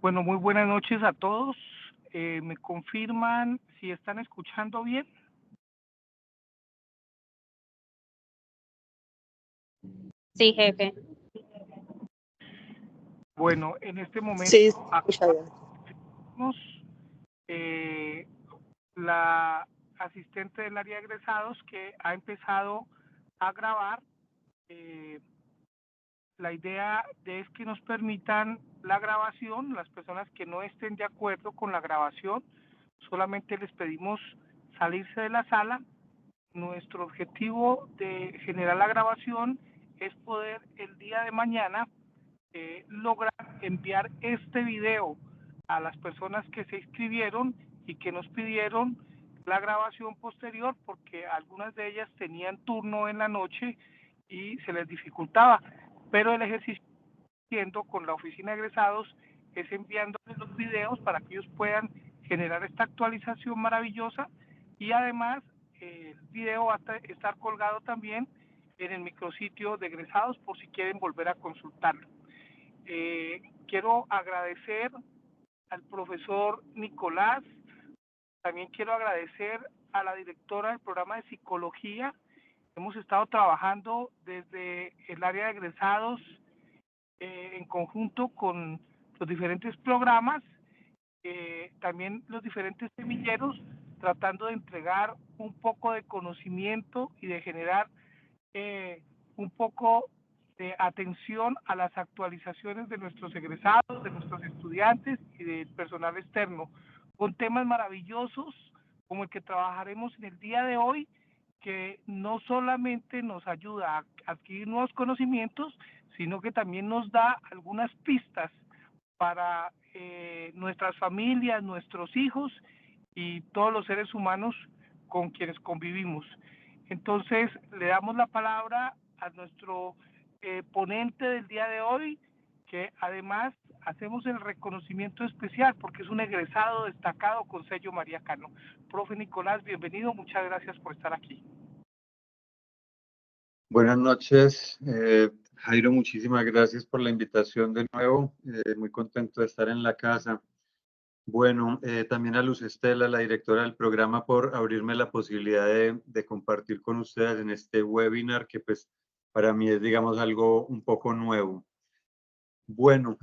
Bueno, muy buenas noches a todos. ¿Me confirman si están escuchando bien? Sí, jefe. Bueno, en este Sí, momento escucha bien. acabamos la asistente del área de egresados que ha empezado a grabar. eh, la idea es que nos permitan la grabación. Las personas que no estén de acuerdo con la grabación, solamente les pedimos salirse de la sala. Nuestro objetivo de generar la grabación es poder el día de mañana lograr enviar este video a las personas que se inscribieron y que nos pidieron la grabación posterior, porque algunas de ellas tenían turno en la noche y se les dificultaba, pero el ejercicio con la oficina de egresados es enviándoles los videos para que ellos puedan generar esta actualización maravillosa. Y además el video va a estar colgado también en el micrositio de egresados por si quieren volver a consultarlo. Quiero agradecer al profesor Nicolás, también quiero agradecer a la directora del programa de psicología. Hemos estado trabajando desde el área de egresados en conjunto con los diferentes programas, también los diferentes semilleros, tratando de entregar un poco de conocimiento y de generar un poco de atención a las actualizaciones de nuestros egresados, de nuestros estudiantes y del personal externo, con temas maravillosos como el que trabajaremos en el día de hoy, que no solamente nos ayuda a adquirir nuevos conocimientos, sino que también nos da algunas pistas para nuestras familias, nuestros hijos y todos los seres humanos con quienes convivimos. Entonces, le damos la palabra a nuestro ponente del día de hoy, que además hacemos el reconocimiento especial porque es un egresado destacado con sello María Cano. Profe Nicolás, bienvenido, muchas gracias por estar aquí. Buenas noches, Jairo, muchísimas gracias por la invitación de nuevo, muy contento de estar en la casa. Bueno, también a Luz Estela, la directora del programa, por abrirme la posibilidad de compartir con ustedes en este webinar que pues para mí es, digamos, algo un poco nuevo. Bueno,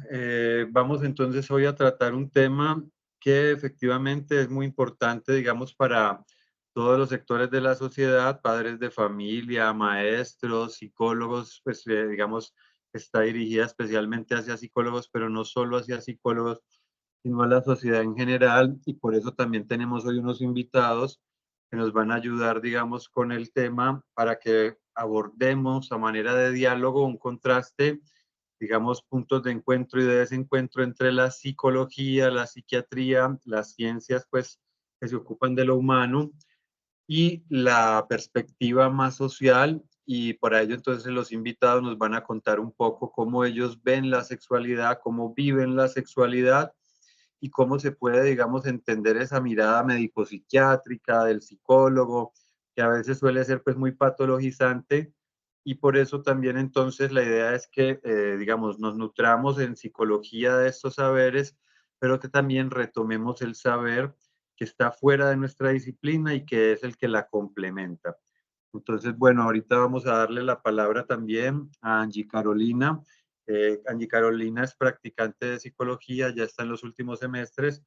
vamos entonces hoy a tratar un tema que efectivamente es muy importante, digamos, para todos los sectores de la sociedad, padres de familia, maestros, psicólogos, pues digamos, está dirigida especialmente hacia psicólogos, pero no solo hacia psicólogos, sino a la sociedad en general, y por eso también tenemos hoy unos invitados que nos van a ayudar, digamos, con el tema para que abordemos a manera de diálogo un contraste, digamos, puntos de encuentro y de desencuentro entre la psicología, la psiquiatría, las ciencias, pues, que se ocupan de lo humano, y la perspectiva más social. Y para ello entonces los invitados nos van a contar un poco cómo ellos ven la sexualidad, cómo viven la sexualidad y cómo se puede, digamos, entender esa mirada médico-psiquiátrica del psicólogo, que a veces suele ser pues muy patologizante. Y por eso también entonces la idea es que, digamos, nos nutramos en psicología de estos saberes, pero que también retomemos el saber que está fuera de nuestra disciplina y que es el que la complementa. Entonces, bueno, ahorita vamos a darle la palabra también a Angie Carolina. Angie Carolina es practicante de psicología, ya está en los últimos semestres.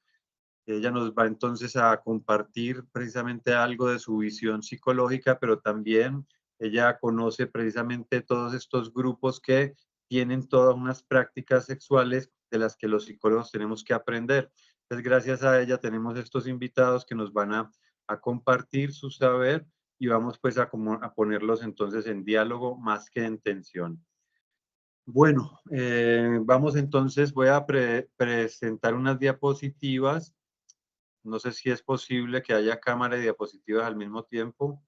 Ella nos va entonces a compartir precisamente algo de su visión psicológica, pero también ella conoce precisamente todos estos grupos que tienen todas unas prácticas sexuales de las que los psicólogos tenemos que aprender. Entonces, gracias a ella tenemos estos invitados que nos van a compartir su saber y vamos pues a ponerlos entonces en diálogo más que en tensión. Bueno, vamos entonces, voy a presentar unas diapositivas. No sé si es posible que haya cámara y diapositivas al mismo tiempo.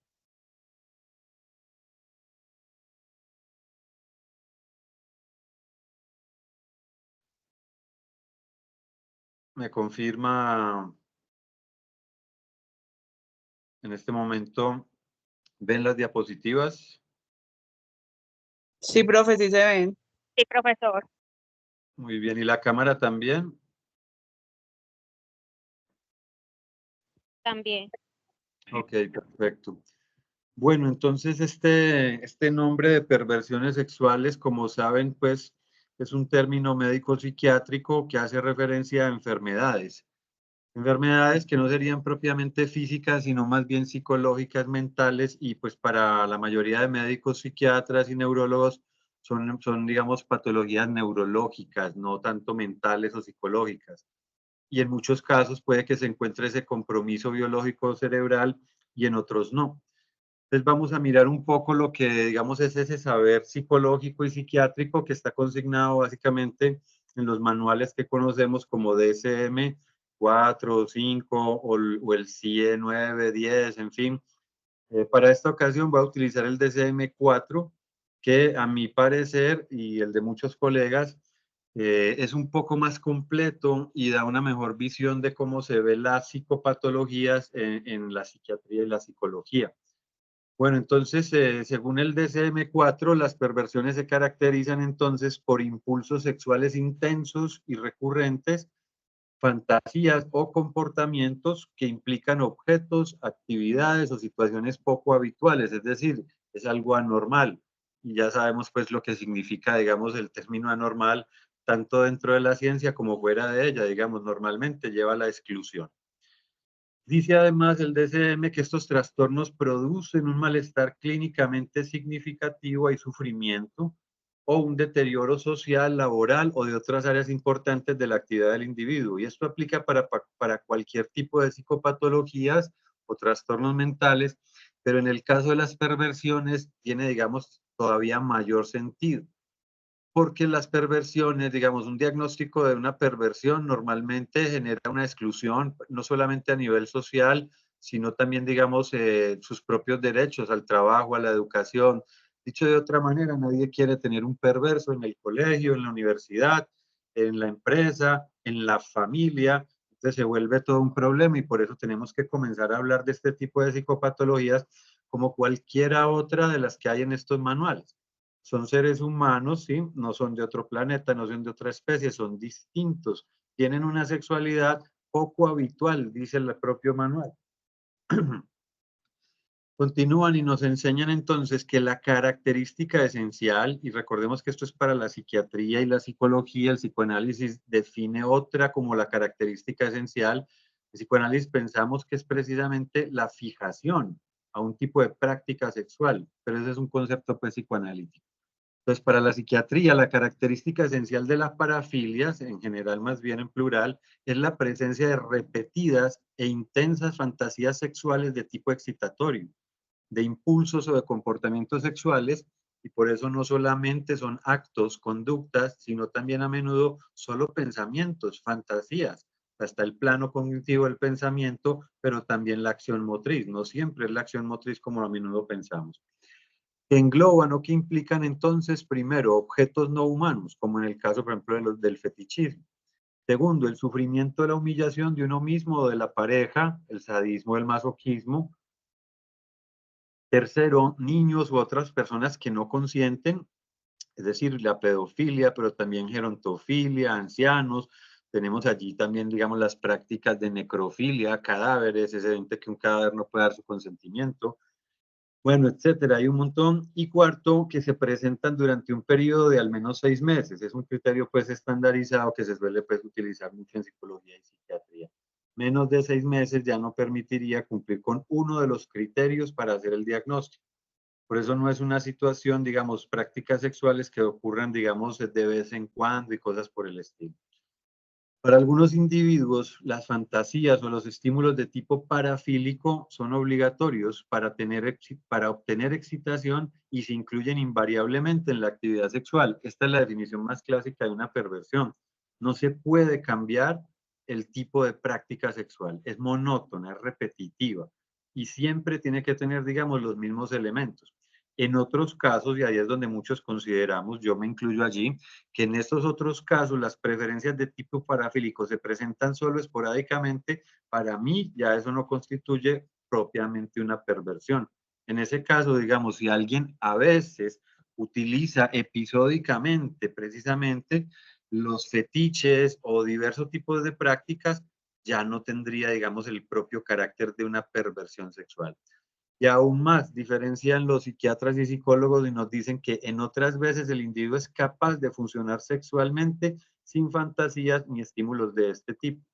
Me confirma en este momento. ¿Ven las diapositivas? Sí, profe, sí se ven. Sí, profesor. Muy bien. ¿Y la cámara también? También. Ok, perfecto. Bueno, entonces este nombre de perversiones sexuales, como saben, pues es un término médico psiquiátrico que hace referencia a enfermedades. Enfermedades que no serían propiamente físicas, sino más bien psicológicas, mentales, y pues para la mayoría de médicos, psiquiatras y neurólogos son, digamos, patologías neurológicas, no tanto mentales o psicológicas. Y en muchos casos puede que se encuentre ese compromiso biológico cerebral y en otros no. Entonces vamos a mirar un poco lo que, digamos, es ese saber psicológico y psiquiátrico que está consignado básicamente en los manuales que conocemos como DSM 4, 5 o el CIE 9, 10, en fin. Para esta ocasión voy a utilizar el DSM 4, que a mi parecer y el de muchos colegas es un poco más completo y da una mejor visión de cómo se ven las psicopatologías en la psiquiatría y la psicología. Bueno, entonces, según el DSM-4, las perversiones se caracterizan entonces por impulsos sexuales intensos y recurrentes, fantasías o comportamientos que implican objetos, actividades o situaciones poco habituales, es decir, es algo anormal. Y ya sabemos pues lo que significa, digamos, el término anormal, tanto dentro de la ciencia como fuera de ella, digamos, normalmente lleva a la exclusión. Dice además el DSM que estos trastornos producen un malestar clínicamente significativo y sufrimiento o un deterioro social, laboral o de otras áreas importantes de la actividad del individuo. Y esto aplica para cualquier tipo de psicopatologías o trastornos mentales, pero en el caso de las perversiones tiene, digamos, todavía mayor sentido porque las perversiones, digamos, un diagnóstico de una perversión normalmente genera una exclusión, no solamente a nivel social, sino también, digamos, sus propios derechos al trabajo, a la educación. Dicho de otra manera, nadie quiere tener un perverso en el colegio, en la universidad, en la empresa, en la familia. Entonces se vuelve todo un problema y por eso tenemos que comenzar a hablar de este tipo de psicopatologías como cualquiera otra de las que hay en estos manuales. Son seres humanos, ¿sí? No son de otro planeta, no son de otra especie, son distintos. Tienen una sexualidad poco habitual, dice el propio manual. Continúan y nos enseñan entonces que la característica esencial, y recordemos que esto es para la psiquiatría y la psicología, el psicoanálisis define otra como la característica esencial. El psicoanálisis pensamos que es precisamente la fijación a un tipo de práctica sexual, pero ese es un concepto pues psicoanalítico. Entonces, para la psiquiatría, la característica esencial de la parafilia, en general más bien en plural, es la presencia de repetidas e intensas fantasías sexuales de tipo excitatorio, de impulsos o de comportamientos sexuales, y por eso no solamente son actos, conductas, sino también a menudo solo pensamientos, fantasías, hasta el plano cognitivo del pensamiento, pero también la acción motriz. No siempre es la acción motriz como a menudo pensamos que engloban o que implican entonces, primero, objetos no humanos, como en el caso, por ejemplo, del fetichismo. Segundo, el sufrimiento de la humillación de uno mismo o de la pareja, el sadismo, el masoquismo. Tercero, niños u otras personas que no consienten, es decir, la pedofilia, pero también gerontofilia, ancianos. Tenemos allí también, digamos, las prácticas de necrofilia, cadáveres, es evidente que un cadáver no puede dar su consentimiento. Bueno, etcétera, hay un montón. Y cuarto, que se presentan durante un periodo de al menos 6 meses. Es un criterio pues estandarizado que se suele pues utilizar mucho en psicología y psiquiatría. Menos de 6 meses ya no permitiría cumplir con uno de los criterios para hacer el diagnóstico. Por eso no es una situación, digamos, prácticas sexuales que ocurran, digamos, de vez en cuando y cosas por el estilo. Para algunos individuos, las fantasías o los estímulos de tipo parafílico son obligatorios para obtener excitación y se incluyen invariablemente en la actividad sexual. Esta es la definición más clásica de una perversión. No se puede cambiar el tipo de práctica sexual. Es monótona, es repetitiva y siempre tiene que tener, digamos, los mismos elementos. En otros casos, y ahí es donde muchos consideramos, yo me incluyo allí, que en estos otros casos las preferencias de tipo parafílico se presentan solo esporádicamente, para mí ya eso no constituye propiamente una perversión. En ese caso, digamos, si alguien a veces utiliza episódicamente precisamente los fetiches o diversos tipos de prácticas, ya no tendría, digamos, el propio carácter de una perversión sexual. Y aún más, diferencian los psiquiatras y psicólogos y nos dicen que en otras veces el individuo es capaz de funcionar sexualmente sin fantasías ni estímulos de este tipo.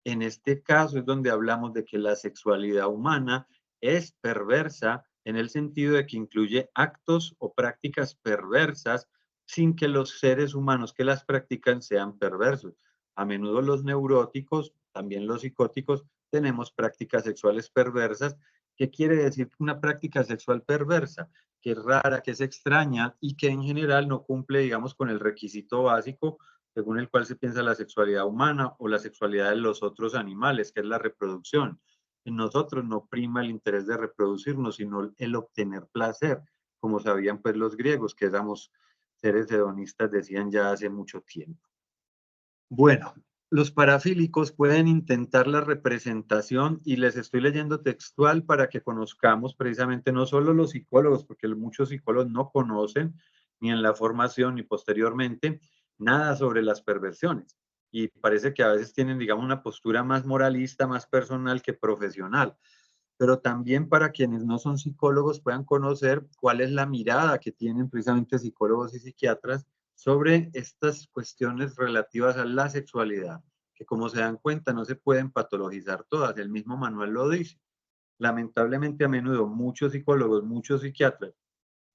En este caso es donde hablamos de que la sexualidad humana es perversa en el sentido de que incluye actos o prácticas perversas sin que los seres humanos que las practican sean perversos. A menudo los neuróticos, también los psicóticos, tenemos prácticas sexuales perversas. ¿Qué quiere decir una práctica sexual perversa? Que es rara, que es extraña y que en general no cumple, digamos, con el requisito básico según el cual se piensa la sexualidad humana o la sexualidad de los otros animales, que es la reproducción. En nosotros no prima el interés de reproducirnos, sino el obtener placer, como sabían pues los griegos, que éramos seres hedonistas, decían ya hace mucho tiempo. Bueno, los parafílicos pueden intentar la representación y les estoy leyendo textual para que conozcamos precisamente no solo los psicólogos, porque muchos psicólogos no conocen ni en la formación ni posteriormente nada sobre las perversiones y parece que a veces tienen, digamos, una postura más moralista, más personal que profesional, pero también para quienes no son psicólogos puedan conocer cuál es la mirada que tienen precisamente psicólogos y psiquiatras sobre estas cuestiones relativas a la sexualidad, que como se dan cuenta no se pueden patologizar todas, el mismo manual lo dice. Lamentablemente a menudo muchos psicólogos, muchos psiquiatras,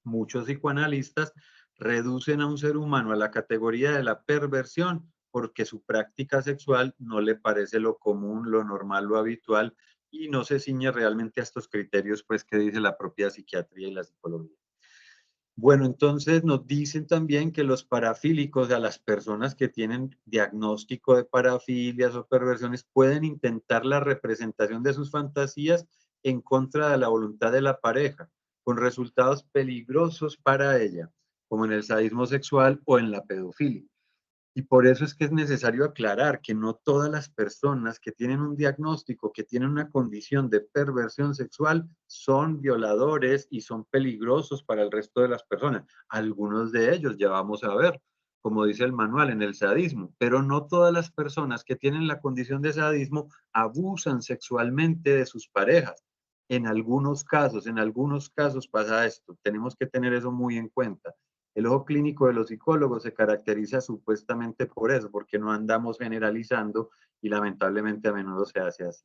muchos psicoanalistas reducen a un ser humano a la categoría de la perversión porque su práctica sexual no le parece lo común, lo normal, lo habitual y no se ciñe realmente a estos criterios pues que dice la propia psiquiatría y la psicología. Bueno, entonces nos dicen también que los parafílicos, a las personas que tienen diagnóstico de parafilias o perversiones, pueden intentar la representación de sus fantasías en contra de la voluntad de la pareja, con resultados peligrosos para ella, como en el sadismo sexual o en la pedofilia. Y por eso es que es necesario aclarar que no todas las personas que tienen un diagnóstico, que tienen una condición de perversión sexual, son violadores y son peligrosos para el resto de las personas. Algunos de ellos ya vamos a ver, como dice el manual, en el sadismo, pero no todas las personas que tienen la condición de sadismo abusan sexualmente de sus parejas. En algunos casos pasa esto. Tenemos que tener eso muy en cuenta. El ojo clínico de los psicólogos se caracteriza supuestamente por eso, porque no andamos generalizando y lamentablemente a menudo se hace así.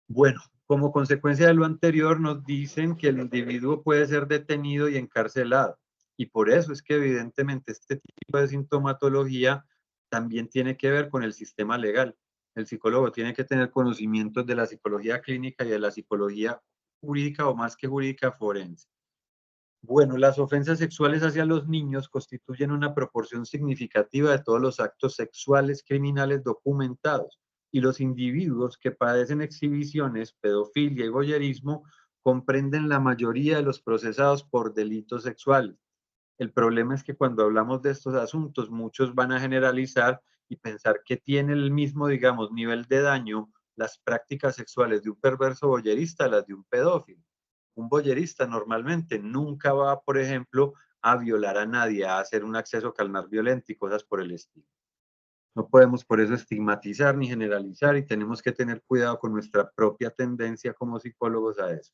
Bueno, como consecuencia de lo anterior nos dicen que el individuo puede ser detenido y encarcelado. Y por eso es que evidentemente este tipo de sintomatología también tiene que ver con el sistema legal. El psicólogo tiene que tener conocimientos de la psicología clínica y de la psicología jurídica o más que jurídica forense. Bueno, las ofensas sexuales hacia los niños constituyen una proporción significativa de todos los actos sexuales criminales documentados y los individuos que padecen exhibiciones, pedofilia y voyerismo comprenden la mayoría de los procesados por delitos sexuales. El problema es que cuando hablamos de estos asuntos, muchos van a generalizar y pensar que tiene el mismo, digamos, nivel de daño las prácticas sexuales de un perverso voyerista a las de un pedófilo. Un boyerista normalmente nunca va, por ejemplo, a violar a nadie, a hacer un acceso carnal violento y cosas por el estilo. No podemos por eso estigmatizar ni generalizar y tenemos que tener cuidado con nuestra propia tendencia como psicólogos a eso.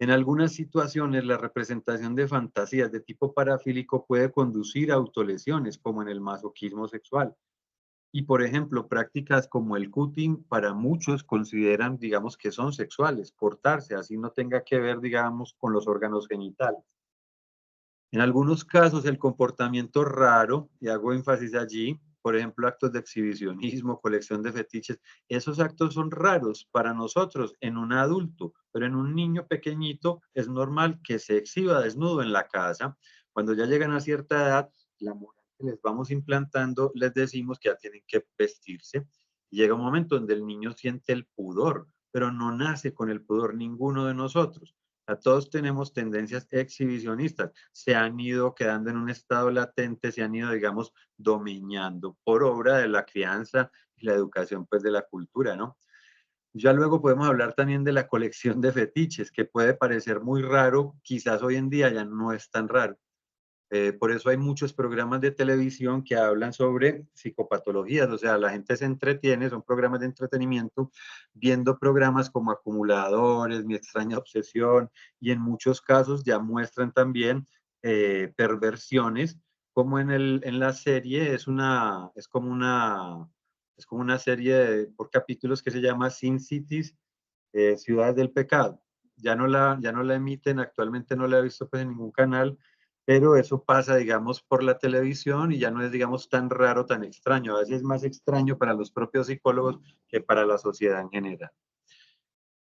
En algunas situaciones, la representación de fantasías de tipo parafílico puede conducir a autolesiones, como en el masoquismo sexual. Y, por ejemplo, prácticas como el cutting para muchos consideran, digamos, que son sexuales, cortarse, así no tenga que ver, digamos, con los órganos genitales. En algunos casos, el comportamiento raro, y hago énfasis allí, por ejemplo, actos de exhibicionismo, colección de fetiches, esos actos son raros para nosotros en un adulto, pero en un niño pequeñito es normal que se exhiba desnudo en la casa. Cuando ya llegan a cierta edad, la moral que les vamos implantando, les decimos que ya tienen que vestirse. Y llega un momento donde el niño siente el pudor, pero no nace con el pudor ninguno de nosotros. A todos tenemos tendencias exhibicionistas, se han ido quedando en un estado latente, se han ido, digamos, dominando por obra de la crianza y la educación, pues, de la cultura, ¿no? Ya luego podemos hablar también de la colección de fetiches, que puede parecer muy raro, quizás hoy en día ya no es tan raro. Por eso hay muchos programas de televisión que hablan sobre psicopatologías, o sea, la gente se entretiene, son programas de entretenimiento, viendo programas como Acumuladores, Mi extraña obsesión, y en muchos casos ya muestran también perversiones, como en la serie es como una serie por capítulos que se llama Sin Cities, Ciudades del Pecado. Ya no la emiten, actualmente no la he visto pues en ningún canal, pero eso pasa, digamos, por la televisión y ya no es, digamos, tan raro, tan extraño. A veces es más extraño para los propios psicólogos que para la sociedad en general.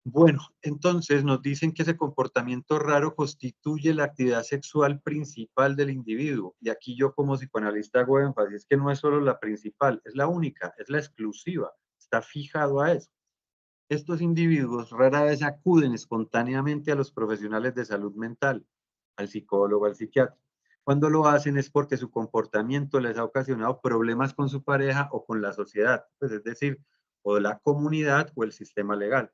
Bueno, entonces nos dicen que ese comportamiento raro constituye la actividad sexual principal del individuo. Y aquí yo como psicoanalista hago énfasis que no es solo la principal, es la única, es la exclusiva, está fijado a eso. Estos individuos rara vez acuden espontáneamente a los profesionales de salud mental, al psicólogo, al psiquiatra. Cuando lo hacen es porque su comportamiento les ha ocasionado problemas con su pareja o con la sociedad, pues es decir, o la comunidad o el sistema legal.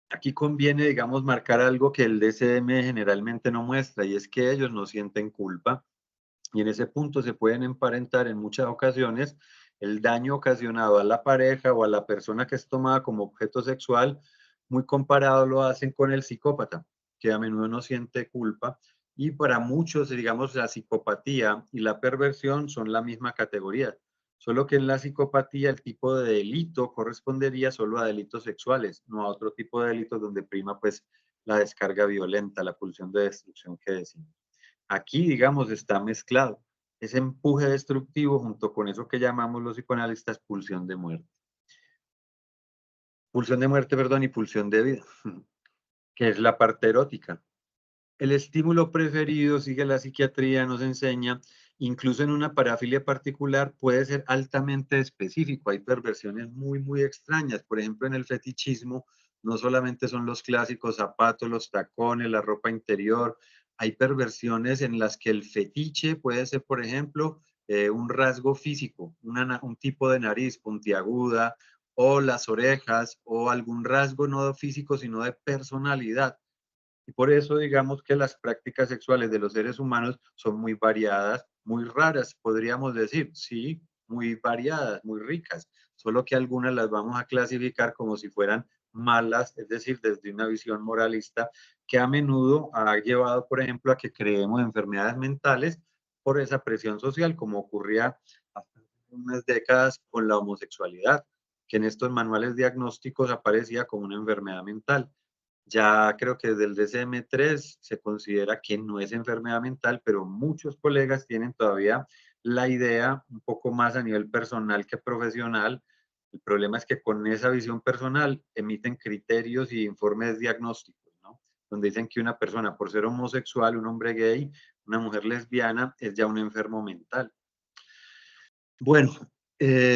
Aquí conviene, digamos, marcar algo que el DSM generalmente no muestra, y es que ellos no sienten culpa, y en ese punto se pueden emparentar en muchas ocasiones el daño ocasionado a la pareja o a la persona que es tomada como objeto sexual, muy comparado lo hacen con el psicópata, que a menudo no siente culpa, y para muchos, digamos, la psicopatía y la perversión son la misma categoría, solo que en la psicopatía el tipo de delito correspondería solo a delitos sexuales, no a otro tipo de delitos donde prima pues la descarga violenta, la pulsión de destrucción que decimos. Aquí, digamos, está mezclado ese empuje destructivo junto con eso que llamamos los psicoanalistas pulsión de muerte. Pulsión de muerte, perdón, y pulsión de vida, que es la parte erótica. El estímulo preferido, sigue la psiquiatría, nos enseña, incluso en una parafilia particular, puede ser altamente específico. Hay perversiones muy, muy extrañas. Por ejemplo, en el fetichismo, no solamente son los clásicos zapatos, los tacones, la ropa interior. Hay perversiones en las que el fetiche puede ser, por ejemplo, un rasgo físico, un tipo de nariz puntiaguda, o las orejas, o algún rasgo no físico, sino de personalidad. Y por eso digamos que las prácticas sexuales de los seres humanos son muy variadas, muy raras, podríamos decir, sí, muy variadas, muy ricas, solo que algunas las vamos a clasificar como si fueran malas, es decir, desde una visión moralista, que a menudo ha llevado, por ejemplo, a que creemos enfermedades mentales por esa presión social, como ocurría hace unas décadas con la homosexualidad, que en estos manuales diagnósticos aparecía como una enfermedad mental. Ya creo que desde el DSM-3 se considera que no es enfermedad mental, pero muchos colegas tienen todavía la idea un poco más a nivel personal que profesional. El problema es que con esa visión personal emiten criterios y informes diagnósticos, ¿no? Donde dicen que una persona, por ser homosexual, un hombre gay, una mujer lesbiana, es ya un enfermo mental. Bueno,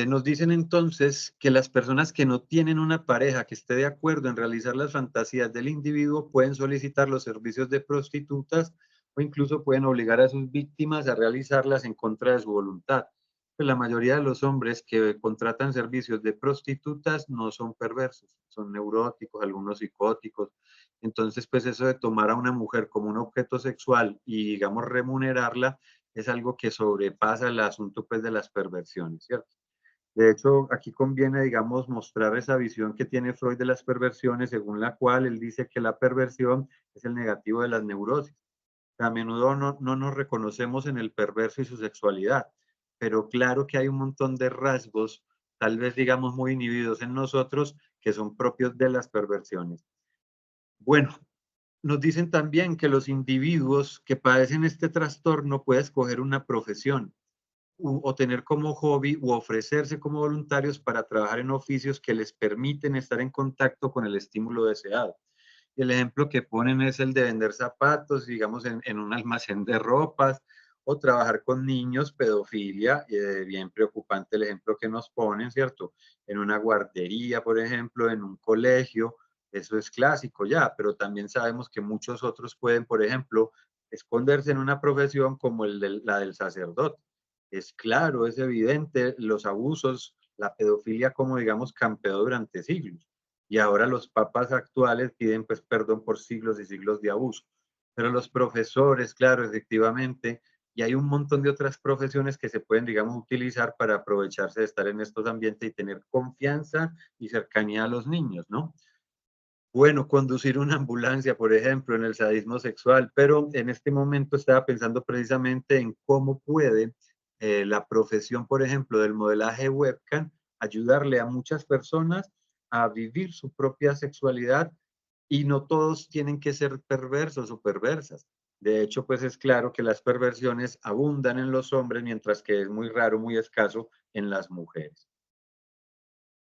nos dicen entonces que las personas que no tienen una pareja que esté de acuerdo en realizar las fantasías del individuo pueden solicitar los servicios de prostitutas o incluso pueden obligar a sus víctimas a realizarlas en contra de su voluntad. Pues la mayoría de los hombres que contratan servicios de prostitutas no son perversos, son neuróticos, algunos psicóticos. Entonces, pues eso de tomar a una mujer como un objeto sexual y, digamos, remunerarla, es algo que sobrepasa el asunto pues de las perversiones, ¿cierto? De hecho, aquí conviene, digamos, mostrar esa visión que tiene Freud de las perversiones, según la cual él dice que la perversión es el negativo de las neurosis. A menudo no nos reconocemos en el perverso y su sexualidad, pero claro que hay un montón de rasgos, tal vez digamos muy inhibidos en nosotros, que son propios de las perversiones. Bueno, nos dicen también que los individuos que padecen este trastorno pueden escoger una profesión o tener como hobby u ofrecerse como voluntarios para trabajar en oficios que les permiten estar en contacto con el estímulo deseado. Y el ejemplo que ponen es el de vender zapatos, digamos, en un almacén de ropas, o trabajar con niños, pedofilia, bien preocupante el ejemplo que nos ponen, ¿cierto? En una guardería, por ejemplo, en un colegio, eso es clásico ya, pero también sabemos que muchos otros pueden, por ejemplo, esconderse en una profesión como la del sacerdote. Es claro, es evidente los abusos, la pedofilia como digamos campeó durante siglos. Y ahora los papas actuales piden pues perdón por siglos y siglos de abuso. Pero los profesores, claro, efectivamente, y hay un montón de otras profesiones que se pueden, digamos, utilizar para aprovecharse de estar en estos ambientes y tener confianza y cercanía a los niños, ¿no? Bueno, conducir una ambulancia, por ejemplo, en el sadismo sexual, pero en este momento estaba pensando precisamente en cómo puede la profesión, por ejemplo, del modelaje webcam ayudarle a muchas personas a vivir su propia sexualidad y no todos tienen que ser perversos o perversas. De hecho, pues es claro que las perversiones abundan en los hombres, mientras que es muy raro, muy escaso en las mujeres.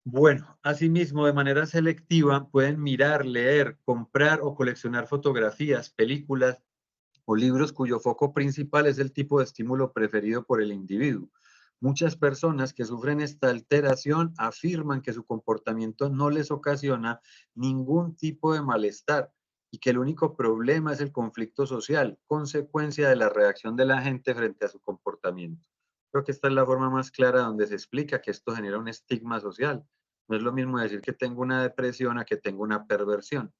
Bueno, asimismo, de manera selectiva, pueden mirar, leer, comprar o coleccionar fotografías, películas o libros cuyo foco principal es el tipo de estímulo preferido por el individuo. Muchas personas que sufren esta alteración afirman que su comportamiento no les ocasiona ningún tipo de malestar y que el único problema es el conflicto social, consecuencia de la reacción de la gente frente a su comportamiento. Creo que esta es la forma más clara donde se explica que esto genera un estigma social. No es lo mismo decir que tengo una depresión a que tengo una perversión.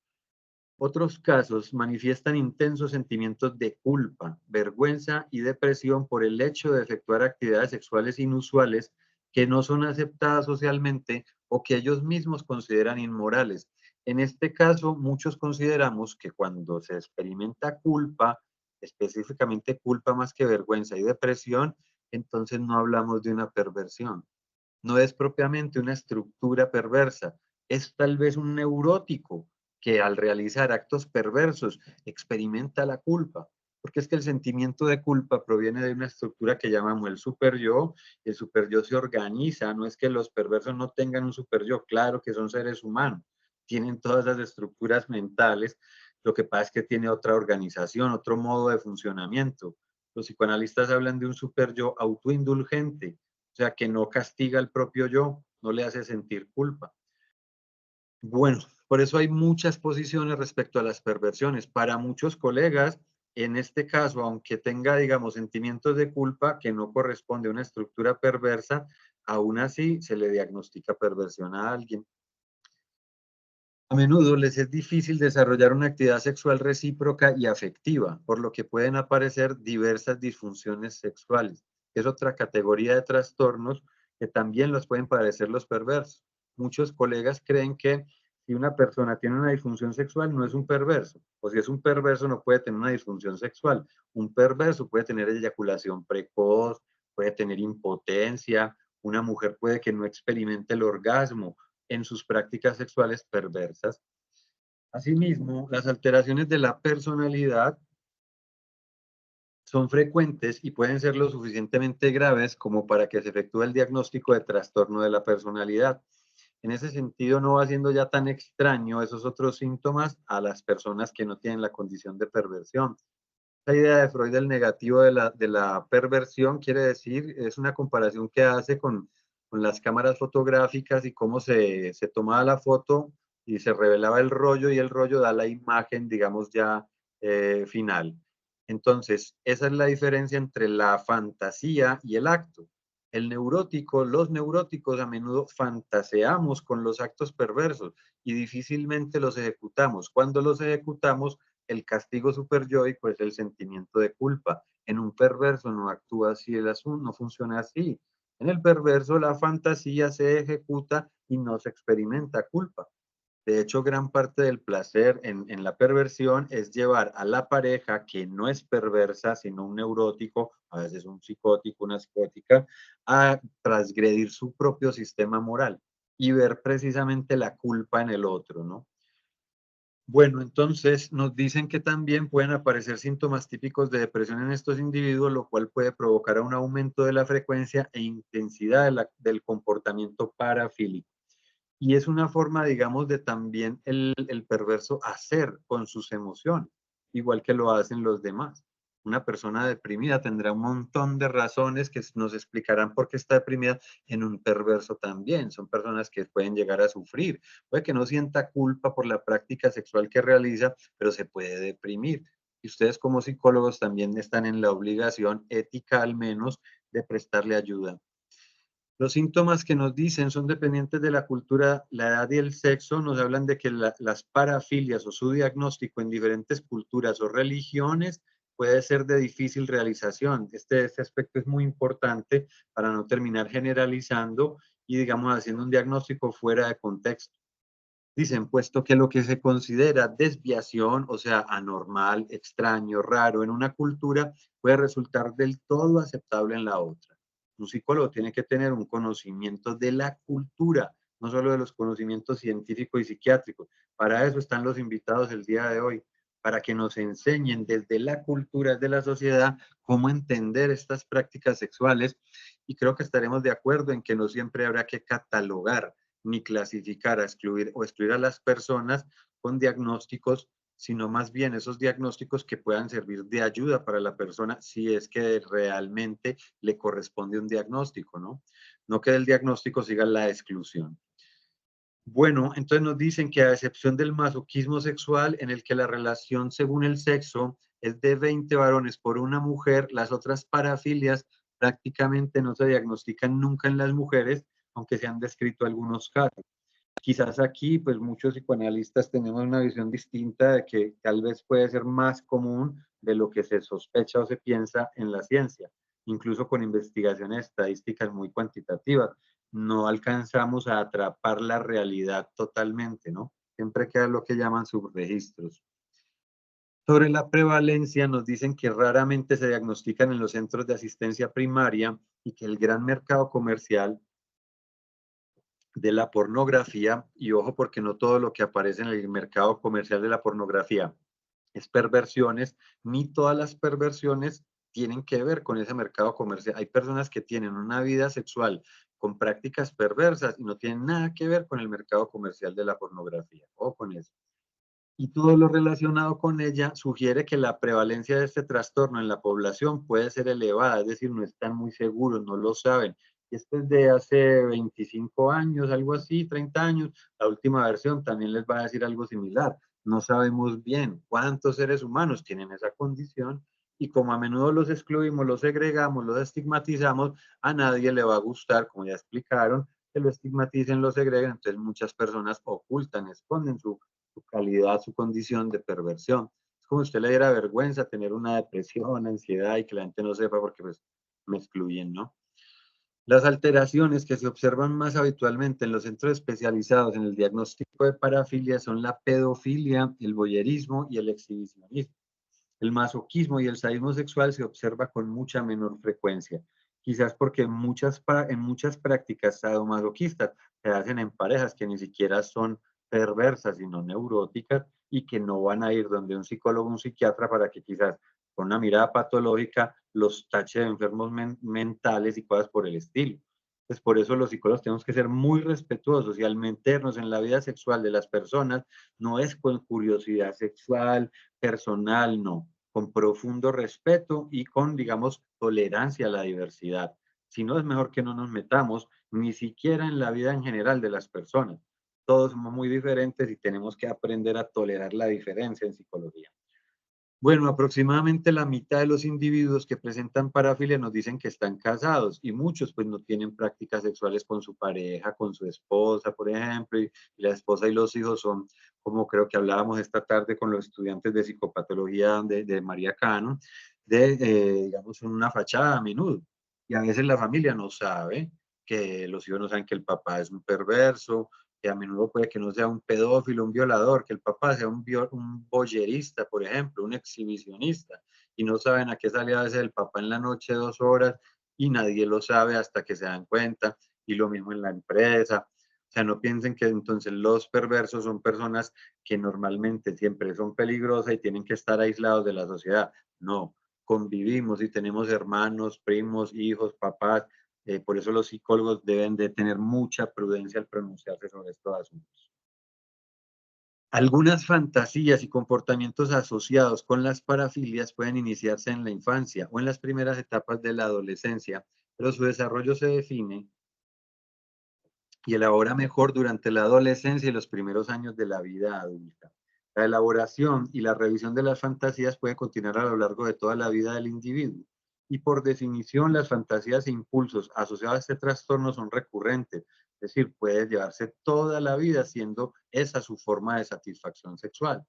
Otros casos manifiestan intensos sentimientos de culpa, vergüenza y depresión por el hecho de efectuar actividades sexuales inusuales que no son aceptadas socialmente o que ellos mismos consideran inmorales. En este caso, muchos consideramos que cuando se experimenta culpa, específicamente culpa más que vergüenza y depresión, entonces no hablamos de una perversión. No es propiamente una estructura perversa, es tal vez un neurótico que al realizar actos perversos experimenta la culpa, porque es que el sentimiento de culpa proviene de una estructura que llamamos el superyo, y el superyo se organiza, no es que los perversos no tengan un superyo, claro que son seres humanos, tienen todas las estructuras mentales, lo que pasa es que tiene otra organización, otro modo de funcionamiento. Los psicoanalistas hablan de un superyo autoindulgente, o sea, que no castiga al propio yo, no le hace sentir culpa. Bueno, por eso hay muchas posiciones respecto a las perversiones. Para muchos colegas, en este caso, aunque tenga, digamos, sentimientos de culpa que no corresponde a una estructura perversa, aún así se le diagnostica perversión a alguien. A menudo les es difícil desarrollar una actividad sexual recíproca y afectiva, por lo que pueden aparecer diversas disfunciones sexuales. Es otra categoría de trastornos que también los pueden padecer los perversos. Muchos colegas creen que si una persona tiene una disfunción sexual no es un perverso, o si es un perverso no puede tener una disfunción sexual. Un perverso puede tener eyaculación precoz, puede tener impotencia, una mujer puede que no experimente el orgasmo en sus prácticas sexuales perversas. Asimismo, las alteraciones de la personalidad son frecuentes y pueden ser lo suficientemente graves como para que se efectúe el diagnóstico de trastorno de la personalidad. En ese sentido, no va siendo ya tan extraño esos otros síntomas a las personas que no tienen la condición de perversión. La idea de Freud del negativo de la perversión quiere decir, es una comparación que hace con las cámaras fotográficas y cómo se tomaba la foto y se revelaba el rollo y el rollo da la imagen, digamos, ya final. Entonces, esa es la diferencia entre la fantasía y el acto. El neurótico, los neuróticos a menudo fantaseamos con los actos perversos y difícilmente los ejecutamos. Cuando los ejecutamos, el castigo superyoico es el sentimiento de culpa. En un perverso no actúa así el asunto, no funciona así. En el perverso la fantasía se ejecuta y no se experimenta culpa. De hecho, gran parte del placer en la perversión es llevar a la pareja que no es perversa, sino un neurótico, a veces un psicótico, una psicótica, a transgredir su propio sistema moral y ver precisamente la culpa en el otro, ¿no? Bueno, entonces nos dicen que también pueden aparecer síntomas típicos de depresión en estos individuos, lo cual puede provocar un aumento de la frecuencia e intensidad del comportamiento parafílico. Y es una forma, digamos, de también el perverso hacer con sus emociones, igual que lo hacen los demás. Una persona deprimida tendrá un montón de razones que nos explicarán por qué está deprimida. En un perverso también. Son personas que pueden llegar a sufrir. Puede que no sienta culpa por la práctica sexual que realiza, pero se puede deprimir. Y ustedes como psicólogos también están en la obligación ética al menos de prestarle ayuda. Los síntomas que nos dicen son dependientes de la cultura, la edad y el sexo. Nos hablan de que las parafilias o su diagnóstico en diferentes culturas o religiones puede ser de difícil realización. Este aspecto es muy importante para no terminar generalizando y, digamos, haciendo un diagnóstico fuera de contexto. Dicen, puesto que lo que se considera desviación, o sea, anormal, extraño, raro en una cultura, puede resultar del todo aceptable en la otra. Un psicólogo tiene que tener un conocimiento de la cultura, no solo de los conocimientos científicos y psiquiátricos. Para eso están los invitados el día de hoy, para que nos enseñen desde la cultura, desde la sociedad, cómo entender estas prácticas sexuales. Y creo que estaremos de acuerdo en que no siempre habrá que catalogar ni clasificar, a excluir o excluir a las personas con diagnósticos, sino más bien esos diagnósticos que puedan servir de ayuda para la persona si es que realmente le corresponde un diagnóstico, ¿no? No que el diagnóstico siga la exclusión. Bueno, entonces nos dicen que a excepción del masoquismo sexual, en el que la relación según el sexo es de 20 varones por una mujer, las otras parafilias prácticamente no se diagnostican nunca en las mujeres, aunque se han descrito algunos casos. Quizás aquí, pues muchos psicoanalistas tenemos una visión distinta de que tal vez puede ser más común de lo que se sospecha o se piensa en la ciencia, incluso con investigaciones estadísticas muy cuantitativas. No alcanzamos a atrapar la realidad totalmente, ¿no? Siempre queda lo que llaman subregistros. Sobre la prevalencia, nos dicen que raramente se diagnostican en los centros de asistencia primaria y que el gran mercado comercial de la pornografía, y ojo porque no todo lo que aparece en el mercado comercial de la pornografía es perversiones, ni todas las perversiones tienen que ver con ese mercado comercial. Hay personas que tienen una vida sexual con prácticas perversas y no tienen nada que ver con el mercado comercial de la pornografía, o con eso. Y todo lo relacionado con ella sugiere que la prevalencia de este trastorno en la población puede ser elevada, es decir, no están muy seguros, no lo saben. Y esto es de hace 25 años, algo así, 30 años. La última versión también les va a decir algo similar. No sabemos bien cuántos seres humanos tienen esa condición y como a menudo los excluimos, los segregamos, los estigmatizamos, a nadie le va a gustar, como ya explicaron, que lo estigmaticen, lo segreguen. Entonces muchas personas ocultan, esconden su calidad, su condición de perversión. Es como si usted le diera vergüenza tener una depresión, ansiedad y que la gente no sepa porque pues me excluyen, ¿no? Las alteraciones que se observan más habitualmente en los centros especializados en el diagnóstico de parafilia son la pedofilia, el voyerismo y el exhibicionismo. El masoquismo y el sadismo sexual se observa con mucha menor frecuencia, quizás porque en muchas prácticas sadomasoquistas se hacen en parejas que ni siquiera son perversas, sino neuróticas y que no van a ir donde un psicólogo o un psiquiatra para que quizás con una mirada patológica los tache de enfermos mentales y cosas por el estilo. Pues por eso los psicólogos tenemos que ser muy respetuosos y al meternos en la vida sexual de las personas no es con curiosidad sexual, personal, no, con profundo respeto y con, digamos, tolerancia a la diversidad. Si no, es mejor que no nos metamos ni siquiera en la vida en general de las personas. Todos somos muy diferentes y tenemos que aprender a tolerar la diferencia en psicología. Bueno, aproximadamente la mitad de los individuos que presentan parafilia nos dicen que están casados y muchos pues no tienen prácticas sexuales con su pareja, con su esposa, por ejemplo, y la esposa y los hijos son, como creo que hablábamos esta tarde con los estudiantes de psicopatología de María Cano, digamos, una fachada a menudo. Y a veces la familia no sabe, que los hijos no saben que el papá es un perverso, que a menudo puede que no sea un pedófilo, un violador, que el papá sea un boyerista, por ejemplo, un exhibicionista, y no saben a qué sale a veces el papá en la noche 2 horas y nadie lo sabe hasta que se dan cuenta, y lo mismo en la empresa. O sea, no piensen que entonces los perversos son personas que normalmente siempre son peligrosas y tienen que estar aislados de la sociedad. No, convivimos y tenemos hermanos, primos, hijos, papás, por eso los psicólogos deben de tener mucha prudencia al pronunciarse sobre estos asuntos. Algunas fantasías y comportamientos asociados con las parafilias pueden iniciarse en la infancia o en las primeras etapas de la adolescencia, pero su desarrollo se define y elabora mejor durante la adolescencia y los primeros años de la vida adulta. La elaboración y la revisión de las fantasías puede continuar a lo largo de toda la vida del individuo. Y por definición, las fantasías e impulsos asociados a este trastorno son recurrentes. Es decir, puede llevarse toda la vida siendo esa su forma de satisfacción sexual.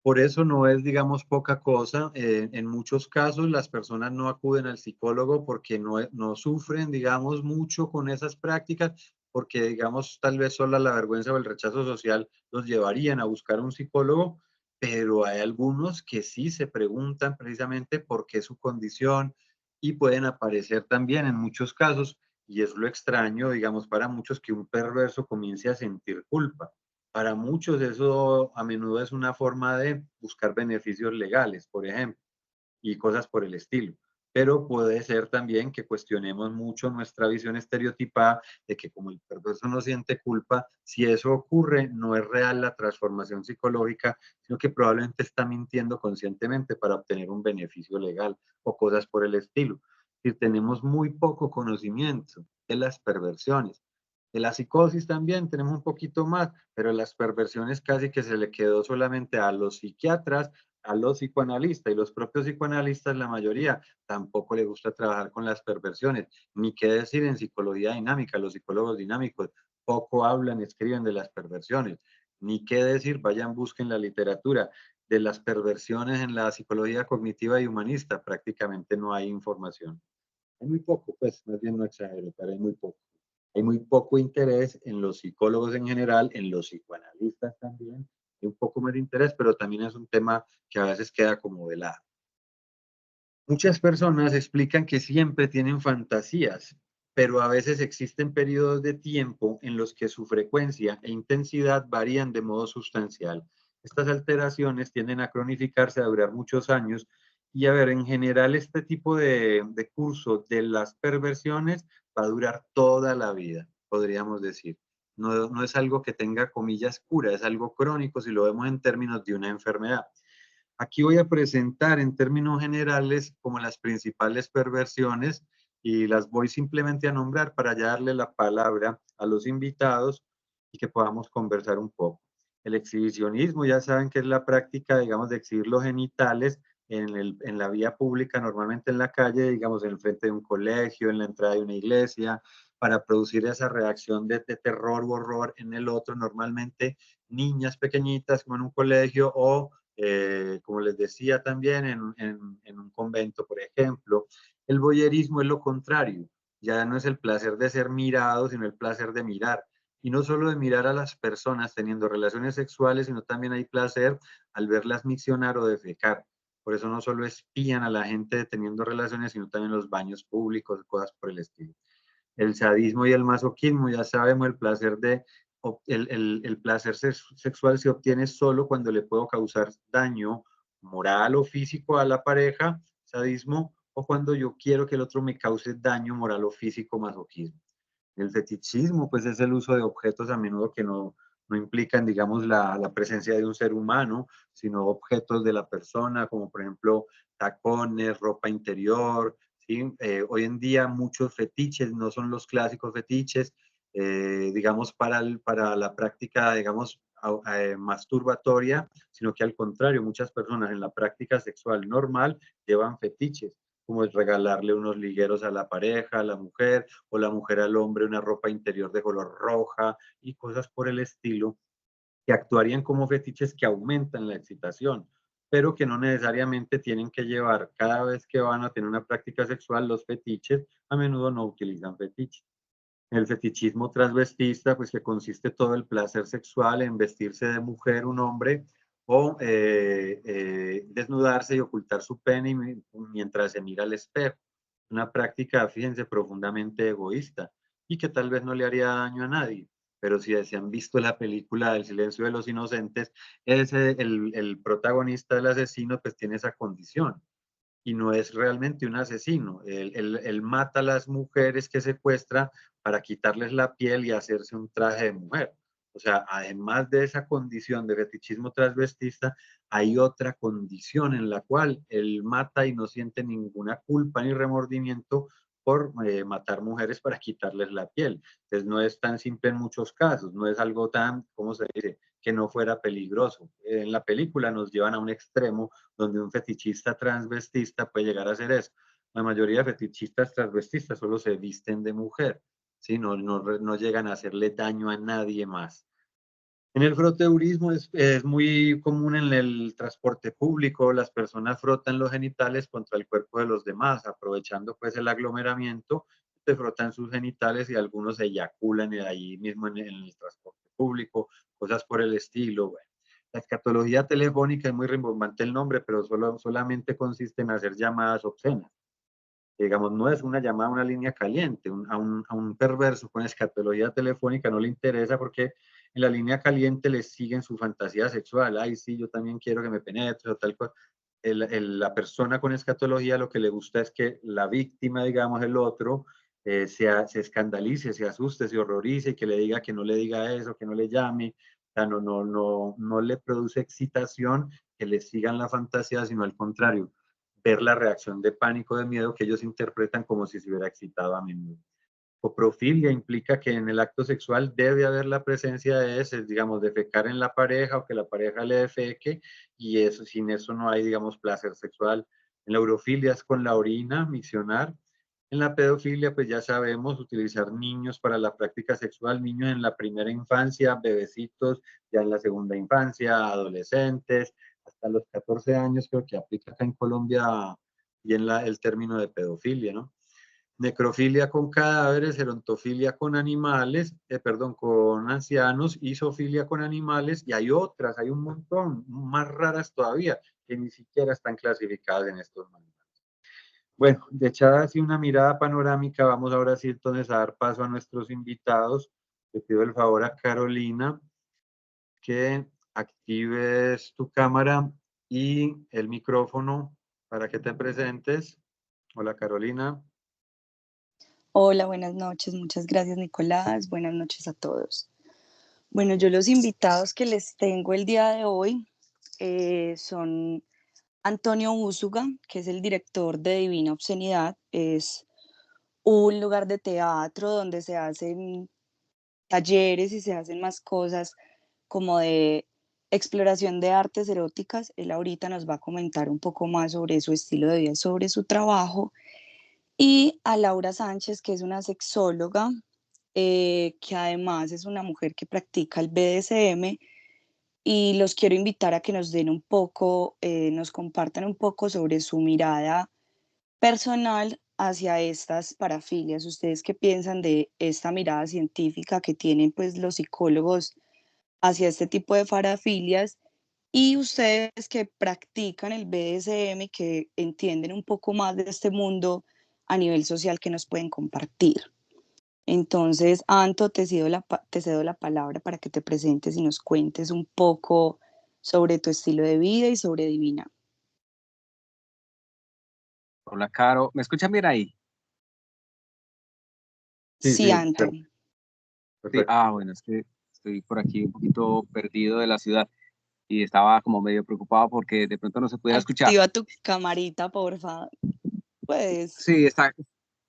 Por eso no es, digamos, poca cosa. En muchos casos las personas no acuden al psicólogo porque no sufren, digamos, mucho con esas prácticas, porque, digamos, tal vez solo la vergüenza o el rechazo social los llevarían a buscar un psicólogo, pero hay algunos que sí se preguntan precisamente por qué su condición y pueden aparecer también en muchos casos, y es lo extraño, digamos, para muchos que un perverso comience a sentir culpa. Para muchos eso a menudo es una forma de buscar beneficios legales, por ejemplo, y cosas por el estilo. Pero puede ser también que cuestionemos mucho nuestra visión estereotipada de que como el perverso no siente culpa, si eso ocurre, no es real la transformación psicológica, sino que probablemente está mintiendo conscientemente para obtener un beneficio legal o cosas por el estilo. Si tenemos muy poco conocimiento de las perversiones. De la psicosis también tenemos un poquito más, pero las perversiones casi que se le quedó solamente a los psiquiatras, a los psicoanalistas, y los propios psicoanalistas, la mayoría, tampoco les gusta trabajar con las perversiones, ni qué decir en psicología dinámica, los psicólogos dinámicos poco hablan, escriben de las perversiones, ni qué decir, vayan, busquen la literatura de las perversiones en la psicología cognitiva y humanista, prácticamente no hay información. Hay muy poco, pues, más bien no exagero, pero hay muy poco. Hay muy poco interés en los psicólogos en general, en los psicoanalistas también, hay un poco más de interés, pero también es un tema que a veces queda como de lado. Muchas personas explican que siempre tienen fantasías, pero a veces existen periodos de tiempo en los que su frecuencia e intensidad varían de modo sustancial. Estas alteraciones tienden a cronificarse, a durar muchos años y a ver, en general este tipo de curso de las perversiones va a durar toda la vida, podríamos decir. No es algo que tenga comillas cura, es algo crónico si lo vemos en términos de una enfermedad. Aquí voy a presentar en términos generales como las principales perversiones y las voy simplemente a nombrar para ya darle la palabra a los invitados y que podamos conversar un poco. El exhibicionismo, ya saben que es la práctica, digamos, de exhibir los genitales en la vía pública, normalmente en la calle, digamos, en el frente de un colegio, en la entrada de una iglesia, para producir esa reacción de terror u horror en el otro, normalmente niñas pequeñitas como en un colegio o como les decía también, en un convento, por ejemplo. El voyerismo es lo contrario, ya no es el placer de ser mirado, sino el placer de mirar. Y no solo de mirar a las personas teniendo relaciones sexuales, sino también hay placer al verlas miccionar o defecar. Por eso no solo espían a la gente teniendo relaciones, sino también los baños públicos, cosas por el estilo. El sadismo y el masoquismo, ya sabemos, el placer el placer sexual se obtiene solo cuando le puedo causar daño moral o físico a la pareja, sadismo, o cuando yo quiero que el otro me cause daño moral o físico, masoquismo. El fetichismo, pues es el uso de objetos a menudo que no implican, digamos, la presencia de un ser humano, sino objetos de la persona, como por ejemplo tacones, ropa interior, ¿sí? Hoy en día muchos fetiches no son los clásicos fetiches, digamos, para la práctica, digamos, masturbatoria, sino que al contrario, muchas personas en la práctica sexual normal llevan fetiches, como es regalarle unos ligueros a la pareja, a la mujer, o la mujer al hombre una ropa interior de color roja y cosas por el estilo, que actuarían como fetiches que aumentan la excitación, pero que no necesariamente tienen que llevar cada vez que van a tener una práctica sexual los fetiches, a menudo no utilizan fetiches. El fetichismo transvestista, pues que consiste todo el placer sexual en vestirse de mujer un hombre o desnudarse y ocultar su pene mientras se mira al espejo. Una práctica, fíjense, profundamente egoísta y que tal vez no le haría daño a nadie. Pero si se han visto la película El silencio de los inocentes, el protagonista del asesino pues tiene esa condición y no es realmente un asesino. Él mata a las mujeres que secuestra para quitarles la piel y hacerse un traje de mujer. O sea, además de esa condición de fetichismo transvestista, hay otra condición en la cual él mata y no siente ninguna culpa ni remordimiento por matar mujeres para quitarles la piel. Entonces no es tan simple en muchos casos, no es algo tan, ¿cómo se dice?, que no fuera peligroso. En la película nos llevan a un extremo donde un fetichista transvestista puede llegar a hacer eso. La mayoría de fetichistas transvestistas solo se visten de mujer, ¿sí? No llegan a hacerle daño a nadie más. En el froteurismo es muy común en el transporte público, las personas frotan los genitales contra el cuerpo de los demás, aprovechando pues el aglomeramiento, se frotan sus genitales y algunos eyaculan ahí mismo en el transporte público, cosas por el estilo. Bueno, la escatología telefónica es muy rimbombante el nombre, pero solamente consiste en hacer llamadas obscenas. Digamos, no es una llamada a una línea caliente, a un perverso con escatología telefónica no le interesa porque en la línea caliente le siguen su fantasía sexual. Ay, sí, yo también quiero que me penetre o tal cosa. La persona con escatología lo que le gusta es que la víctima, digamos, el otro, se escandalice, se asuste, se horrorice y que le diga que no le diga eso, que no le llame. O sea, no le produce excitación que le sigan la fantasía, sino al contrario, ver la reacción de pánico, de miedo que ellos interpretan como si se hubiera excitado a menudo. Coprofilia implica que en el acto sexual debe haber la presencia de heces, digamos, defecar en la pareja o que la pareja le defeque, y eso, sin eso no hay, digamos, placer sexual. En la urofilia es con la orina, miccionar. En la pedofilia, pues ya sabemos, utilizar niños para la práctica sexual, niños en la primera infancia, bebecitos ya en la segunda infancia, adolescentes, hasta los 14 años, creo que aplica acá en Colombia bien el término de pedofilia, ¿no? Necrofilia con cadáveres, gerontofilia con animales, con ancianos, isofilia con animales, y hay otras, hay un montón, más raras todavía, que ni siquiera están clasificadas en estos manuales. Bueno, de echada así una mirada panorámica, vamos ahora sí entonces a dar paso a nuestros invitados. Le pido el favor a Carolina que actives tu cámara y el micrófono para que te presentes. Hola Carolina. Hola, buenas noches. Muchas gracias, Nicolás. Buenas noches a todos. Bueno, yo los invitados que les tengo el día de hoy son Antonio Úsuga, que es el director de Divina Obscenidad. Es un lugar de teatro donde se hacen talleres y se hacen más cosas como de exploración de artes eróticas. Él ahorita nos va a comentar un poco más sobre su estilo de vida, sobre su trabajo. Y a Laura Sánchez, que es una sexóloga, que además es una mujer que practica el BDSM, y los quiero invitar a que nos den un poco, nos compartan un poco sobre su mirada personal hacia estas parafilias. ¿Ustedes qué piensan de esta mirada científica que tienen pues los psicólogos hacia este tipo de parafilias? Y ustedes que practican el BDSM, que entienden un poco más de este mundo a nivel social, que nos pueden compartir. Entonces, Anto, te cedo la palabra para que te presentes y nos cuentes un poco sobre tu estilo de vida y sobre Divina. Hola, Caro. ¿Me escuchan bien ahí? Sí, Anto. Sí, bueno, es que estoy por aquí un poquito perdido de la ciudad y estaba como medio preocupado porque de pronto no se pudiera escuchar. Activa tu camarita, porfa. Pues. Sí,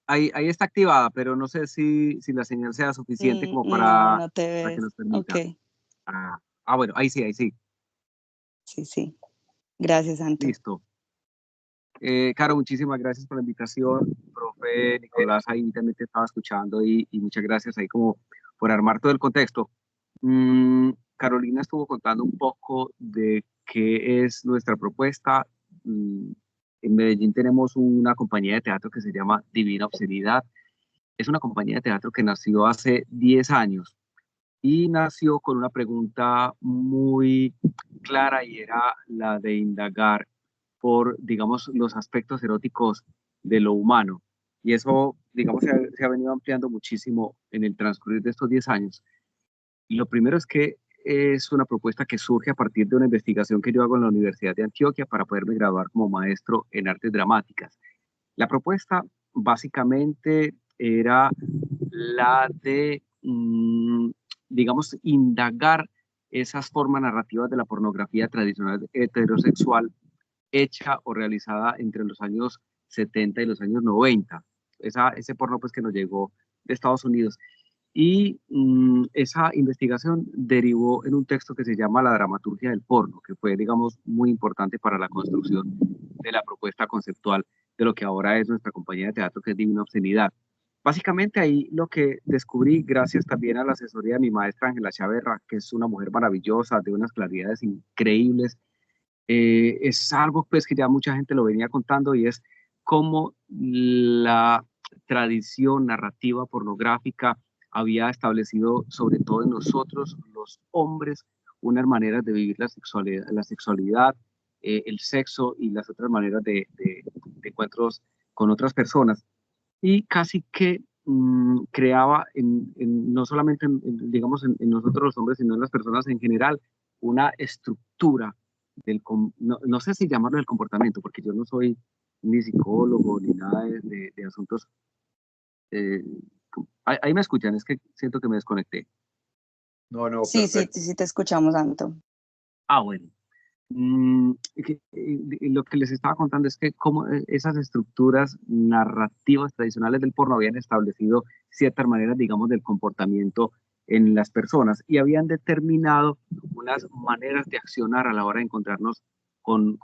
ahí está activada, pero no sé si la señal sea suficiente como para, No te para que ves. nos permita. Ok. Bueno, ahí sí. Sí. Gracias, Anto. Listo. Caro, muchísimas gracias por la invitación. Profe Nicolás, ahí también te estaba escuchando y muchas gracias ahí como por armar todo el contexto. Carolina estuvo contando un poco de qué es nuestra propuesta. En Medellín tenemos una compañía de teatro que se llama Divina Obscenidad. Es una compañía de teatro que nació hace 10 años y nació con una pregunta muy clara y era la de indagar por, digamos, los aspectos eróticos de lo humano. Y eso, digamos, se ha venido ampliando muchísimo en el transcurrir de estos 10 años. Y lo primero es que es una propuesta que surge a partir de una investigación que yo hago en la Universidad de Antioquia para poderme graduar como maestro en artes dramáticas. La propuesta básicamente era la de, digamos, indagar esas formas narrativas de la pornografía tradicional heterosexual hecha o realizada entre los años 70 y los años 90. Ese porno pues que nos llegó de Estados Unidos. Y esa investigación derivó en un texto que se llama La dramaturgia del porno, que fue, digamos, muy importante para la construcción de la propuesta conceptual de lo que ahora es nuestra compañía de teatro, que es Divina Obscenidad. Básicamente ahí lo que descubrí, gracias también a la asesoría de mi maestra Ángela Chaverra, que es una mujer maravillosa, de unas claridades increíbles, es algo pues que ya mucha gente lo venía contando, y es cómo la tradición narrativa pornográfica había establecido, sobre todo en nosotros, los hombres, unas maneras de vivir la sexualidad, el sexo y las otras maneras de encuentros con otras personas. Y casi que creaba, no solamente digamos, en nosotros los hombres, sino en las personas en general, una estructura no sé si llamarlo del comportamiento, porque yo no soy ni psicólogo ni nada de asuntos. eh, ahí me escuchan, es que siento que me desconecté. No, Sí, sí, perfecto. sí te escuchamos, Anto. Bueno. Lo que les estaba contando es que como esas estructuras narrativas tradicionales del porno habían establecido ciertas maneras, digamos, del comportamiento en las personas, y habían determinado unas maneras de accionar a la hora de encontrarnos con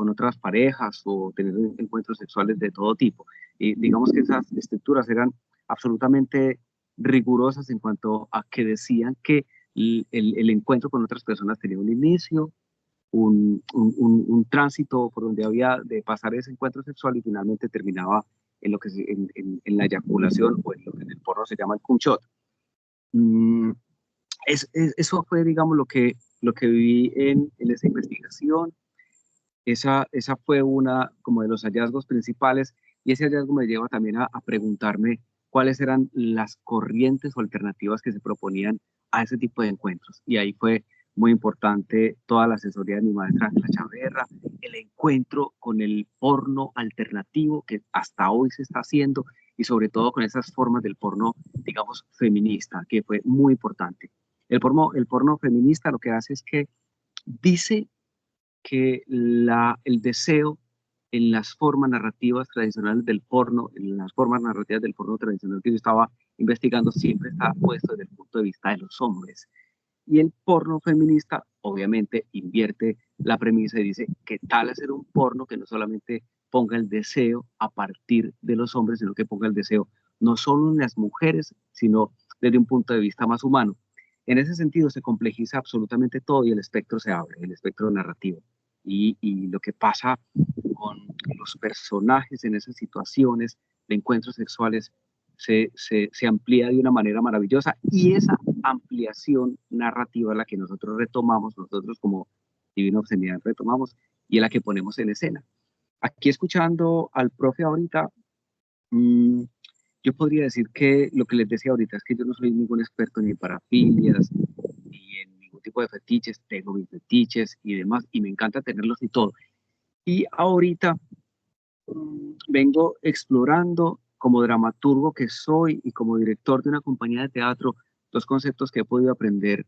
otras parejas o tener encuentros sexuales de todo tipo. Y digamos que esas estructuras eran absolutamente rigurosas en cuanto a que decían que el encuentro con otras personas tenía un inicio, un tránsito por donde había de pasar ese encuentro sexual, y finalmente terminaba en lo que en la eyaculación, o en lo que en el porno se llama el cum shot. Eso fue, digamos, lo que viví en esa investigación. Esa fue una como de los hallazgos principales, y ese hallazgo me lleva también a preguntarme cuáles eran las corrientes o alternativas que se proponían a ese tipo de encuentros. Y ahí fue muy importante toda la asesoría de mi maestra Ángela Chaverra, el encuentro con el porno alternativo que hasta hoy se está haciendo, y sobre todo con esas formas del porno, digamos, feminista, que fue muy importante. El porno feminista lo que hace es que dice que el deseo en las formas narrativas tradicionales del porno, en las formas narrativas del porno tradicional que yo estaba investigando, siempre está puesto desde el punto de vista de los hombres. Y el porno feminista, obviamente, invierte la premisa y dice que tal hacer un porno que no solamente ponga el deseo a partir de los hombres, sino que ponga el deseo no solo en las mujeres, sino desde un punto de vista más humano. En ese sentido, se complejiza absolutamente todo y el espectro se abre, el espectro narrativo. Y lo que pasa con los personajes en esas situaciones de encuentros sexuales se amplía de una manera maravillosa, y esa ampliación narrativa es la que nosotros retomamos, nosotros como Divina Obscenidad retomamos, y es la que ponemos en escena. Aquí, escuchando al profe ahorita, mmm, yo podría decir que lo que les decía ahorita es que yo no soy ningún experto ni en parafilias, ni en ningún tipo de fetiches. Tengo mis fetiches y demás, y me encanta tenerlos y todo. Y ahorita vengo explorando, como dramaturgo que soy y como director de una compañía de teatro, dos conceptos que he podido aprender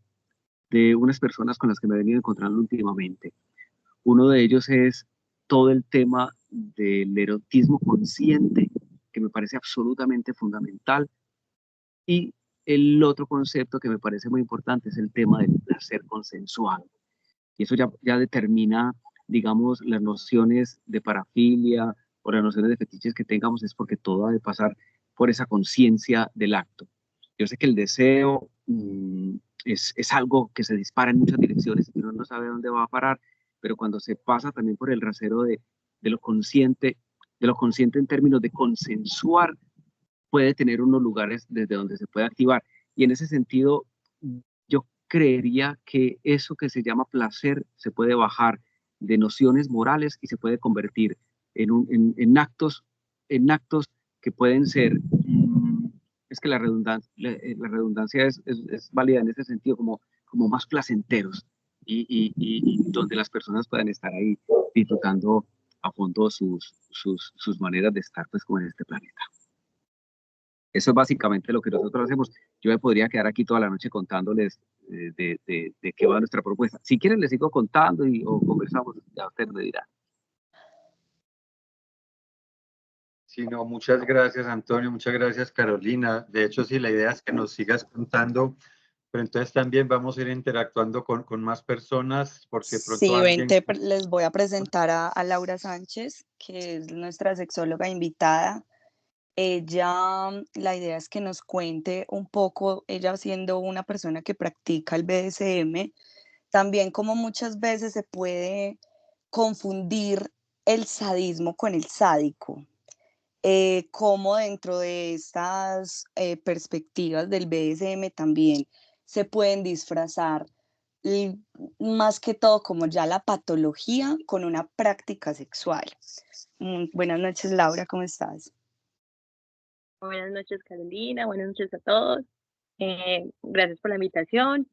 de unas personas con las que me he venido encontrando últimamente. Uno de ellos es todo el tema del erotismo consciente, que me parece absolutamente fundamental. Y el otro concepto que me parece muy importante es el tema del placer consensuado. Y eso ya determina, digamos, las nociones de parafilia o las nociones de fetiches que tengamos, es porque todo ha de pasar por esa conciencia del acto. Yo sé que el deseo es algo que se dispara en muchas direcciones y uno no sabe dónde va a parar, pero cuando se pasa también por el rasero de lo consciente en términos de consensuar, puede tener unos lugares desde donde se puede activar. Y en ese sentido, yo creería que eso que se llama placer se puede bajar de nociones morales y se puede convertir en actos que pueden ser, es que la redundancia es válida en ese sentido, como más placenteros, y donde las personas puedan estar ahí disfrutando a fondo sus maneras de estar, pues, como en este planeta. Eso es básicamente lo que nosotros hacemos. Yo me podría quedar aquí toda la noche contándoles de qué va nuestra propuesta. Si quieren, les sigo contando o conversamos, ya usted me dirá. Sí, no, muchas gracias, Antonio, muchas gracias, Carolina. De hecho, sí, la idea es que nos sigas contando pero entonces también vamos a ir interactuando con más personas, porque pronto Sí, alguien... les voy a presentar a Laura Sánchez, que es nuestra sexóloga invitada. Ella, la idea es que nos cuente un poco, ella siendo una persona que practica el BDSM, también como muchas veces se puede confundir el sadismo con el sádico. Cómo dentro de estas perspectivas del BDSM también se pueden disfrazar más que todo como ya la patología con una práctica sexual. Buenas noches, Laura, ¿cómo estás? Buenas noches, Carolina. Buenas noches a todos. Gracias por la invitación.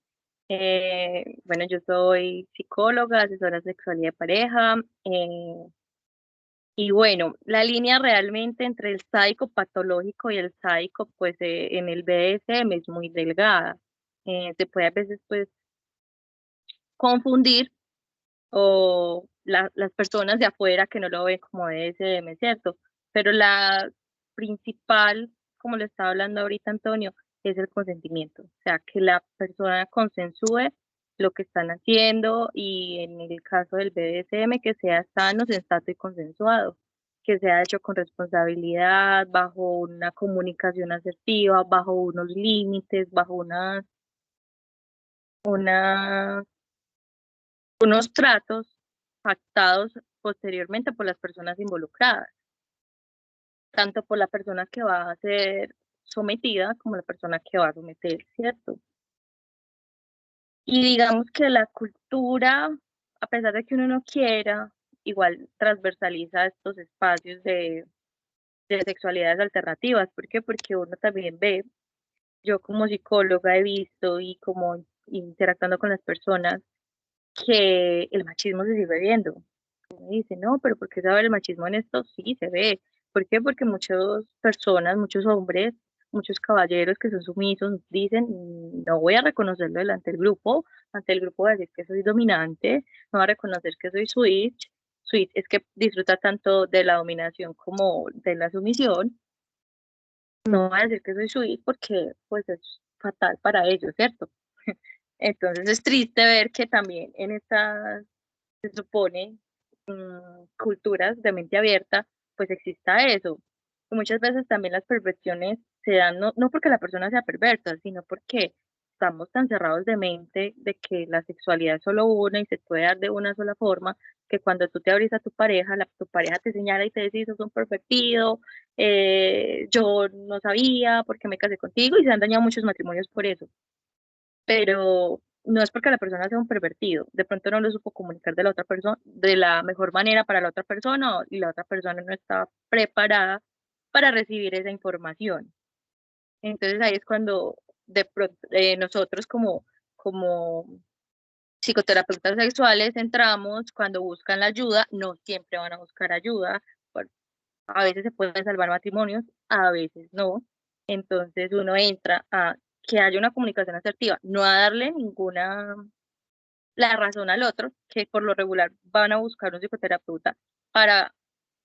Bueno, yo soy psicóloga, asesora sexual y de pareja. Y bueno, la línea realmente entre el sádico patológico y el sádico, pues en el BDSM es muy delgada. Se puede a veces pues confundir o las personas de afuera que no lo ven como BDSM, ¿cierto? Pero la principal, como le estaba hablando ahorita Antonio, es el consentimiento. O sea, que la persona consensúe lo que están haciendo y en el caso del BDSM que sea sano, sensato y consensuado, que sea hecho con responsabilidad, bajo una comunicación asertiva, bajo unos límites, bajo una unos tratos pactados posteriormente por las personas involucradas, tanto por la persona que va a ser sometida como la persona que va a someter, ¿cierto? Y digamos que la cultura, a pesar de que uno no quiera, igual transversaliza estos espacios de sexualidades alternativas. ¿Por qué? Porque uno también ve, yo como psicóloga he visto y como interactuando con las personas, que el machismo se sigue viendo. Uno dice, no, pero ¿por qué se ve el machismo en esto? Sí, se ve. ¿Por qué? Porque muchas personas, muchos hombres, muchos caballeros que son sumisos dicen, no voy a reconocerlo delante del grupo, ante el grupo voy a decir que soy dominante, no voy a reconocer que soy switch. Switch es que disfruta tanto de la dominación como de la sumisión. No voy a decir que soy switch porque pues es fatal para ellos, ¿cierto? Entonces es triste ver que también en estas, se supone, culturas de mente abierta, pues exista eso. Y muchas veces también las perversiones se dan no porque la persona sea perversa, sino porque estamos tan cerrados de mente de que la sexualidad es solo una y se puede dar de una sola forma, que cuando tú te abrís a tu pareja, tu pareja te señala y te dice, sos un pervertido, yo no sabía por qué me casé contigo, y se han dañado muchos matrimonios por eso. Pero no es porque la persona sea un pervertido, de pronto no lo supo comunicar de la otra persona, de la mejor manera para la otra persona, y la otra persona no estaba preparada para recibir esa información. Entonces ahí es cuando de pronto, nosotros como psicoterapeutas sexuales entramos cuando buscan la ayuda, no siempre van a buscar ayuda, a veces se pueden salvar matrimonios, a veces no. Entonces uno entra a que haya una comunicación asertiva, no a darle ninguna la razón al otro, que por lo regular van a buscar un psicoterapeuta para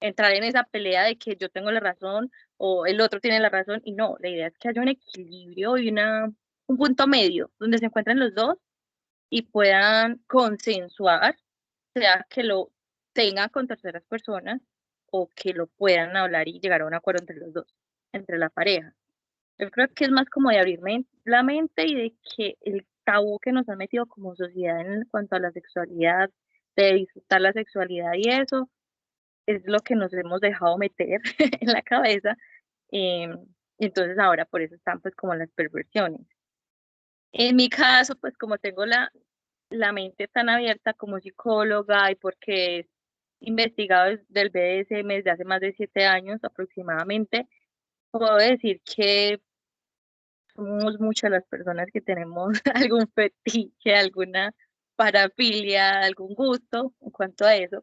entrar en esa pelea de que yo tengo la razón o el otro tiene la razón, y no, la idea es que haya un equilibrio y un punto medio donde se encuentren los dos y puedan consensuar, sea que lo tengan con terceras personas o que lo puedan hablar y llegar a un acuerdo entre los dos, entre la pareja. Yo creo que es más como de abrir la mente y de que el tabú que nos han metido como sociedad en cuanto a la sexualidad, de disfrutar la sexualidad y eso, es lo que nos hemos dejado meter en la cabeza. eh, y entonces ahora por eso están pues como las perversiones. En mi caso, pues como tengo la mente tan abierta como psicóloga y porque he investigado del BDSM desde hace más de 7 años aproximadamente, puedo decir que somos muchas las personas que tenemos algún fetiche, alguna parafilia, algún gusto en cuanto a eso,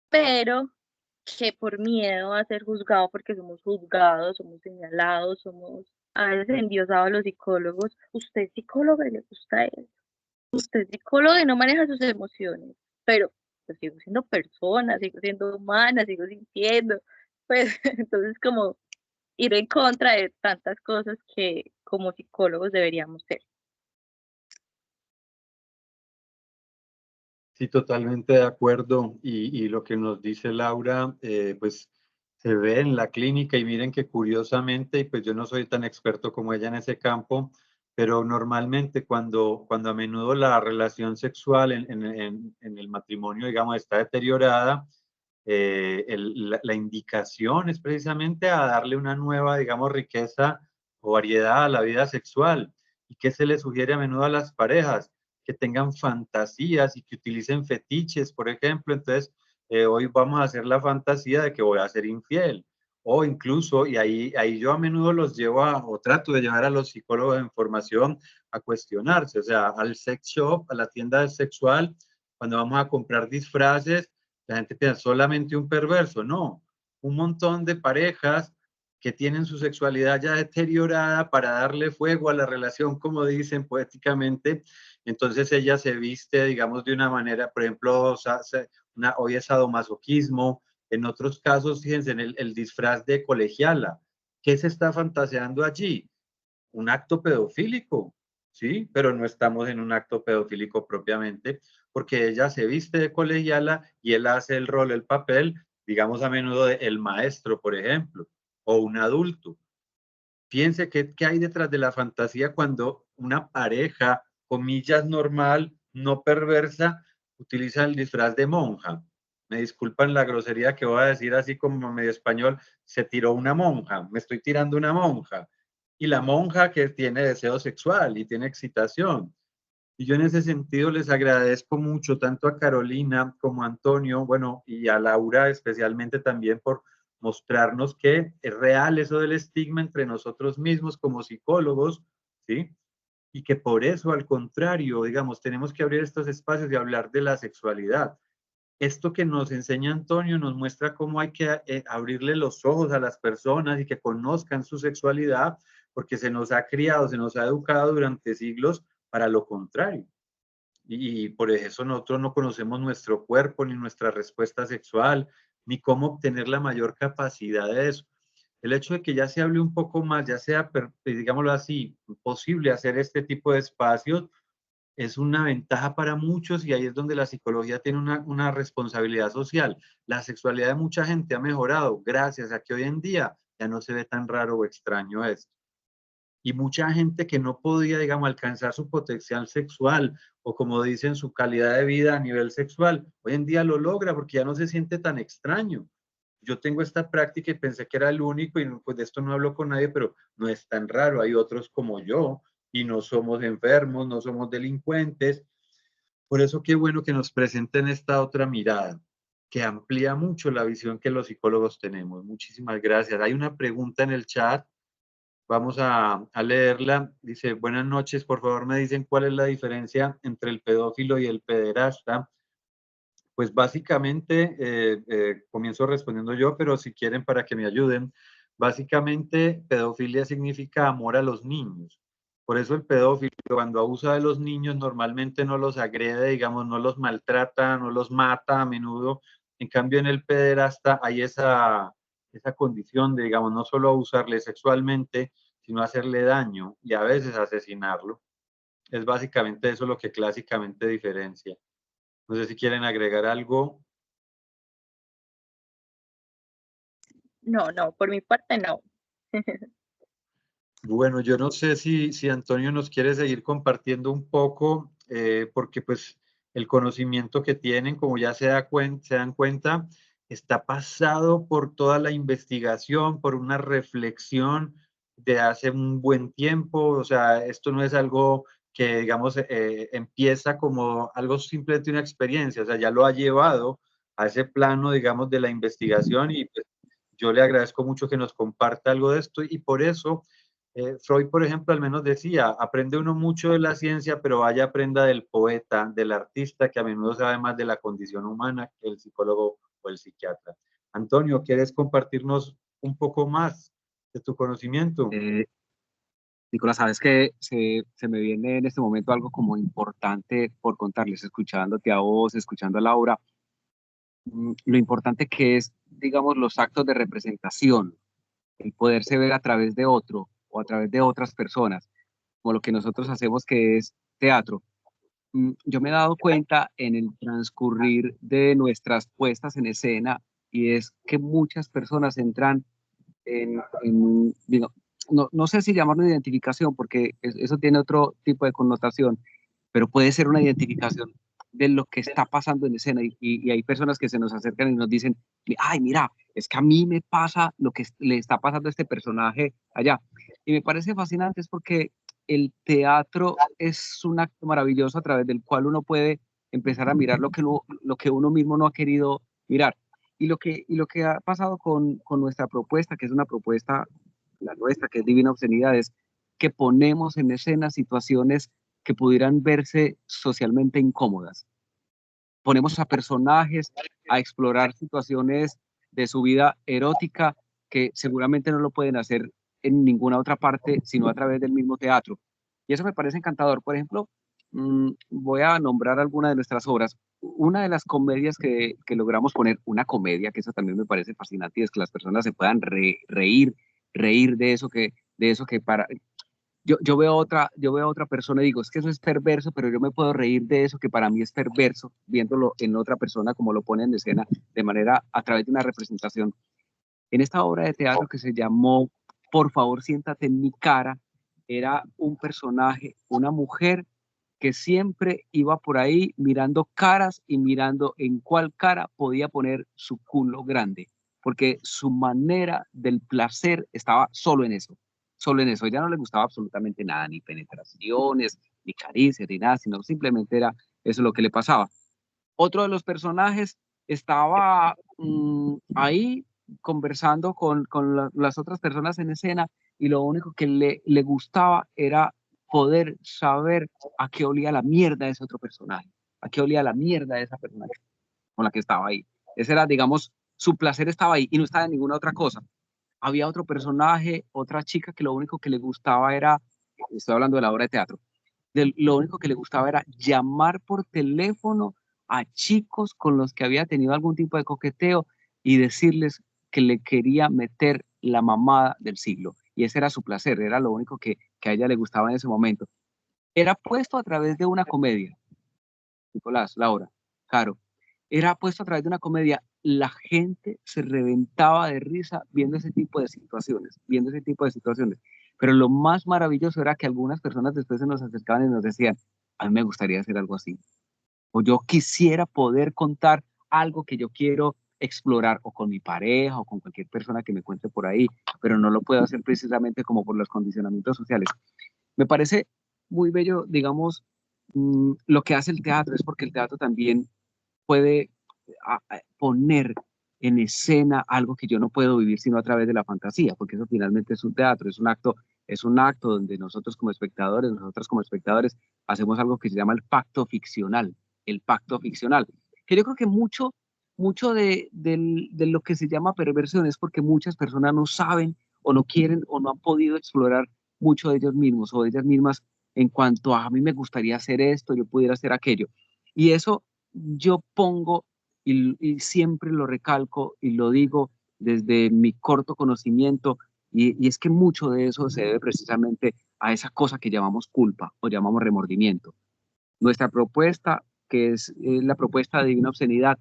pero que por miedo a ser juzgado, porque somos juzgados, somos señalados, somos a veces endiosados los psicólogos. Usted es psicólogo y le gusta eso. Usted es psicólogo y no maneja sus emociones, pero pues, sigo siendo persona, sigo siendo humana, sigo sintiendo. Pues entonces como ir en contra de tantas cosas que como psicólogos deberíamos ser. Sí, totalmente de acuerdo. Y lo que nos dice Laura, pues se ve en la clínica y miren que curiosamente, y pues yo no soy tan experto como ella en ese campo, pero normalmente cuando a menudo la relación sexual en el matrimonio, digamos, está deteriorada, la indicación es precisamente a darle una nueva, digamos, riqueza o variedad a la vida sexual. ¿Y qué se le sugiere a menudo a las parejas? Que tengan fantasías y que utilicen fetiches, por ejemplo. Entonces, hoy vamos a hacer la fantasía de que voy a ser infiel. O incluso, y ahí yo a menudo los llevo o trato de llevar a los psicólogos en formación a cuestionarse, o sea, al sex shop, a la tienda sexual, cuando vamos a comprar disfraces, la gente piensa solamente un perverso, no, un montón de parejas que tienen su sexualidad ya deteriorada para darle fuego a la relación, como dicen poéticamente. Entonces ella se viste, digamos, de una manera, por ejemplo, hoy es sadomasoquismo, en otros casos, fíjense, en el disfraz de colegiala. ¿Qué se está fantaseando allí? Un acto pedofílico, ¿sí? Pero no estamos en un acto pedofílico propiamente, porque ella se viste de colegiala y él hace el rol, el papel, digamos a menudo de el maestro, por ejemplo, o un adulto. Piense qué hay detrás de la fantasía cuando una pareja, comillas, normal, no perversa, utiliza el disfraz de monja. Me disculpan la grosería que voy a decir así como medio español, se tiró una monja, me estoy tirando una monja. Y la monja que tiene deseo sexual y tiene excitación. Y yo en ese sentido les agradezco mucho tanto a Carolina como a Antonio, bueno, y a Laura especialmente también por mostrarnos que es real eso del estigma entre nosotros mismos como psicólogos, ¿sí? Y que por eso, al contrario, digamos, tenemos que abrir estos espacios y hablar de la sexualidad. Esto que nos enseña Antonio nos muestra cómo hay que abrirle los ojos a las personas y que conozcan su sexualidad, porque se nos ha criado, se nos ha educado durante siglos para lo contrario. Y por eso nosotros no conocemos nuestro cuerpo, ni nuestra respuesta sexual, ni cómo obtener la mayor capacidad de eso. El hecho de que ya se hable un poco más, ya sea, digámoslo así, posible hacer este tipo de espacios, es una ventaja para muchos y ahí es donde la psicología tiene una responsabilidad social. La sexualidad de mucha gente ha mejorado gracias a que hoy en día ya no se ve tan raro o extraño esto. Y mucha gente que no podía, digamos, alcanzar su potencial sexual o como dicen, su calidad de vida a nivel sexual, hoy en día lo logra porque ya no se siente tan extraño. Yo tengo esta práctica y pensé que era el único y pues de esto no hablo con nadie, pero no es tan raro. Hay otros como yo y no somos enfermos, no somos delincuentes. Por eso qué bueno que nos presenten esta otra mirada, que amplía mucho la visión que los psicólogos tenemos. Muchísimas gracias. Hay una pregunta en el chat. Vamos a leerla. Dice, buenas noches, por favor me dicen cuál es la diferencia entre el pedófilo y el pederasta. Pues básicamente, comienzo respondiendo yo, pero si quieren para que me ayuden, básicamente pedofilia significa amor a los niños. Por eso el pedófilo cuando abusa de los niños normalmente no los agrede, digamos, no los maltrata, no los mata a menudo. En cambio en el pederasta hay esa condición de, digamos, no solo abusarle sexualmente, sino hacerle daño y a veces asesinarlo. Es básicamente eso lo que clásicamente diferencia. No sé si quieren agregar algo. No, por mi parte no. Bueno, yo no sé si Antonio nos quiere seguir compartiendo un poco, porque pues el conocimiento que tienen, como ya se dan cuenta, está pasado por toda la investigación, por una reflexión de hace un buen tiempo. O sea, esto no es algo que, digamos, empieza como algo simplemente una experiencia, o sea, ya lo ha llevado a ese plano, digamos, de la investigación y pues, yo le agradezco mucho que nos comparta algo de esto y por eso Freud, por ejemplo, al menos decía, aprende uno mucho de la ciencia, pero vaya aprenda del poeta, del artista, que a menudo sabe más de la condición humana que el psicólogo o el psiquiatra. Antonio, ¿quieres compartirnos un poco más de tu conocimiento? Nicolás, sabes que se me viene en este momento algo como importante por contarles, escuchándote a vos, escuchando a Laura, lo importante que es, digamos, los actos de representación, el poderse ver a través de otro o a través de otras personas, como lo que nosotros hacemos que es teatro. Yo me he dado cuenta en el transcurrir de nuestras puestas en escena y es que muchas personas entran digo, no sé si llamarlo identificación porque eso tiene otro tipo de connotación, pero puede ser una identificación de lo que está pasando en escena y hay personas que se nos acercan y nos dicen, ay, mira, es que a mí me pasa lo que le está pasando a este personaje allá. Y me parece fascinante es porque el teatro es un acto maravilloso a través del cual uno puede empezar a mirar lo que uno mismo no ha querido mirar. Y lo que ha pasado con nuestra propuesta, que es una propuesta, la nuestra, que es Divina Obscenidad, es que ponemos en escena situaciones que pudieran verse socialmente incómodas. Ponemos a personajes a explorar situaciones de su vida erótica que seguramente no lo pueden hacer en ninguna otra parte, sino a través del mismo teatro. Y eso me parece encantador. Por ejemplo, voy a nombrar alguna de nuestras obras. Una de las comedias que logramos poner, una comedia, que eso también me parece fascinante, es que las personas se puedan reír de eso que para, yo veo a otra persona y digo, es que eso es perverso, pero yo me puedo reír de eso que para mí es perverso, viéndolo en otra persona como lo pone en escena, de manera a través de una representación. En esta obra de teatro que se llamó Por favor, siéntate en mi cara, era un personaje, una mujer que siempre iba por ahí mirando caras y mirando en cuál cara podía poner su culo grande, porque su manera del placer estaba solo en eso, solo en eso. Ya no le gustaba absolutamente nada, ni penetraciones, ni caricias, ni nada, sino simplemente era eso lo que le pasaba. Otro de los personajes estaba ahí conversando con las otras personas en escena y lo único que le gustaba era poder saber a qué olía la mierda de ese otro personaje, a qué olía la mierda de esa persona con la que estaba ahí. Ese era, digamos, su placer estaba ahí y no estaba en ninguna otra cosa. Había otro personaje, otra chica que lo único que le gustaba era, estoy hablando de la obra de teatro, lo único que le gustaba era llamar por teléfono a chicos con los que había tenido algún tipo de coqueteo y decirles que le quería meter la mamada del siglo. Y ese era su placer, era lo único que a ella le gustaba en ese momento. Era puesto a través de una comedia, Nicolás, Laura, Caro, era puesto a través de una comedia. La gente se reventaba de risa viendo ese tipo de situaciones, Pero lo más maravilloso era que algunas personas después se nos acercaban y nos decían, a mí me gustaría hacer algo así. O yo quisiera poder contar algo que yo quiero explorar o con mi pareja o con cualquier persona que me encuentre por ahí, pero no lo puedo hacer precisamente como por los condicionamientos sociales. Me parece muy bello, digamos, lo que hace el teatro, es porque el teatro también puede poner en escena algo que yo no puedo vivir sino a través de la fantasía, porque eso finalmente es un teatro, es un acto donde nosotros como espectadores hacemos algo que se llama el pacto ficcional, que yo creo que mucho de lo que se llama perversión es porque muchas personas no saben o no quieren o no han podido explorar mucho de ellos mismos o de ellas mismas en cuanto a mí me gustaría hacer esto, yo pudiera hacer aquello. Y eso yo pongo y siempre lo recalco y lo digo desde mi corto conocimiento, y es que mucho de eso se debe precisamente a esa cosa que llamamos culpa o llamamos remordimiento. Nuestra propuesta, que es la propuesta de Divina Obscenidad,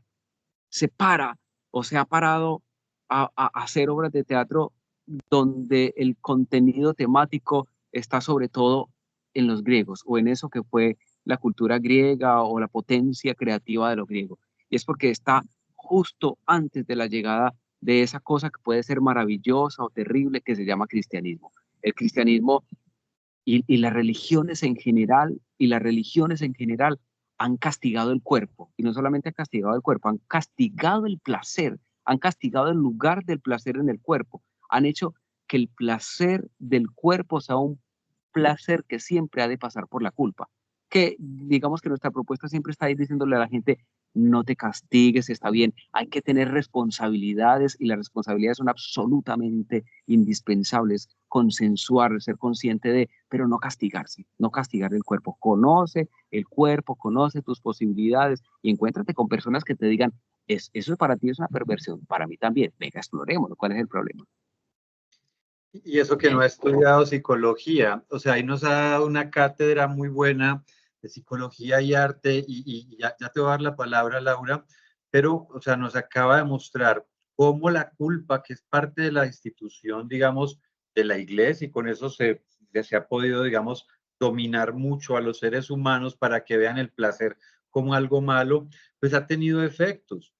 se para o se ha parado a hacer obras de teatro donde el contenido temático está sobre todo en los griegos o en eso que fue la cultura griega o la potencia creativa de los griegos. Y es porque está justo antes de la llegada de esa cosa que puede ser maravillosa o terrible que se llama cristianismo. El cristianismo y las religiones en general han castigado el cuerpo, y no solamente han castigado el cuerpo, han castigado el placer, han castigado el lugar del placer en el cuerpo, han hecho que el placer del cuerpo sea un placer que siempre ha de pasar por la culpa. Que digamos que nuestra propuesta siempre está ahí diciéndole a la gente, no te castigues, está bien, hay que tener responsabilidades y las responsabilidades son absolutamente indispensables, consensuar, ser consciente de, pero no castigarse, no castigar el cuerpo. Conoce el cuerpo, conoce tus posibilidades y encuéntrate con personas que te digan, eso para ti es una perversión, para mí también, venga, explorémoslo, ¿cuál es el problema? Y eso que no ha estudiado psicología, o sea, ahí nos ha dado una cátedra muy buena de psicología y arte, y ya te voy a dar la palabra, Laura, pero, o sea, nos acaba de mostrar cómo la culpa, que es parte de la institución, digamos, de la iglesia, y con eso se ha podido, digamos, dominar mucho a los seres humanos para que vean el placer como algo malo, pues ha tenido efectos.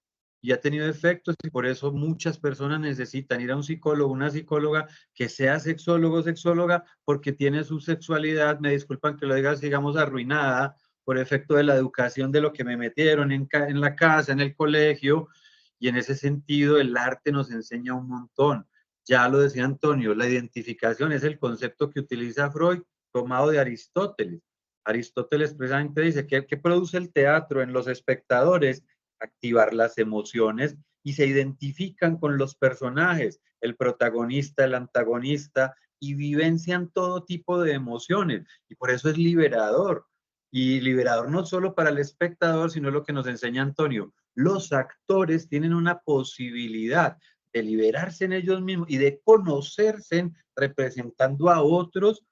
Y ha tenido efectos, y por eso muchas personas necesitan ir a un psicólogo, una psicóloga que sea sexólogo o sexóloga, porque tiene su sexualidad, me disculpan que lo diga, digamos, arruinada por efecto de la educación de lo que me metieron en la casa, en el colegio, y en ese sentido el arte nos enseña un montón. Ya lo decía Antonio, la identificación es el concepto que utiliza Freud, tomado de Aristóteles. Aristóteles precisamente dice que produce el teatro en los espectadores, activar las emociones, y se identifican con los personajes, el protagonista, el antagonista, y vivencian todo tipo de emociones. Y por eso es liberador. Y liberador no solo para el espectador, sino lo que nos enseña Antonio. Los actores tienen una posibilidad de liberarse en ellos mismos y de conocerse representando a otros.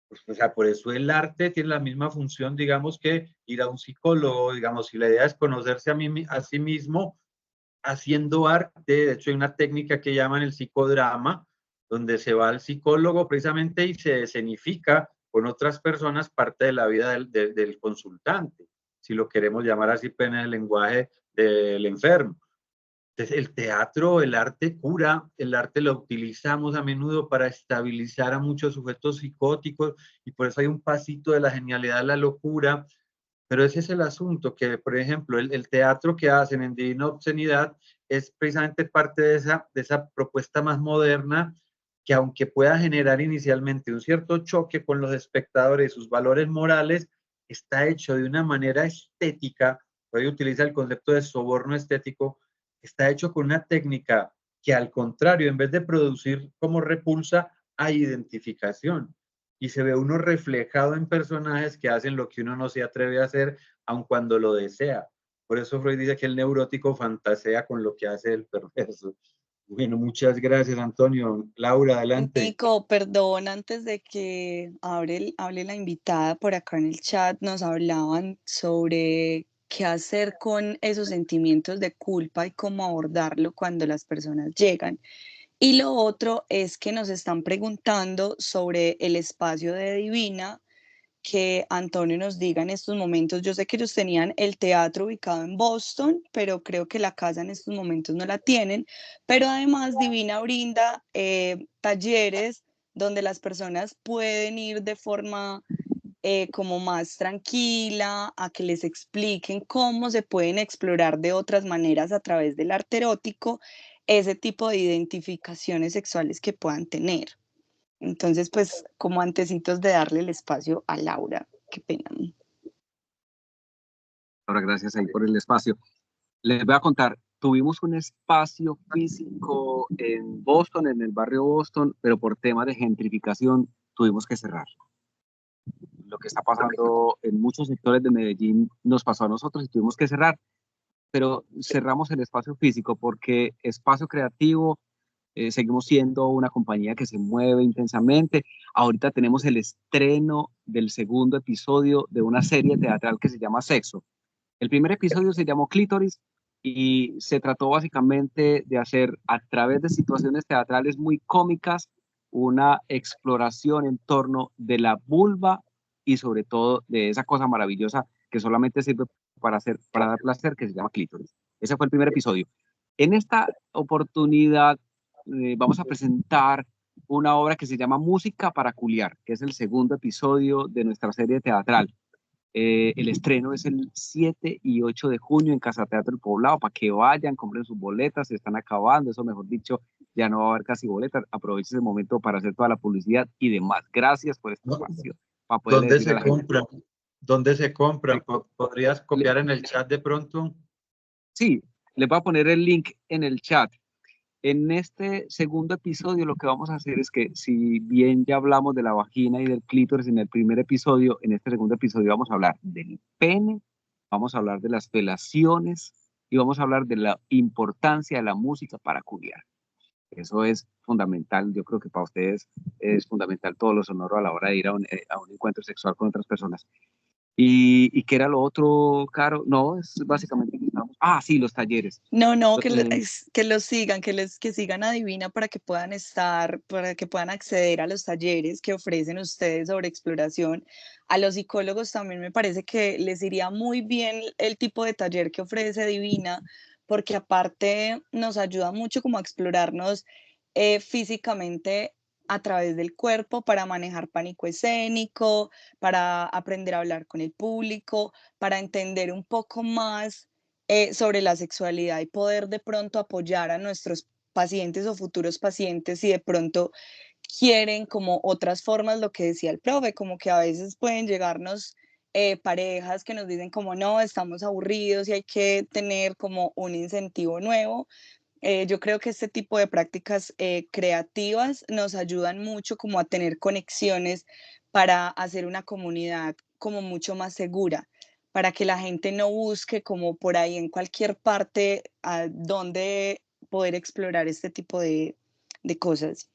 Pues, o sea, por eso el arte tiene la misma función, digamos, que ir a un psicólogo, digamos, si la idea es conocerse a sí mismo haciendo arte. De hecho, hay una técnica que llaman el psicodrama, donde se va al psicólogo precisamente y se escenifica con otras personas parte de la vida del consultante, si lo queremos llamar así, en el lenguaje del enfermo. Entonces, el teatro, el arte cura, el arte lo utilizamos a menudo para estabilizar a muchos sujetos psicóticos, y por eso hay un pasito de la genialidad a la locura. Pero ese es el asunto, que por ejemplo el teatro que hacen en Divina Obscenidad es precisamente parte de esa propuesta más moderna, que aunque pueda generar inicialmente un cierto choque con los espectadores y sus valores morales, está hecho de una manera estética. Hoy utiliza el concepto de soborno estético. Está hecho con una técnica que, al contrario, en vez de producir como repulsa, hay identificación, y se ve uno reflejado en personajes que hacen lo que uno no se atreve a hacer, aun cuando lo desea. Por eso Freud dice que el neurótico fantasea con lo que hace el perverso. Bueno, muchas gracias, Antonio. Laura, adelante. Nico, perdón, antes de que hable la invitada, por acá en el chat nos hablaban sobre qué hacer con esos sentimientos de culpa y cómo abordarlo cuando las personas llegan. Y lo otro es que nos están preguntando sobre el espacio de Divina, que Antonio nos diga en estos momentos. Yo sé que ellos tenían el teatro ubicado en Boston, pero creo que la casa en estos momentos no la tienen. Pero además Divina brinda talleres donde las personas pueden ir de forma como más tranquila, a que les expliquen cómo se pueden explorar de otras maneras a través del arte erótico ese tipo de identificaciones sexuales que puedan tener. Entonces, pues, como antecitos de darle el espacio a Laura. Qué pena. Ahora, gracias ahí por el espacio. Les voy a contar, tuvimos un espacio físico en Boston, en el barrio Boston, pero por temas de gentrificación tuvimos que cerrar. Lo que está pasando en muchos sectores de Medellín nos pasó a nosotros y tuvimos que cerrar, pero cerramos el espacio físico porque Espacio Creativo, seguimos siendo una compañía que se mueve intensamente. Ahorita tenemos el estreno del segundo episodio de una serie teatral que se llama Sexo. El primer episodio se llamó Clítoris y se trató básicamente de hacer, a través de situaciones teatrales muy cómicas, una exploración en torno de la vulva y sobre todo de esa cosa maravillosa que solamente sirve para dar placer, que se llama clítoris. Ese fue el primer episodio. En esta oportunidad vamos a presentar una obra que se llama Música para Culiar, que es el segundo episodio de nuestra serie teatral. El estreno es el 7 y 8 de junio en Casa Teatro El Poblado, para que vayan, compren sus boletas, se están acabando, eso mejor dicho, ya no va a haber casi boletas. Aprovechen ese momento para hacer toda la publicidad y demás. Gracias por esta espacio. ¿Dónde se compran? ¿Dónde se compran? ¿Podrías copiar en el chat de pronto? Sí, les voy a poner el link en el chat. En este segundo episodio lo que vamos a hacer es que, si bien ya hablamos de la vagina y del clítoris en el primer episodio, en este segundo episodio vamos a hablar del pene, vamos a hablar de las felaciones y vamos a hablar de la importancia de la música para culiar. Eso es fundamental. Yo creo que para ustedes es fundamental todo lo sonoro a la hora de ir a un encuentro sexual con otras personas. ¿Y qué era lo otro, Caro? No, es básicamente que estamos... Ah, sí, los talleres. No, que los sigan, que sigan a Divina para que puedan para que puedan acceder a los talleres que ofrecen ustedes sobre exploración. A los psicólogos también me parece que les iría muy bien el tipo de taller que ofrece Divina, porque aparte nos ayuda mucho como a explorarnos físicamente a través del cuerpo para manejar pánico escénico, para aprender a hablar con el público, para entender un poco más sobre la sexualidad y poder de pronto apoyar a nuestros pacientes o futuros pacientes si de pronto quieren como otras formas, lo que decía el profe, como que a veces pueden llegarnos parejas que nos dicen como no, estamos aburridos y hay que tener como un incentivo nuevo. Yo creo que este tipo de prácticas creativas nos ayudan mucho como a tener conexiones para hacer una comunidad como mucho más segura, para que la gente no busque como por ahí en cualquier parte a donde poder explorar este tipo de cosas.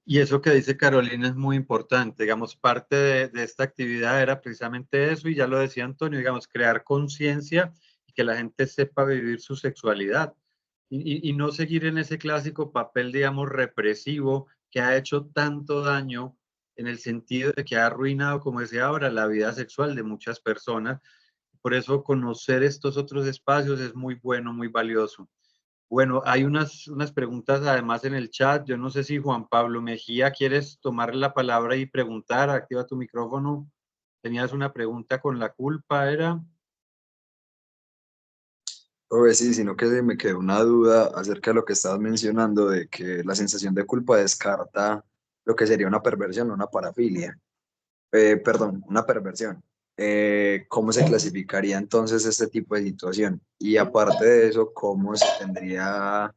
Y eso que dice Carolina es muy importante. Digamos, parte de esta actividad era precisamente eso, y ya lo decía Antonio, digamos, crear conciencia y que la gente sepa vivir su sexualidad y no seguir en ese clásico papel, digamos, represivo que ha hecho tanto daño en el sentido de que ha arruinado, como decía ahora, la vida sexual de muchas personas. Por eso conocer estos otros espacios es muy bueno, muy valioso. Bueno, hay unas preguntas además en el chat. Yo no sé si Juan Pablo Mejía quieres tomar la palabra y preguntar. Activa tu micrófono. Tenías una pregunta con la culpa, ¿era? Pues sí, sino que me quedó una duda acerca de lo que estabas mencionando, de que la sensación de culpa descarta lo que sería una perversión o una parafilia. Perdón, una perversión. ¿Cómo se clasificaría entonces este tipo de situación? Y aparte de eso, ¿cómo se tendría,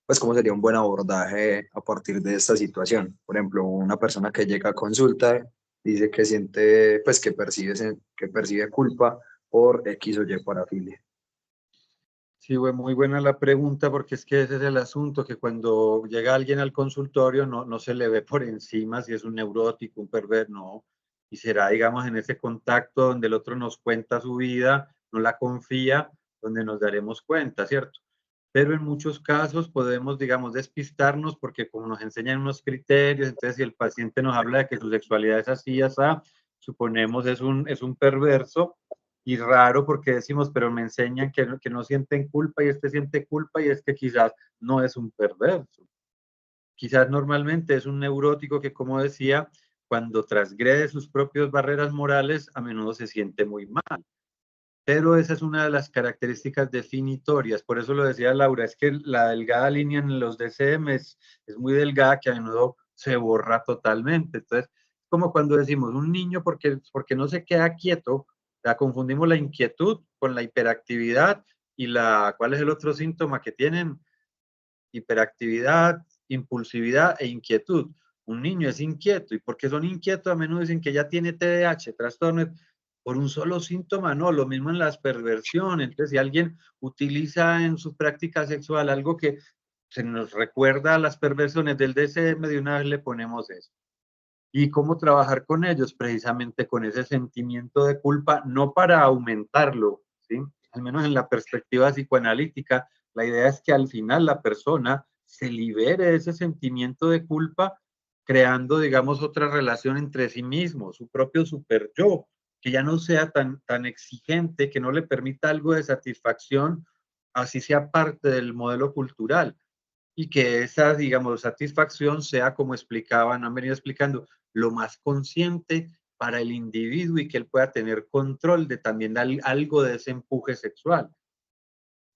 pues cómo sería un buen abordaje a partir de esta situación? Por ejemplo, una persona que llega a consulta dice que siente, pues que percibe culpa por X o Y parafilia. Sí, fue muy buena la pregunta, porque es que ese es el asunto, que cuando llega alguien al consultorio no se le ve por encima si es un neurótico, un perverso, no. Y será, digamos, en ese contacto donde el otro nos cuenta su vida, no la confía, donde nos daremos cuenta, ¿cierto? Pero en muchos casos podemos, digamos, despistarnos porque como nos enseñan unos criterios, entonces si el paciente nos habla de que su sexualidad es así, así, suponemos es un perverso, y raro porque decimos, pero me enseñan que no sienten culpa y este siente culpa, y es que quizás no es un perverso. Quizás normalmente es un neurótico que, como decía, cuando transgrede sus propias barreras morales, a menudo se siente muy mal. Pero esa es una de las características definitorias. Por eso lo decía Laura, es que la delgada línea en los DCM es muy delgada, que a menudo se borra totalmente. Entonces, como cuando decimos un niño porque no se queda quieto, la confundimos la inquietud con la hiperactividad y ¿cuál es el otro síntoma que tienen? Hiperactividad, impulsividad e inquietud. Un niño es inquieto, y porque son inquietos a menudo dicen que ya tiene TDAH, trastorno, por un solo síntoma. No, lo mismo en las perversiones. Entonces, si alguien utiliza en su práctica sexual algo que se nos recuerda a las perversiones del DSM, de una vez le ponemos eso. ¿Y cómo trabajar con ellos? Precisamente con ese sentimiento de culpa, no para aumentarlo, ¿sí? Al menos en la perspectiva psicoanalítica, la idea es que al final la persona se libere de ese sentimiento de culpa, creando, digamos, otra relación entre sí mismo, su propio super yo, que ya no sea tan exigente, que no le permita algo de satisfacción, así sea parte del modelo cultural, y que esa, digamos, satisfacción sea, como explicaban, han venido explicando, lo más consciente para el individuo, y que él pueda tener control de también algo de ese empuje sexual.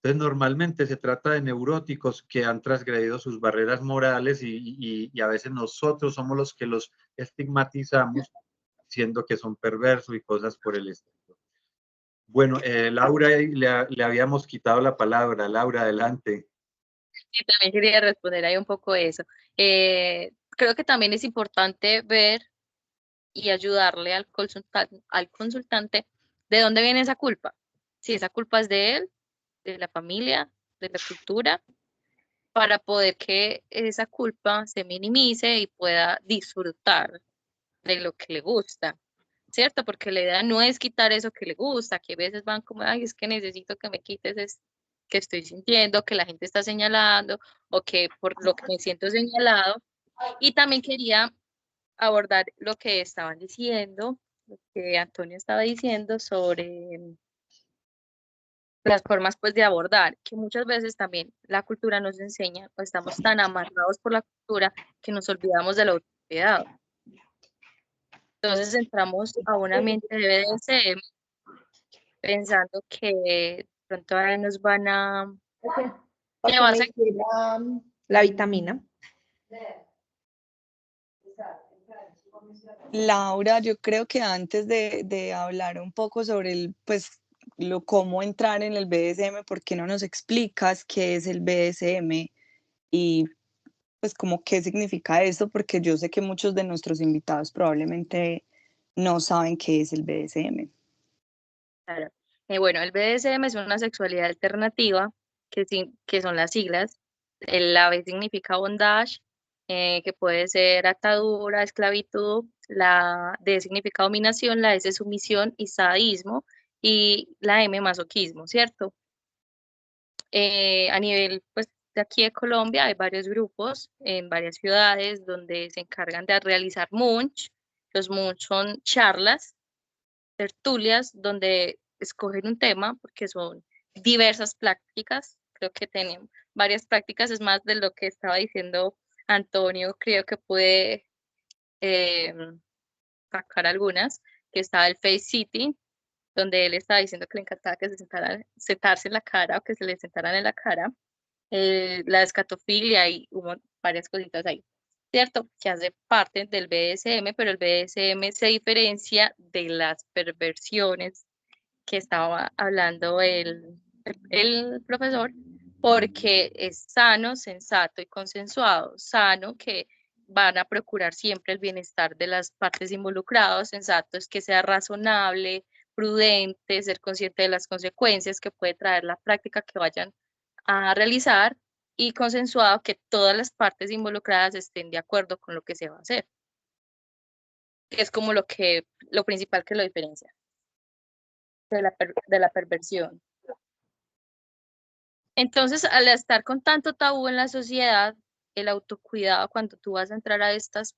Entonces, normalmente se trata de neuróticos que han transgredido sus barreras morales, y a veces nosotros somos los que los estigmatizamos, siendo que son perversos y cosas por el estilo. Bueno, Laura, le habíamos quitado la palabra. Laura, adelante. Sí, también quería responder ahí un poco eso. Creo que también es importante ver y ayudarle al consultante de dónde viene esa culpa. Si esa culpa es de él, de la familia, de la cultura, para poder que esa culpa se minimice y pueda disfrutar de lo que le gusta, ¿cierto? Porque la idea no es quitar eso que le gusta, que a veces van como, ay, es que necesito que me quites esto que estoy sintiendo, que la gente está señalando, o que por lo que me siento señalado. Y también quería abordar lo que estaban diciendo, lo que Antonio estaba diciendo sobre las formas pues de abordar, que muchas veces también la cultura nos enseña, o estamos tan amarrados por la cultura que nos olvidamos de la autoridad. Entonces entramos a un ambiente de BDSM pensando que de pronto ahí nos van a... Porque va a me ser- hiciera la vitamina. Laura, yo creo que antes de hablar un poco sobre pues, cómo entrar en el BDSM, ¿por qué no nos explicas qué es el BDSM y pues como qué significa esto? Porque yo sé que muchos de nuestros invitados probablemente no saben qué es el BDSM. Claro. Bueno, el BDSM es una sexualidad alternativa, que son las siglas. La B significa bondage, que puede ser atadura, esclavitud. La D significa dominación, la S sumisión y sadismo, y la M masoquismo, ¿cierto? A nivel pues, de aquí de Colombia hay varios grupos en varias ciudades donde se encargan de realizar munch. Los munch son charlas, tertulias, donde escogen un tema, porque son diversas prácticas. Creo que tienen varias prácticas, es más de lo que estaba diciendo Antonio, creo que pude sacar algunas, que estaba el face sitting, donde él estaba diciendo que le encantaba que se sentaran, sentarse en la cara o que se le sentaran en la cara. La escatofilia y hubo varias cositas ahí, ¿cierto? Que hace parte del BDSM, pero el BDSM se diferencia de las perversiones que estaba hablando el profesor, porque es sano, sensato y consensuado. Sano, que van a procurar siempre el bienestar de las partes involucradas. Sensato es que sea razonable, prudente, ser consciente de las consecuencias que puede traer la práctica que vayan a realizar, y consensuado, que todas las partes involucradas estén de acuerdo con lo que se va a hacer, que es como lo principal que lo diferencia de la perversión. Entonces, al estar con tanto tabú en la sociedad, el autocuidado, cuando tú vas a entrar a estos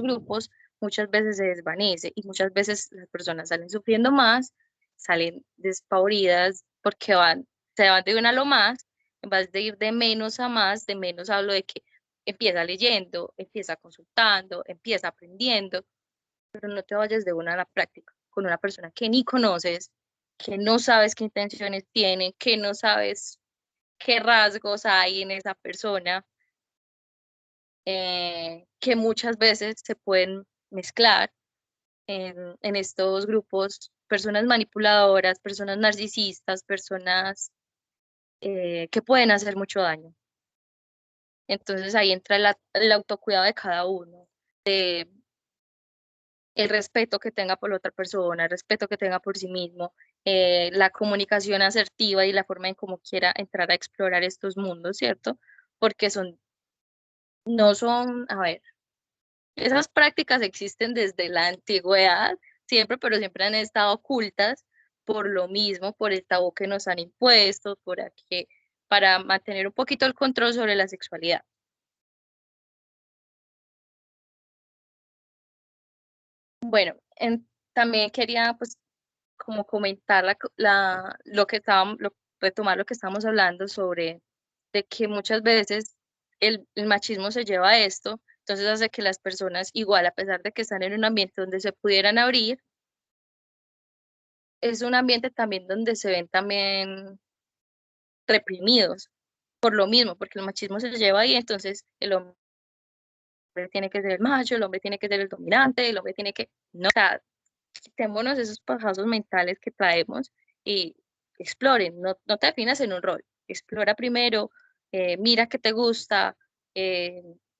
grupos, muchas veces se desvanece y muchas veces las personas salen sufriendo más, salen despavoridas porque se van de una a lo más, en vez de ir de menos a más. De menos hablo de que empieza leyendo, empieza consultando, empieza aprendiendo, pero no te vayas de una a la práctica con una persona que ni conoces, que no sabes qué intenciones tiene, que no sabes qué rasgos hay en esa persona, que muchas veces se pueden mezclar en estos grupos, personas manipuladoras, personas narcisistas, personas que pueden hacer mucho daño. Entonces ahí entra el autocuidado de cada uno, de el respeto que tenga por la otra persona, el respeto que tenga por sí mismo, la comunicación asertiva y la forma en cómo quiera entrar a explorar estos mundos, ¿cierto? Porque no son, a ver, esas prácticas existen desde la antigüedad, siempre, pero siempre han estado ocultas por lo mismo, por el tabú que nos han impuesto, para mantener un poquito el control sobre la sexualidad. Bueno, también quería pues como comentar retomar lo que estábamos hablando sobre de que muchas veces el machismo se lleva a esto, entonces hace que las personas, igual a pesar de que están en un ambiente donde se pudieran abrir, es un ambiente también donde se ven también reprimidos por lo mismo, porque el machismo se lleva ahí. Entonces el hombre tiene que ser el macho, el hombre tiene que ser el dominante, el hombre tiene que... No, o sea, quitémonos esos pasos mentales que traemos y exploren, no te definas en un rol, explora primero, mira qué te gusta,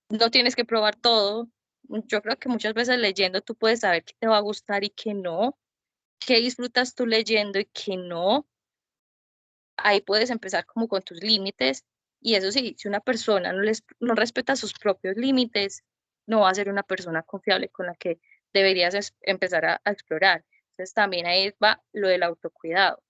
no tienes que probar todo. Yo creo que muchas veces leyendo tú puedes saber qué te va a gustar y qué no, qué disfrutas tú leyendo y qué no. Ahí puedes empezar como con tus límites Y eso sí, si una persona no respeta sus propios límites, no va a ser una persona confiable con la que deberías empezar a explorar. Entonces también ahí va lo del autocuidado.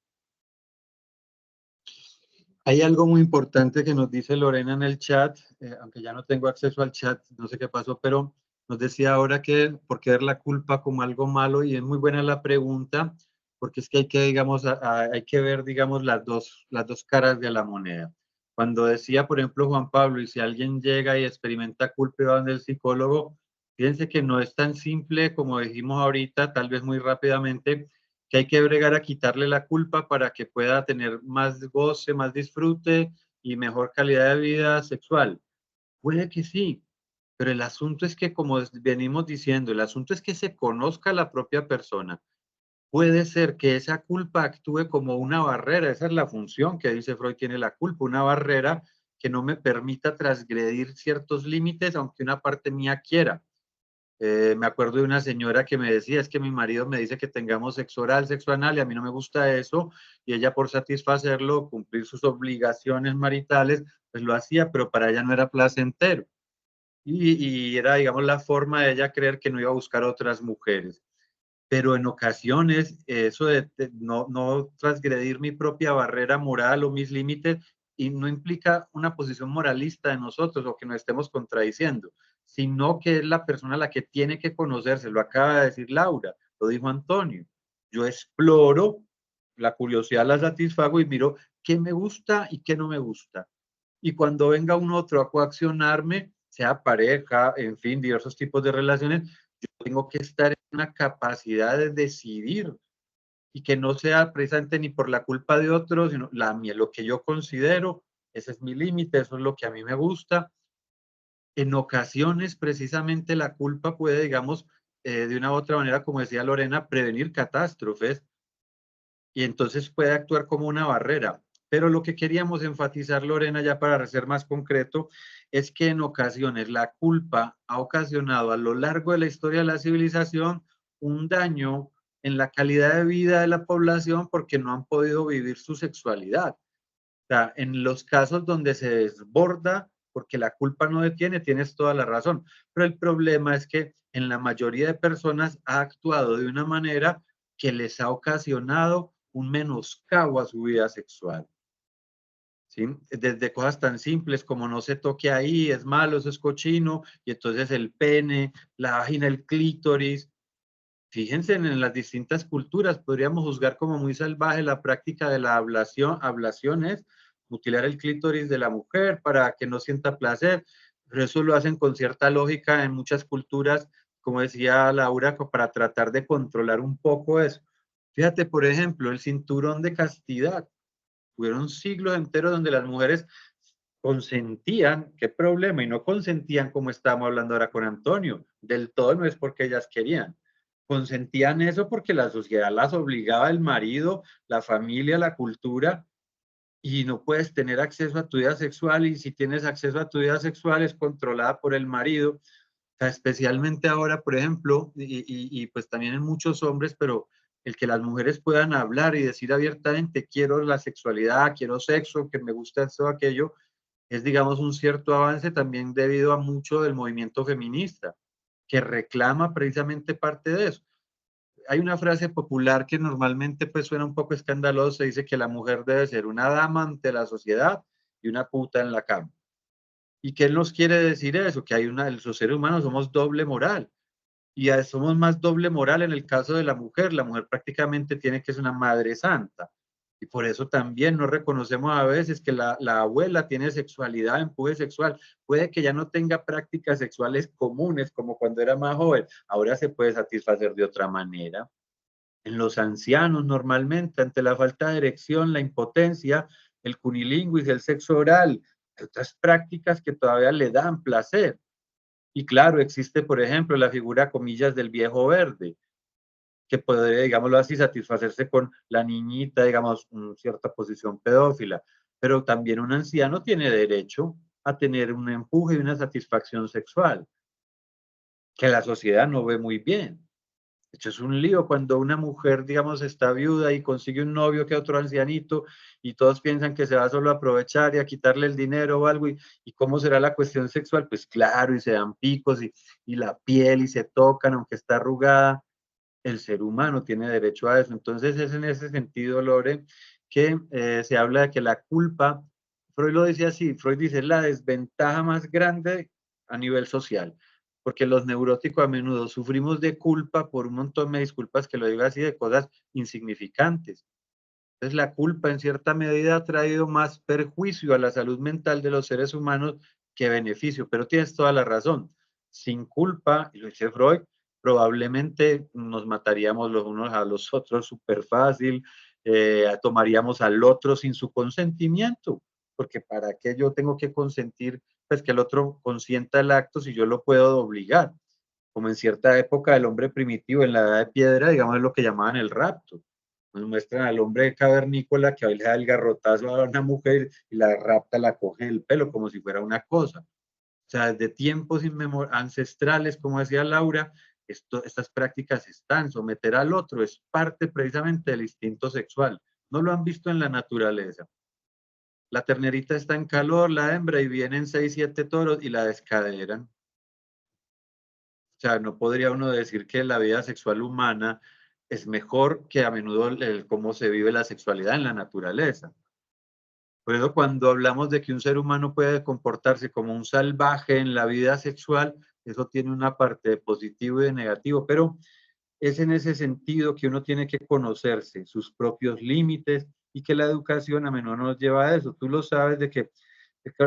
Hay algo muy importante que nos dice Lorena en el chat, aunque ya no tengo acceso al chat, no sé qué pasó, pero nos decía ahora que por qué ver la culpa como algo malo, y es muy buena la pregunta, porque es que hay que, digamos, hay que ver, digamos, las dos caras de la moneda. Cuando decía, por ejemplo, Juan Pablo, y si alguien llega y experimenta culpa y va donde el psicólogo, fíjense que no es tan simple como dijimos ahorita, tal vez muy rápidamente, que hay que bregar a quitarle la culpa para que pueda tener más goce, más disfrute y mejor calidad de vida sexual. Puede que sí, pero el asunto es que, como venimos diciendo, el asunto es que se conozca a la propia persona. Puede ser que esa culpa actúe como una barrera, esa es la función que dice Freud tiene la culpa, una barrera que no me permita transgredir ciertos límites, aunque una parte mía quiera. Me acuerdo de una señora que me decía, es que mi marido me dice que tengamos sexo oral, sexo anal, y a mí no me gusta eso, y ella por satisfacerlo, cumplir sus obligaciones maritales, pues lo hacía, pero para ella no era placentero. Y era, digamos, la forma de ella creer que no iba a buscar otras mujeres. Pero en ocasiones, eso de no transgredir mi propia barrera moral o mis límites, y no implica una posición moralista de nosotros o que nos estemos contradiciendo, sino que es la persona la que tiene que conocerse. Lo acaba de decir Laura, lo dijo Antonio. Yo exploro, la curiosidad la satisfago y miro qué me gusta y qué no me gusta. Y cuando venga un otro a coaccionarme, sea pareja, en fin, diversos tipos de relaciones, yo tengo que estar en una capacidad de decidir y que no sea precisamente ni por la culpa de otros, sino lo que yo considero, ese es mi límite, eso es lo que a mí me gusta. En ocasiones, precisamente la culpa puede, digamos, de una u otra manera, como decía Lorena, prevenir catástrofes, y entonces puede actuar como una barrera. Pero lo que queríamos enfatizar, Lorena, ya para ser más concreto, es que en ocasiones la culpa ha ocasionado a lo largo de la historia de la civilización un daño en la calidad de vida de la población porque no han podido vivir su sexualidad. O sea, en los casos donde se desborda porque la culpa no detiene, tienes toda la razón. Pero el problema es que en la mayoría de personas ha actuado de una manera que les ha ocasionado un menoscabo a su vida sexual. ¿Sí? Desde cosas tan simples como no se toque ahí, es malo, eso es cochino, y entonces el pene, la vagina, el clítoris. Fíjense en las distintas culturas, podríamos juzgar como muy salvaje la práctica de la ablación es mutilar el clítoris de la mujer para que no sienta placer, pero eso lo hacen con cierta lógica en muchas culturas, como decía Laura, para tratar de controlar un poco eso. Fíjate, por ejemplo, el cinturón de castidad. Hubieron siglos enteros donde las mujeres consentían, qué problema, y no consentían como estamos hablando ahora con Antonio, del todo no es porque ellas querían, consentían eso porque la sociedad las obligaba, el marido, la familia, la cultura, y no puedes tener acceso a tu vida sexual, y si tienes acceso a tu vida sexual es controlada por el marido. O sea, especialmente ahora, por ejemplo, y pues también en muchos hombres, pero el que las mujeres puedan hablar y decir abiertamente, quiero la sexualidad, quiero sexo, que me gusta esto, aquello, es, digamos, un cierto avance también debido a mucho del movimiento feminista, que reclama precisamente parte de eso. Hay una frase popular que normalmente pues suena un poco escandalosa, dice que la mujer debe ser una dama ante la sociedad y una puta en la cama. ¿Y qué nos quiere decir eso? Que los seres humanos somos doble moral. Y somos más doble moral en el caso de la mujer. La mujer prácticamente tiene que ser una madre santa. Y por eso también no reconocemos a veces que la abuela tiene sexualidad, empuje sexual. Puede que ya no tenga prácticas sexuales comunes como cuando era más joven. Ahora se puede satisfacer de otra manera. En los ancianos normalmente, ante la falta de erección, la impotencia, el cunilinguis, el sexo oral, otras prácticas que todavía le dan placer. Y claro, existe, por ejemplo, la figura, comillas, del viejo verde, que puede, digámoslo así, satisfacerse con la niñita, digamos, en cierta posición pedófila. Pero también un anciano tiene derecho a tener un empuje y una satisfacción sexual, que la sociedad no ve muy bien. De hecho, es un lío cuando una mujer, digamos, está viuda y consigue un novio que es otro ancianito y todos piensan que se va solo a aprovechar y a quitarle el dinero o algo. ¿Y cómo será la cuestión sexual? Pues claro, y se dan picos y la piel y se tocan, aunque está arrugada. El ser humano tiene derecho a eso. Entonces es en ese sentido, Lore, que se habla de que la culpa, Freud lo decía así, Freud dice la desventaja más grande a nivel social, porque los neuróticos a menudo sufrimos de culpa por un montón de disculpas que lo digo así, de cosas insignificantes. Entonces la culpa en cierta medida ha traído más perjuicio a la salud mental de los seres humanos que beneficio, pero tienes toda la razón. Sin culpa, y lo dice Freud, probablemente nos mataríamos los unos a los otros súper fácil, tomaríamos al otro sin su consentimiento, porque ¿para qué yo tengo que consentir pues que el otro consienta el acto si yo lo puedo obligar? Como en cierta época del hombre primitivo, en la edad de piedra, digamos, es lo que llamaban el rapto. Nos muestran al hombre cavernícola que hoy le da el garrotazo a una mujer y la rapta, la coge el pelo como si fuera una cosa. O sea, desde tiempos ancestrales, como decía Laura, estas prácticas están. Someter al otro es parte precisamente del instinto sexual. No lo han visto en la naturaleza. La ternerita está en calor, la hembra, y vienen 6, 7 toros y la descaderan. O sea, no podría uno decir que la vida sexual humana es mejor que a menudo cómo se vive la sexualidad en la naturaleza. Por eso cuando hablamos de que un ser humano puede comportarse como un salvaje en la vida sexual, eso tiene una parte de positivo y de negativo, pero es en ese sentido que uno tiene que conocerse, sus propios límites, y que la educación a menudo nos lleva a eso. Tú lo sabes de que,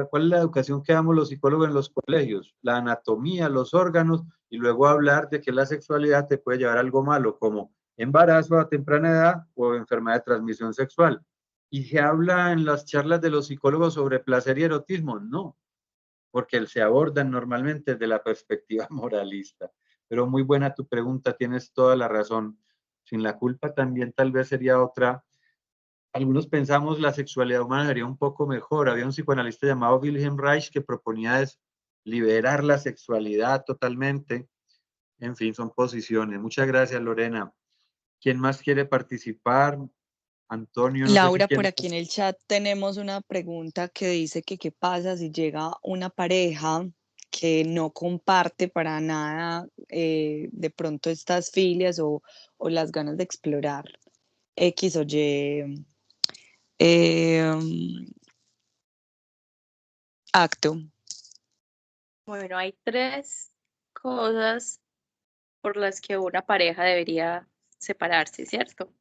¿cuál es la educación que damos los psicólogos en los colegios? La anatomía, los órganos, y luego hablar de que la sexualidad te puede llevar a algo malo, como embarazo a temprana edad o enfermedad de transmisión sexual. ¿Y se habla en las charlas de los psicólogos sobre placer y erotismo? No, porque se abordan normalmente desde la perspectiva moralista. Pero muy buena tu pregunta, tienes toda la razón. Sin la culpa también tal vez sería otra. Algunos pensamos la sexualidad humana sería un poco mejor. Había un psicoanalista llamado Wilhelm Reich que proponía liberar la sexualidad totalmente. En fin, son posiciones. Muchas gracias, Lorena. ¿Quién más quiere participar? Antonio, no sé si Laura, por quiere. aquí en el chat tenemos una pregunta que dice que qué pasa si llega una pareja que no comparte para nada de pronto estas filias o las ganas de explorar X o Y acto. Bueno, hay 3 cosas por las que una pareja debería separarse, ¿cierto?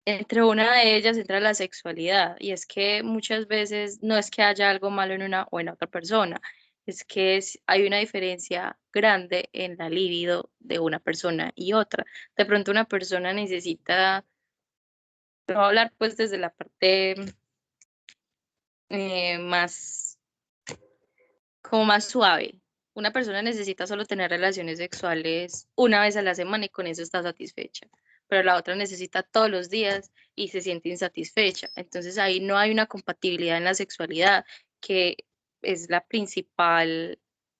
Entre una de ellas entra la sexualidad, y es que muchas veces no es que haya algo malo en una o en otra persona, es que hay una diferencia grande en la libido de una persona y otra. De pronto una persona necesita, voy a hablar pues desde la parte más, como más suave. Una persona necesita solo tener relaciones sexuales una vez a la semana y con eso está satisfecha, pero la otra necesita todos los días y se siente insatisfecha. Entonces ahí no hay una compatibilidad en la sexualidad, que es la principal,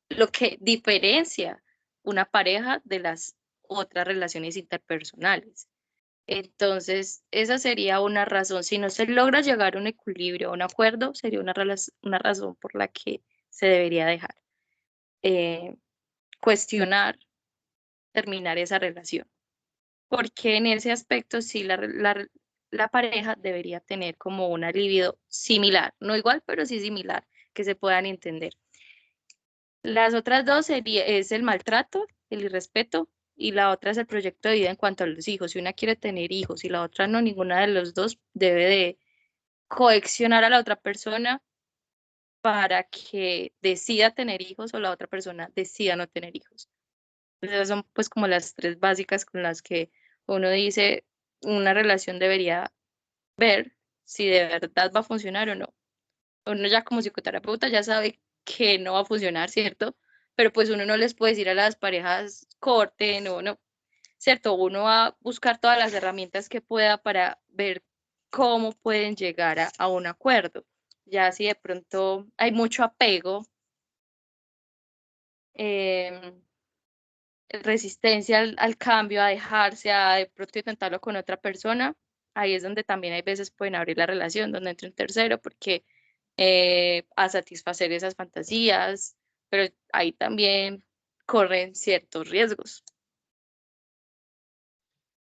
lo que diferencia una pareja de las otras relaciones interpersonales. Entonces, esa sería una razón. Si no se logra llegar a un equilibrio, a un acuerdo, sería una razón por la que se debería dejar. Cuestionar, terminar esa relación. Porque en ese aspecto sí la pareja debería tener como una libido similar, no igual, pero sí similar, que se puedan entender. Las otras 2 es el maltrato, el irrespeto, y la otra es el proyecto de vida en cuanto a los hijos. Si una quiere tener hijos y la otra no, ninguna de los dos debe de coaccionar a la otra persona para que decida tener hijos o la otra persona decida no tener hijos. Esas son pues como las 3 básicas con las que uno dice una relación debería ver si de verdad va a funcionar o no. Uno ya como psicoterapeuta ya sabe que no va a funcionar, ¿cierto? Pero pues uno no les puede decir a las parejas corten o no, ¿cierto? Uno va a buscar todas las herramientas que pueda para ver cómo pueden llegar a un acuerdo. Ya si de pronto hay mucho apego, resistencia al cambio, a dejarse, a de pronto intentarlo con otra persona, ahí es donde también hay veces pueden abrir la relación, donde entra un tercero, porque a satisfacer esas fantasías, pero ahí también corren ciertos riesgos.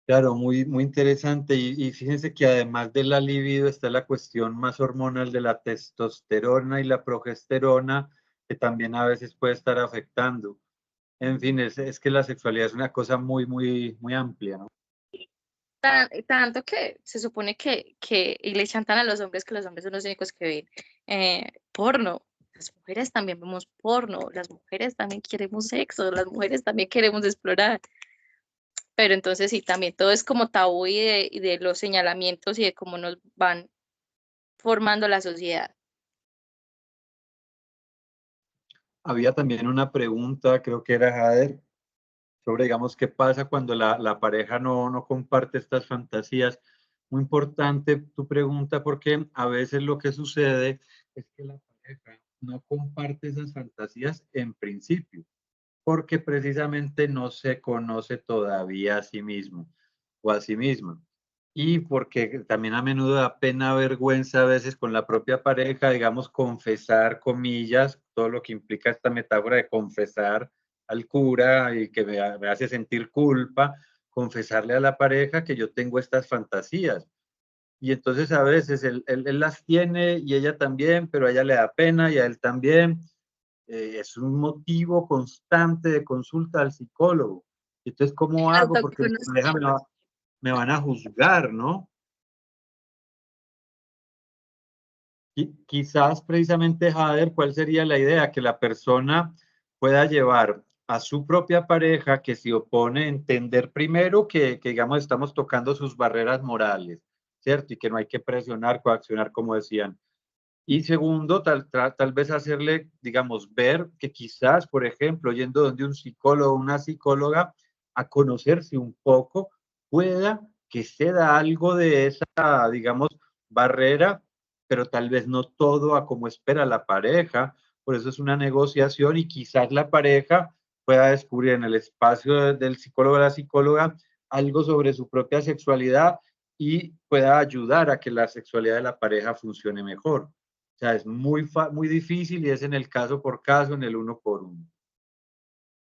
Claro, muy interesante. Y fíjense que además de la libido está la cuestión más hormonal de la testosterona y la progesterona, que también a veces puede estar afectando. En fin, es que la sexualidad es una cosa muy amplia, ¿no? Tanto que se supone y le chantan a los hombres que los hombres son los únicos que ven porno. Las mujeres también vemos porno, las mujeres también queremos sexo, las mujeres también queremos explorar. Pero entonces sí, también todo es como tabú y de los señalamientos y de cómo nos van formando la sociedad. Había también una pregunta, creo que era Jader, sobre, digamos, qué pasa cuando la pareja no comparte estas fantasías. Muy importante tu pregunta, porque a veces lo que sucede es que la pareja no comparte esas fantasías en principio, porque precisamente no se conoce todavía a sí mismo o a sí misma. Y porque también a menudo da pena, vergüenza a veces con la propia pareja, digamos, confesar, comillas, todo lo que implica esta metáfora de confesar al cura y que me hace sentir culpa, confesarle a la pareja que yo tengo estas fantasías. Y entonces a veces él las tiene y ella también, pero a ella le da pena y a él también. Es un motivo constante de consulta al psicólogo. Entonces, ¿cómo hago? Porque mi pareja me van a juzgar, ¿no? Y quizás precisamente, Jader, ¿cuál sería la idea? Que la persona pueda llevar a su propia pareja que se opone, entender primero que, digamos, estamos tocando sus barreras morales, ¿cierto? Y que no hay que presionar, coaccionar, como decían. Y segundo, tal vez hacerle, digamos, ver que quizás, por ejemplo, yendo donde un psicólogo o una psicóloga a conocerse un poco, pueda que ceda algo de esa, digamos, barrera, pero tal vez no todo a como espera la pareja. Por eso es una negociación y quizás la pareja pueda descubrir en el espacio del psicólogo o la psicóloga algo sobre su propia sexualidad y pueda ayudar a que la sexualidad de la pareja funcione mejor. O sea, es muy difícil y es en el caso por caso, en el uno por uno.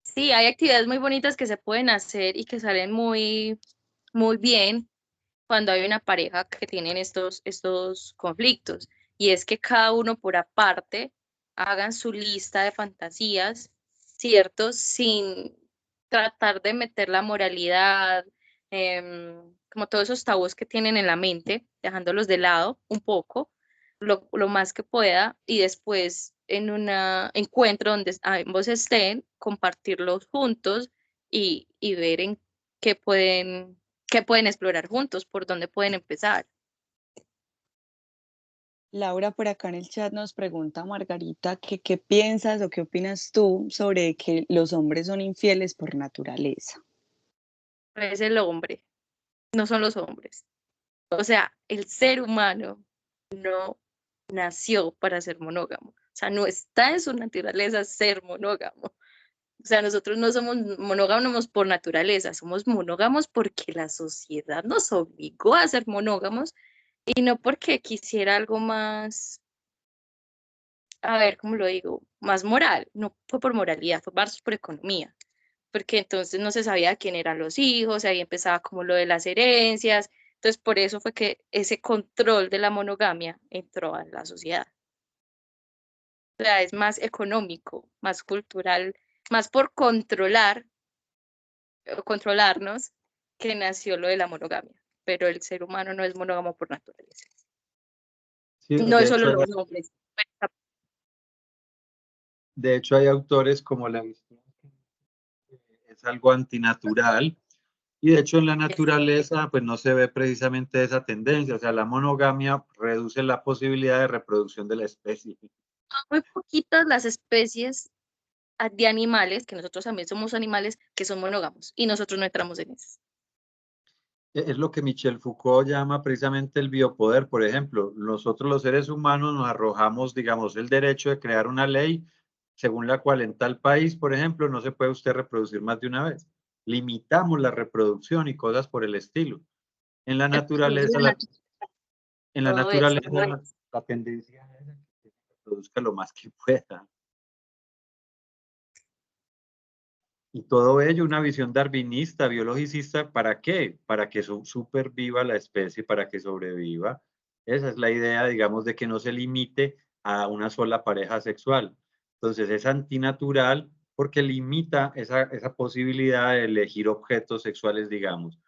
Sí, hay actividades muy bonitas que se pueden hacer y que salen muy bien cuando hay una pareja que tienen estos conflictos. Y es que cada uno por aparte hagan su lista de fantasías, ¿cierto? Sin tratar de meter la moralidad, como todos esos tabús que tienen en la mente, dejándolos de lado un poco, lo más que pueda, y después en un encuentro donde ambos estén, compartirlos juntos y ver en qué pueden explorar juntos, por dónde pueden empezar. Laura, por acá en el chat nos pregunta Margarita que qué piensas o qué opinas tú sobre que los hombres son infieles por naturaleza. Es el hombre, no son los hombres. O sea, el ser humano no nació para ser monógamo. O sea, no está en su naturaleza ser monógamo. O sea, nosotros no somos monógamos por naturaleza, somos monógamos porque la sociedad nos obligó a ser monógamos y no porque quisiera algo más, a ver, ¿cómo lo digo? Más moral. No fue por moralidad, fue más por economía. Porque entonces no se sabía quién eran los hijos, ahí empezaba como lo de las herencias. Entonces, por eso fue que ese control de la monogamia entró a la sociedad. O sea, es más económico, más cultural, más por controlarnos, que nació lo de la monogamia. Pero el ser humano no es monógamo por naturaleza. Sí, No es solo los hombres. de hecho, hay autores como la es algo antinatural y de hecho en la naturaleza pues no se ve precisamente esa tendencia, o sea, la monogamia reduce la posibilidad de reproducción de la especie. Muy poquitas las especies de animales, que nosotros también somos animales, que son monógamos, y nosotros no entramos en eso. Es lo que Michel Foucault llama precisamente el biopoder. Por ejemplo, nosotros los seres humanos nos arrojamos, digamos, el derecho de crear una ley según la cual en tal país, por ejemplo, no se puede usted reproducir más de una vez. Limitamos la reproducción y cosas por el estilo. En la naturaleza, la tendencia es que se reproduzca lo más que pueda. Y todo ello, una visión darwinista, biologicista, ¿para qué? Para que superviva la especie, para que sobreviva. Esa es la idea, digamos, de que no se limite a una sola pareja sexual. Entonces es antinatural porque limita esa posibilidad de elegir objetos sexuales, digamos.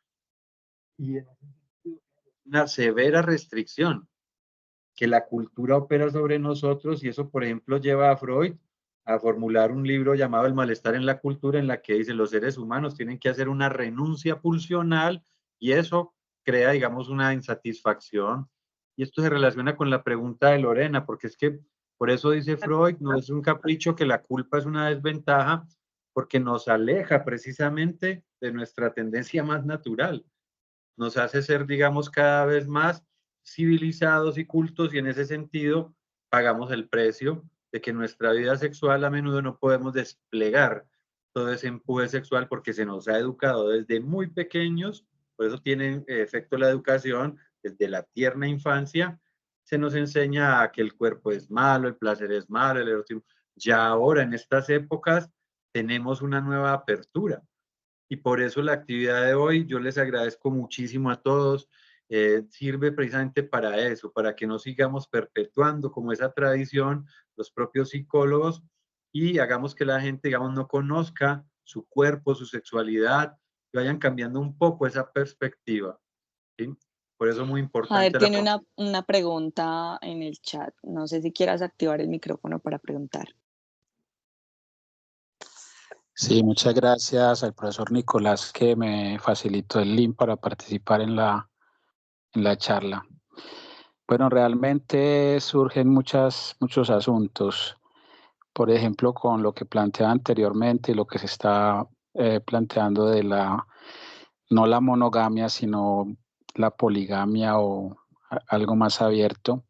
Y en ese sentido, una severa restricción que la cultura opera sobre nosotros, y eso, por ejemplo, lleva a Freud a formular un libro llamado El malestar en la cultura, en la que dice los seres humanos tienen que hacer una renuncia pulsional y eso crea, digamos, una insatisfacción. Y esto se relaciona con la pregunta de Lorena, porque es que por eso dice Freud, no es un capricho, que la culpa es una desventaja, porque nos aleja precisamente de nuestra tendencia más natural. Nos hace ser, digamos, cada vez más civilizados y cultos, y en ese sentido pagamos el precio de que en nuestra vida sexual a menudo no podemos desplegar todo ese empuje sexual porque se nos ha educado desde muy pequeños, por eso tiene efecto la educación, desde la tierna infancia se nos enseña a que el cuerpo es malo, el placer es malo, el erotismo. Ya ahora en estas épocas tenemos una nueva apertura. Y por eso la actividad de hoy, yo les agradezco muchísimo a todos, sirve precisamente para eso, para que no sigamos perpetuando como esa tradición, los propios psicólogos, y hagamos que la gente, digamos, no conozca su cuerpo, su sexualidad, y vayan cambiando un poco esa perspectiva, ¿sí? Por eso es muy importante. Jader tiene una pregunta en el chat. No sé si quieras activar el micrófono para preguntar. Sí, muchas gracias al profesor Nicolás que me facilitó el link para participar en la charla. Bueno, realmente surgen muchos asuntos. Por ejemplo, con lo que planteaba anteriormente y lo que se está planteando de no la monogamia, sino la poligamia o algo más abierto.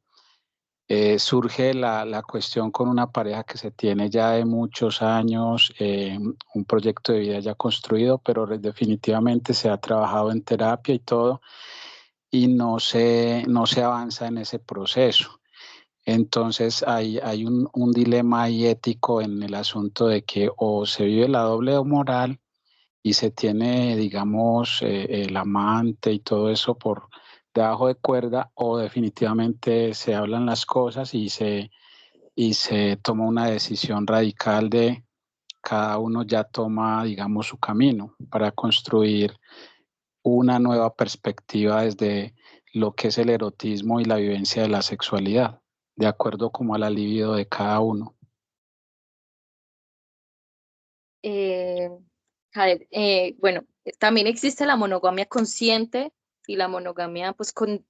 Surge la cuestión con una pareja que se tiene ya de muchos años, un proyecto de vida ya construido, pero definitivamente se ha trabajado en terapia y todo, y no se avanza en ese proceso. Entonces hay un dilema ahí ético en el asunto de que o se vive la doble moral y se tiene, digamos, el amante y todo eso por debajo de cuerda, o definitivamente se hablan las cosas y se toma una decisión radical de cada uno ya toma, digamos, su camino para construir una nueva perspectiva desde lo que es el erotismo y la vivencia de la sexualidad, de acuerdo como a la libido de cada uno. Bueno, también existe la monogamia consciente y la monogamia pues con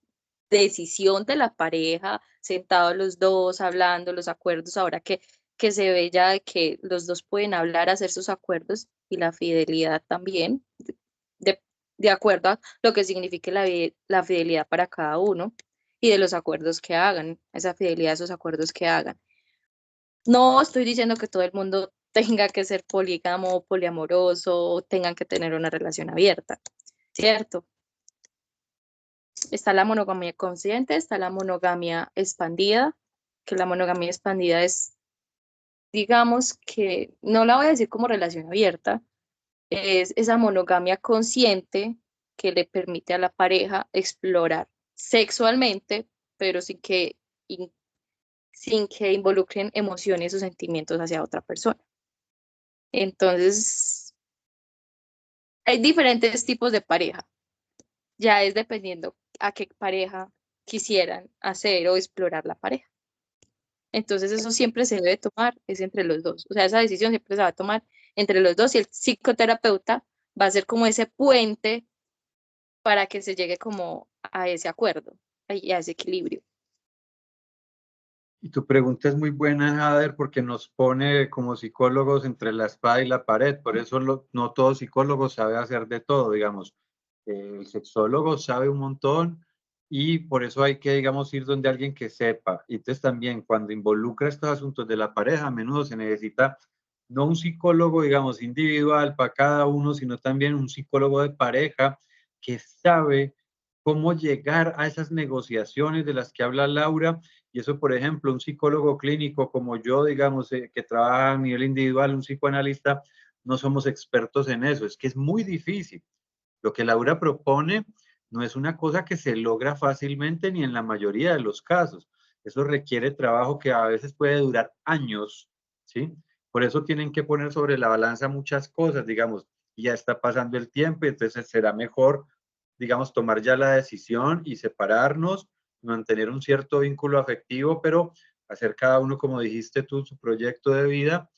decisión de la pareja, sentados los dos, hablando, los acuerdos, ahora que se ve ya de que los dos pueden hablar, hacer sus acuerdos, y la fidelidad también, de acuerdo a lo que signifique la fidelidad para cada uno y de los acuerdos que hagan, esa fidelidad, esos acuerdos que hagan. No estoy diciendo que todo el mundo tenga que ser polígamo, poliamoroso, o tengan que tener una relación abierta, ¿cierto? Está la monogamia consciente, está la monogamia expandida, que la monogamia expandida es, digamos que, no la voy a decir como relación abierta, es esa monogamia consciente que le permite a la pareja explorar sexualmente, pero sin que involucren emociones o sentimientos hacia otra persona. Entonces, hay diferentes tipos de pareja. Ya es dependiendo a qué pareja quisieran hacer o explorar la pareja. Entonces, eso siempre se debe tomar, es entre los dos. O sea, esa decisión siempre se va a tomar entre los dos, y el psicoterapeuta va a ser como ese puente para que se llegue como a ese acuerdo y a ese equilibrio. Y tu pregunta es muy buena, Jader, porque nos pone como psicólogos entre la espada y la pared. Por eso no todo psicólogo sabe hacer de todo, digamos. El sexólogo sabe un montón y por eso hay que, digamos, ir donde alguien que sepa. Y entonces también cuando involucra estos asuntos de la pareja, a menudo se necesita no un psicólogo, digamos, individual para cada uno, sino también un psicólogo de pareja que sabe cómo llegar a esas negociaciones de las que habla Laura. Y eso, por ejemplo, un psicólogo clínico como yo, digamos, que trabaja a nivel individual, un psicoanalista, no somos expertos en eso. Es que es muy difícil. Lo que Laura propone no es una cosa que se logra fácilmente ni en la mayoría de los casos. Eso requiere trabajo que a veces puede durar años, ¿sí? Por eso tienen que poner sobre la balanza muchas cosas, digamos, ya está pasando el tiempo y entonces será mejor, digamos, tomar ya la decisión y separarnos, mantener un cierto vínculo afectivo, pero hacer cada uno, como dijiste tú, su proyecto de vida,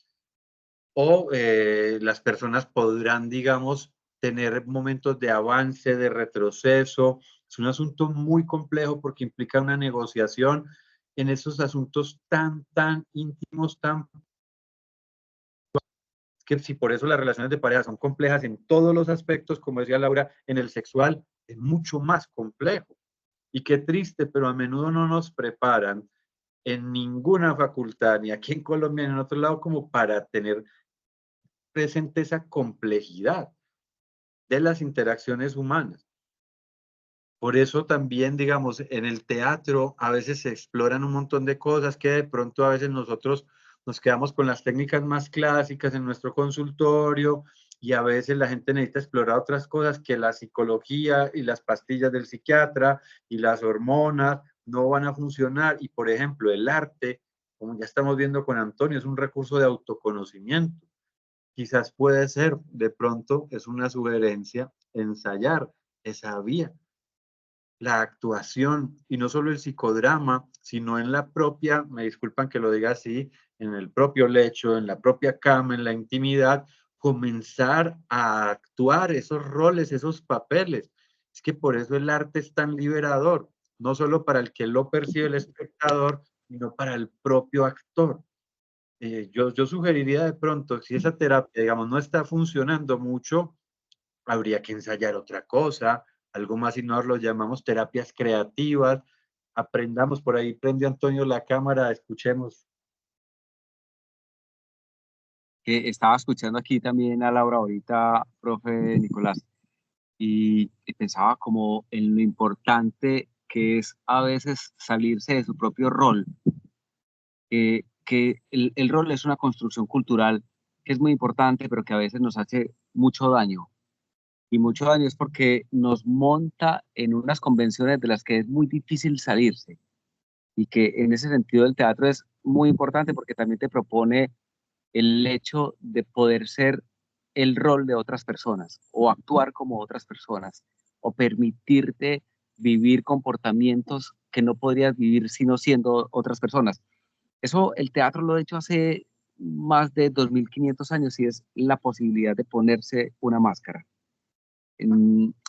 o las personas podrán, digamos, tener momentos de avance, de retroceso. Es un asunto muy complejo porque implica una negociación en esos asuntos tan íntimos, tan que si por eso las relaciones de pareja son complejas en todos los aspectos, como decía Laura, en el sexual es mucho más complejo. Y qué triste, pero a menudo no nos preparan en ninguna facultad, ni aquí en Colombia, ni en otro lado, como para tener presente esa complejidad de las interacciones humanas. Por eso también, digamos, en el teatro a veces se exploran un montón de cosas que de pronto a veces nosotros nos quedamos con las técnicas más clásicas en nuestro consultorio y a veces la gente necesita explorar otras cosas que la psicología y las pastillas del psiquiatra y las hormonas no van a funcionar. Y por ejemplo, el arte, como ya estamos viendo con Antonio, es un recurso de autoconocimiento. Quizás puede ser, de pronto, es una sugerencia, ensayar esa vía, la actuación, y no solo el psicodrama, sino en la propia, me disculpan que lo diga así, en el propio lecho, en la propia cama, en la intimidad, comenzar a actuar esos roles, esos papeles. Es que por eso el arte es tan liberador, no solo para el que lo percibe el espectador, sino para el propio actor. Yo sugeriría de pronto, si esa terapia, digamos, no está funcionando mucho, habría que ensayar otra cosa, algo más innovador, lo llamamos terapias creativas. Aprendamos por ahí, prende Antonio la cámara, escuchemos. Estaba escuchando aquí también a Laura ahorita, profe Nicolás, y pensaba como en lo importante que es a veces salirse de su propio rol, que el rol es una construcción cultural que es muy importante, pero que a veces nos hace mucho daño. Y mucho daño es porque nos monta en unas convenciones de las que es muy difícil salirse. Y que en ese sentido el teatro es muy importante porque también te propone el hecho de poder ser el rol de otras personas o actuar como otras personas o permitirte vivir comportamientos que no podrías vivir sino siendo otras personas. Eso el teatro lo ha hecho hace más de 2500 años y es la posibilidad de ponerse una máscara.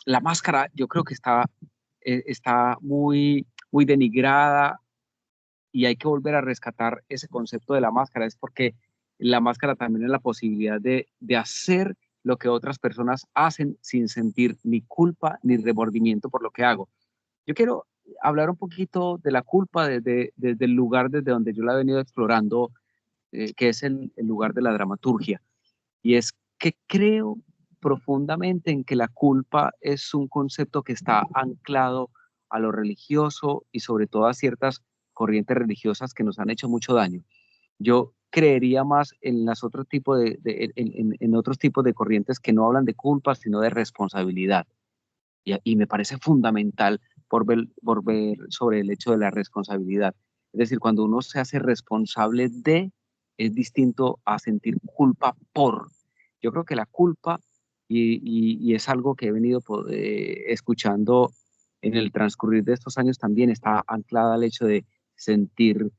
La máscara yo creo que está muy denigrada y hay que volver a rescatar ese concepto de la máscara. Es porque la máscara también es la posibilidad de hacer lo que otras personas hacen sin sentir ni culpa ni remordimiento por lo que hago. Yo quiero hablar un poquito de la culpa desde el lugar desde donde yo la he venido explorando, que es el lugar de la dramaturgia. Y es que creo profundamente en que la culpa es un concepto que está anclado a lo religioso y sobre todo a ciertas corrientes religiosas que nos han hecho mucho daño. Yo creería más en las otro tipo en otros tipos de corrientes que no hablan de culpa, sino de responsabilidad. Y me parece fundamental por ver sobre el hecho de la responsabilidad. Es decir, cuando uno se hace responsable de, es distinto a sentir culpa por. Yo creo que la culpa, y es algo que he venido escuchando en el transcurrir de estos años, también está anclada al hecho de sentir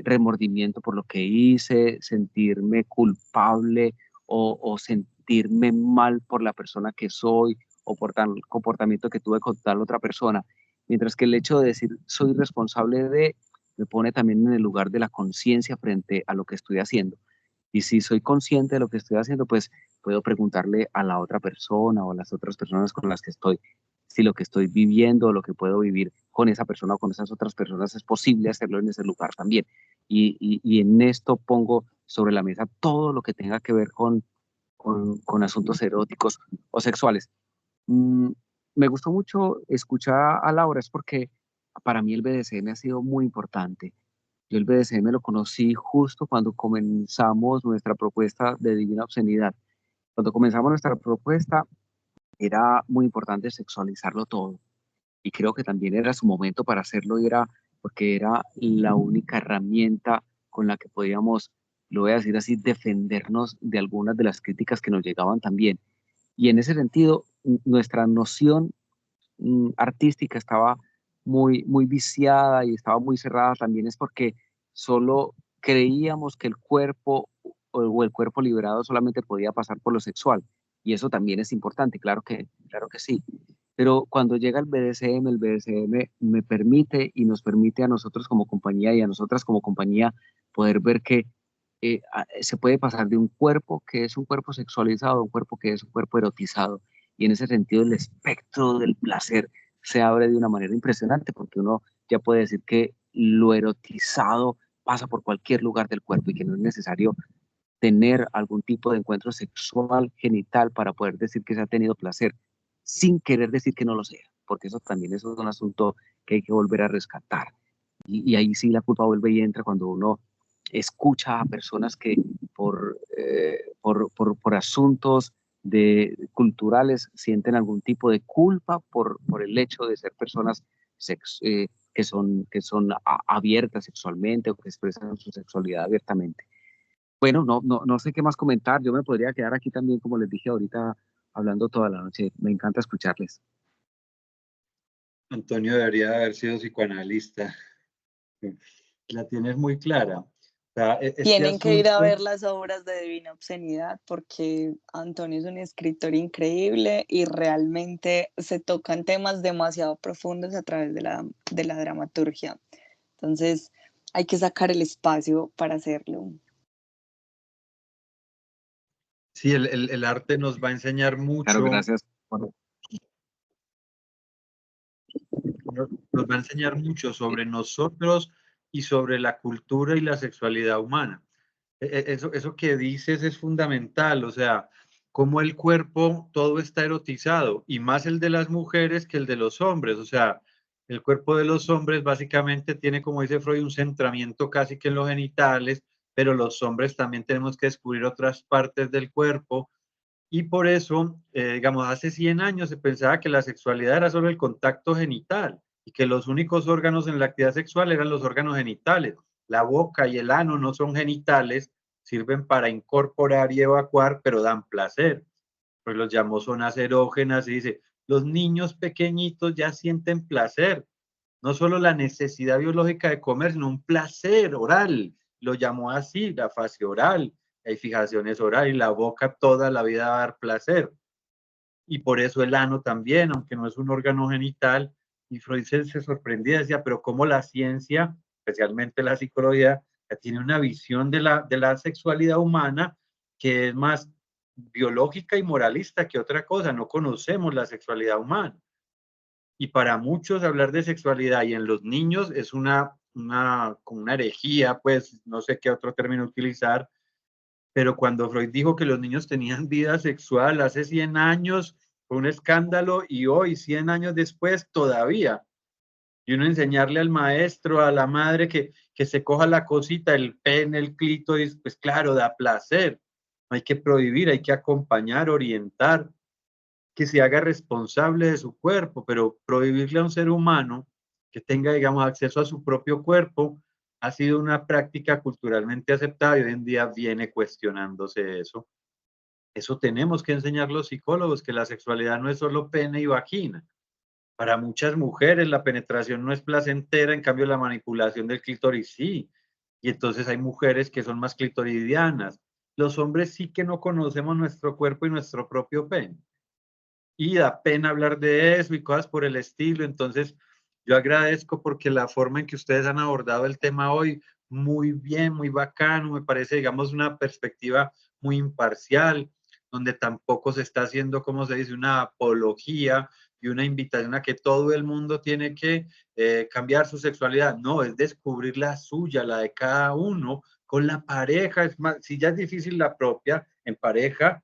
remordimiento por lo que hice, sentirme culpable o sentirme mal por la persona que soy o por tal comportamiento que tuve con tal otra persona. Mientras que el hecho de decir soy responsable de, me pone también en el lugar de la conciencia frente a lo que estoy haciendo. Y si soy consciente de lo que estoy haciendo, pues puedo preguntarle a la otra persona o a las otras personas con las que estoy, si lo que estoy viviendo, lo que puedo vivir con esa persona o con esas otras personas, es posible hacerlo en ese lugar también. Y en esto pongo sobre la mesa todo lo que tenga que ver con asuntos eróticos o sexuales. Me gustó mucho escuchar a Laura, es porque para mí el BDSM ha sido muy importante. Yo el BDSM lo conocí justo cuando comenzamos nuestra propuesta de Divina Obscenidad. Cuando comenzamos nuestra propuesta era muy importante sexualizarlo todo. Y creo que también era su momento para hacerlo, y era porque era la única herramienta con la que podíamos, lo voy a decir así, defendernos de algunas de las críticas que nos llegaban también. Y en ese sentido, nuestra noción artística estaba muy viciada y estaba muy cerrada también, es porque solo creíamos que el cuerpo o el cuerpo liberado solamente podía pasar por lo sexual. Y eso también es importante, claro que sí. Pero cuando llega el BDSM me permite y nos permite a nosotros como compañía y a nosotras como compañía poder ver que se puede pasar de un cuerpo que es un cuerpo sexualizado a un cuerpo que es un cuerpo erotizado. Y en ese sentido el espectro del placer se abre de una manera impresionante, porque uno ya puede decir que lo erotizado pasa por cualquier lugar del cuerpo y que no es necesario tener algún tipo de encuentro sexual genital para poder decir que se ha tenido placer, sin querer decir que no lo sea, porque eso también es un asunto que hay que volver a rescatar. Y ahí sí la culpa vuelve y entra cuando uno escucha a personas que por asuntos culturales sienten algún tipo de culpa por el hecho de ser personas que son abiertas sexualmente o que expresan su sexualidad abiertamente. Bueno, no sé qué más comentar. Yo me podría quedar aquí también, como les dije ahorita, hablando toda la noche. Me encanta escucharles. Antonio debería haber sido psicoanalista. La tienes muy clara. O sea, Tienen que ir a ver las obras de Divina Obscenidad, porque Antonio es un escritor increíble y realmente se tocan temas demasiado profundos a través de la dramaturgia. Entonces hay que sacar el espacio para hacerlo. Sí, el arte nos va a enseñar mucho. Claro, gracias. Nos va a enseñar mucho sobre nosotros y sobre la cultura y la sexualidad humana. Eso que dices es fundamental, o sea, cómo el cuerpo todo está erotizado, y más el de las mujeres que el de los hombres. O sea, el cuerpo de los hombres básicamente tiene, como dice Freud, un centramiento casi que en los genitales, pero los hombres también tenemos que descubrir otras partes del cuerpo. Y por eso, digamos, hace 100 años se pensaba que la sexualidad era solo el contacto genital y que los únicos órganos en la actividad sexual eran los órganos genitales. La boca y el ano no son genitales, sirven para incorporar y evacuar, pero dan placer. Pues los llamó zonas erógenas y dice, los niños pequeñitos ya sienten placer, no solo la necesidad biológica de comer, sino un placer oral. Lo llamó así, la fase oral. Hay fijaciones orales y la boca toda la vida va a dar placer. Y por eso el ano también, aunque no es un órgano genital. Y Freud se sorprendía, decía, pero cómo la ciencia, especialmente la psicología, tiene una visión de la sexualidad humana que es más biológica y moralista que otra cosa. No conocemos la sexualidad humana. Y para muchos hablar de sexualidad y en los niños es una herejía, pues no sé qué otro término utilizar, pero cuando Freud dijo que los niños tenían vida sexual hace 100 años, fue un escándalo, y hoy, 100 años después, todavía. Y uno enseñarle al maestro, a la madre, que se coja la cosita, el pene, el clítoris, pues claro, da placer. No hay que prohibir, hay que acompañar, orientar, que se haga responsable de su cuerpo, pero prohibirle a un ser humano que tenga, digamos, acceso a su propio cuerpo ha sido una práctica culturalmente aceptada y hoy en día viene cuestionándose eso. Eso tenemos que enseñar los psicólogos, que la sexualidad no es solo pene y vagina. Para muchas mujeres la penetración no es placentera, en cambio la manipulación del clítoris sí. Y entonces hay mujeres que son más clitoridianas. Los hombres sí que no conocemos nuestro cuerpo y nuestro propio pene. Y da pena hablar de eso y cosas por el estilo. Entonces, yo agradezco porque la forma en que ustedes han abordado el tema hoy, muy bien, muy bacano, me parece, digamos, una perspectiva muy imparcial, donde tampoco se está haciendo, como se dice, una apología y una invitación a que todo el mundo tiene que cambiar su sexualidad. No, es descubrir la suya, la de cada uno, con la pareja. Es más, si ya es difícil la propia, en pareja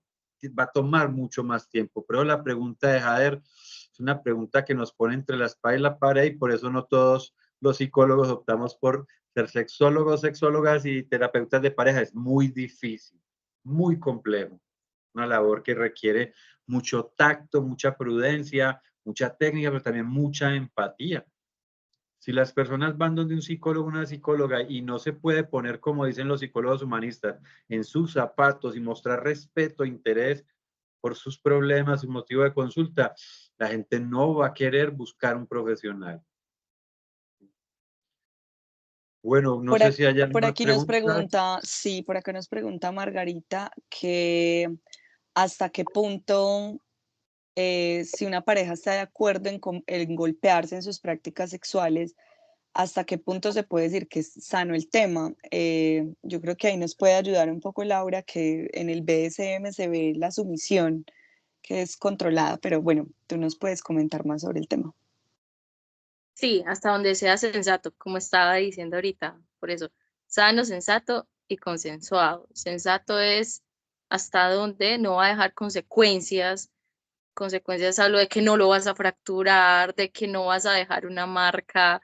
va a tomar mucho más tiempo. Pero la pregunta de Jader es una pregunta que nos pone entre la espada y la pared, y por eso no todos los psicólogos optamos por ser sexólogos, sexólogas y terapeutas de pareja. Es muy difícil, muy complejo. Una labor que requiere mucho tacto, mucha prudencia, mucha técnica, pero también mucha empatía. Si las personas van donde un psicólogo o una psicóloga y no se puede poner, como dicen los psicólogos humanistas, en sus zapatos y mostrar respeto, interés por sus problemas, su motivo de consulta, la gente no va a querer buscar un profesional. Bueno, no sé si hay Por alguna aquí nos pregunta. pregunta, sí, por acá nos pregunta Margarita que hasta qué punto, si una pareja está de acuerdo en golpearse en sus prácticas sexuales, hasta qué punto se puede decir que es sano el tema. Yo creo que ahí nos puede ayudar un poco Laura, que en el BDSM se ve la sumisión, que es controlada, pero bueno, tú nos puedes comentar más sobre el tema. Sí, hasta donde sea sensato, como estaba diciendo ahorita, por eso, sano, sensato y consensuado. Sensato es hasta donde no va a dejar consecuencias. Consecuencias hablo de que no lo vas a fracturar, de que no vas a dejar una marca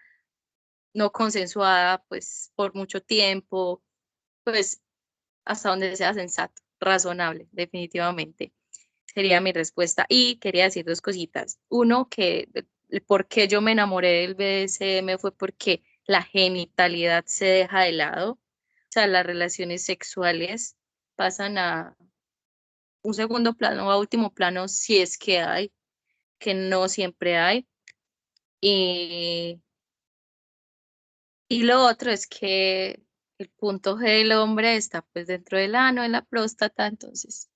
no consensuada, pues, por mucho tiempo, pues, hasta donde sea sensato, razonable, definitivamente. Sería mi respuesta. Y quería decir dos cositas. Uno, que el por qué yo me enamoré del BDSM fue porque la genitalidad se deja de lado. O sea, las relaciones sexuales pasan a un segundo plano o a último plano si es que hay, que no siempre hay. Y, y lo otro es que el punto G del hombre está pues dentro del ano, en la próstata, entonces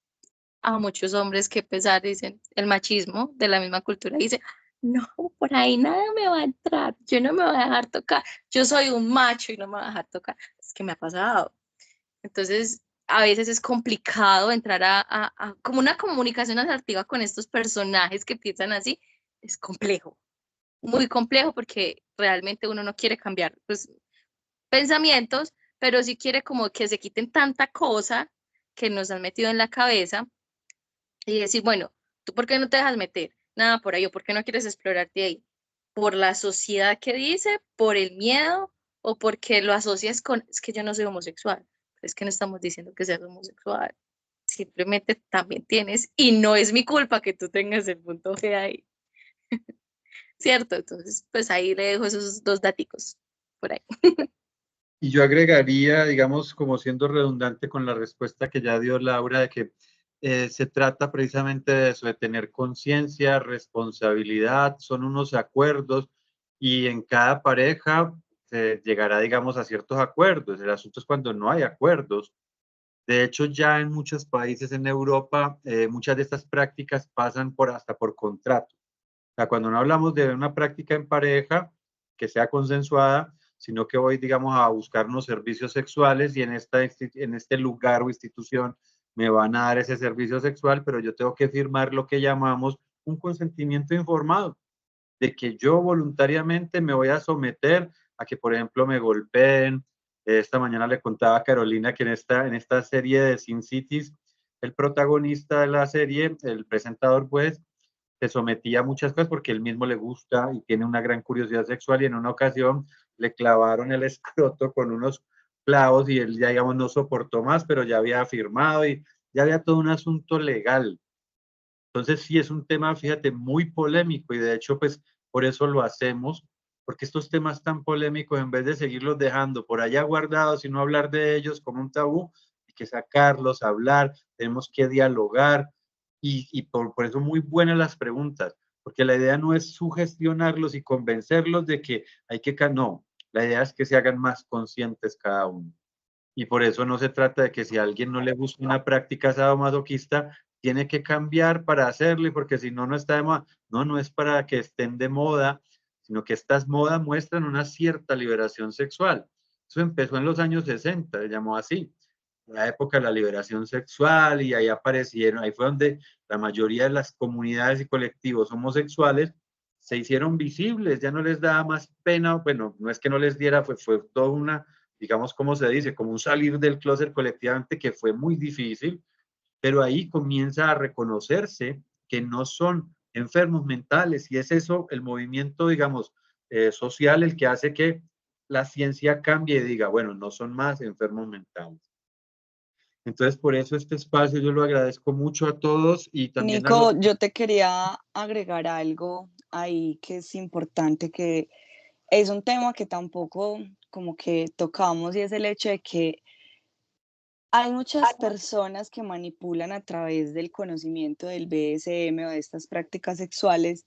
a muchos hombres que pesar dicen, el machismo de la misma cultura dice, no, por ahí nada me va a entrar, yo no me voy a dejar tocar, yo soy un macho y no me voy a dejar tocar. Es que me ha pasado. Entonces, a veces es complicado entrar a como una comunicación asertiva con estos personajes que piensan así, es complejo, muy complejo porque realmente uno no quiere cambiar pues, pensamientos, pero sí quiere como que se quiten tanta cosa que nos han metido en la cabeza y decir, bueno, ¿tú por qué no te dejas meter? Nada por ahí, ¿o por qué no quieres explorarte ahí? ¿Por la sociedad que dice? ¿Por el miedo? ¿O porque lo asocias con, es que yo no soy homosexual? Es que no estamos diciendo que seas homosexual. Simplemente también tienes, y no es mi culpa que tú tengas el punto G ahí. ¿Cierto? Entonces, pues ahí le dejo esos dos daticos por ahí. Y yo agregaría, digamos, como siendo redundante con la respuesta que ya dio Laura, de que se trata precisamente de eso, de tener conciencia, responsabilidad, son unos acuerdos y en cada pareja se llegará, digamos, a ciertos acuerdos. El asunto es cuando no hay acuerdos. De hecho, ya en muchos países en Europa, muchas de estas prácticas pasan hasta por contrato. O sea, cuando no hablamos de una práctica en pareja que sea consensuada, sino que voy, digamos, a buscar unos servicios sexuales y en este lugar o institución me van a dar ese servicio sexual, pero yo tengo que firmar lo que llamamos un consentimiento informado, de que yo voluntariamente me voy a someter a que, por ejemplo, me golpeen. Esta mañana le contaba a Carolina que en esta serie de Sin Cities, el protagonista de la serie, el presentador, pues, se sometía a muchas cosas porque él mismo le gusta y tiene una gran curiosidad sexual y en una ocasión le clavaron el escroto con unos clavos y él ya, digamos, no soportó más, pero ya había firmado y ya había todo un asunto legal. Entonces sí es un tema, fíjate, muy polémico y de hecho, pues por eso lo hacemos, porque estos temas tan polémicos, en vez de seguirlos dejando por allá guardados y no hablar de ellos como un tabú, hay que sacarlos, hablar, tenemos que dialogar y por eso muy buenas las preguntas, porque la idea no es sugestionarlos y convencerlos de que hay que, no, la idea es que se hagan más conscientes cada uno. Y por eso no se trata de que si a alguien no le gusta una práctica sadomasoquista, tiene que cambiar para hacerlo, y porque si no, no está de moda. No, no es para que estén de moda, sino que estas modas muestran una cierta liberación sexual. Eso empezó en los años 60, se llamó así. la época de la liberación sexual, y ahí aparecieron, ahí fue donde la mayoría de las comunidades y colectivos homosexuales se hicieron visibles, ya no les daba más pena, bueno, no es que no les diera, fue toda una, digamos, ¿cómo se dice? Como un salir del closet colectivamente que fue muy difícil, pero ahí comienza a reconocerse que no son enfermos mentales, y es eso el movimiento, digamos, social, el que hace que la ciencia cambie y diga, bueno, no son más enfermos mentales. Entonces, por eso este espacio yo lo agradezco mucho a todos y también a Nico, los... yo te quería agregar algo ahí que es importante, que es un tema que tampoco como que tocamos, y es el hecho de que hay muchas personas que manipulan a través del conocimiento del BDSM o de estas prácticas sexuales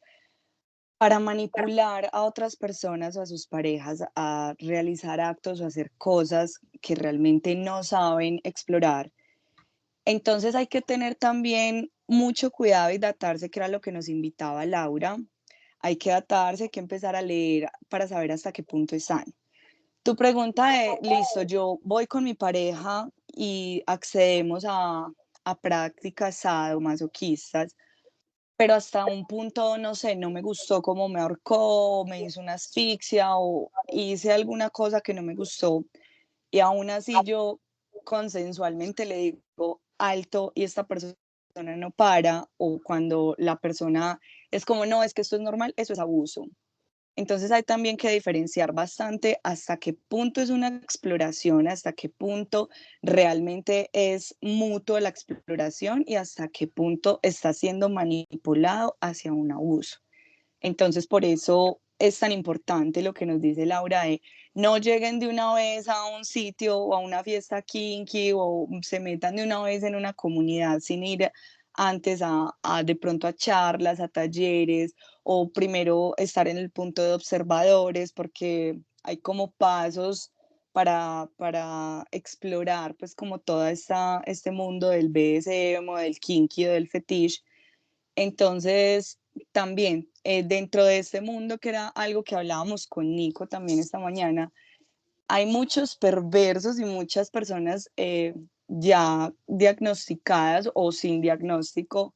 para manipular a otras personas o a sus parejas a realizar actos o hacer cosas que realmente no saben explorar. Entonces hay que tener también mucho cuidado y datarse, que era lo que nos invitaba Laura. Hay que datarse, hay que empezar a leer para saber hasta qué punto están. Tu pregunta es, listo, yo voy con mi pareja y accedemos a prácticas sadomasoquistas, pero hasta un punto, no sé, no me gustó cómo me ahorcó, me hizo una asfixia o hice alguna cosa que no me gustó, y aún así yo consensualmente le digo alto y esta persona no para, o cuando la persona es como, no, es que esto es normal, eso es abuso. Entonces hay también que diferenciar bastante hasta qué punto es una exploración, hasta qué punto realmente es mutuo la exploración y hasta qué punto está siendo manipulado hacia un abuso. Entonces por eso es tan importante lo que nos dice Laura de no lleguen de una vez a un sitio o a una fiesta kinky o se metan de una vez en una comunidad sin ir antes a de pronto a charlas, a talleres, o primero estar en el punto de observadores, porque hay como pasos para explorar pues como todo este mundo del BDSM, del kinky, del fetiche. Entonces, también dentro de este mundo, que era algo que hablábamos con Nico también esta mañana, hay muchos perversos y muchas personas ya diagnosticadas o sin diagnóstico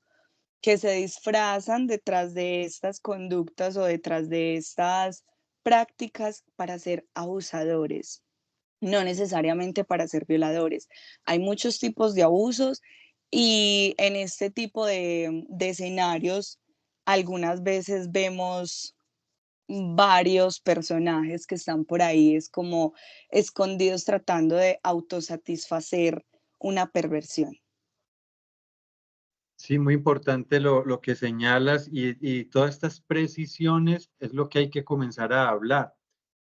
que se disfrazan detrás de estas conductas o detrás de estas prácticas para ser abusadores, no necesariamente para ser violadores. Hay muchos tipos de abusos, y en este tipo de escenarios algunas veces vemos varios personajes que están por ahí, es como escondidos tratando de autosatisfacer una perversión. Sí, muy importante lo que señalas, y todas estas precisiones es lo que hay que comenzar a hablar.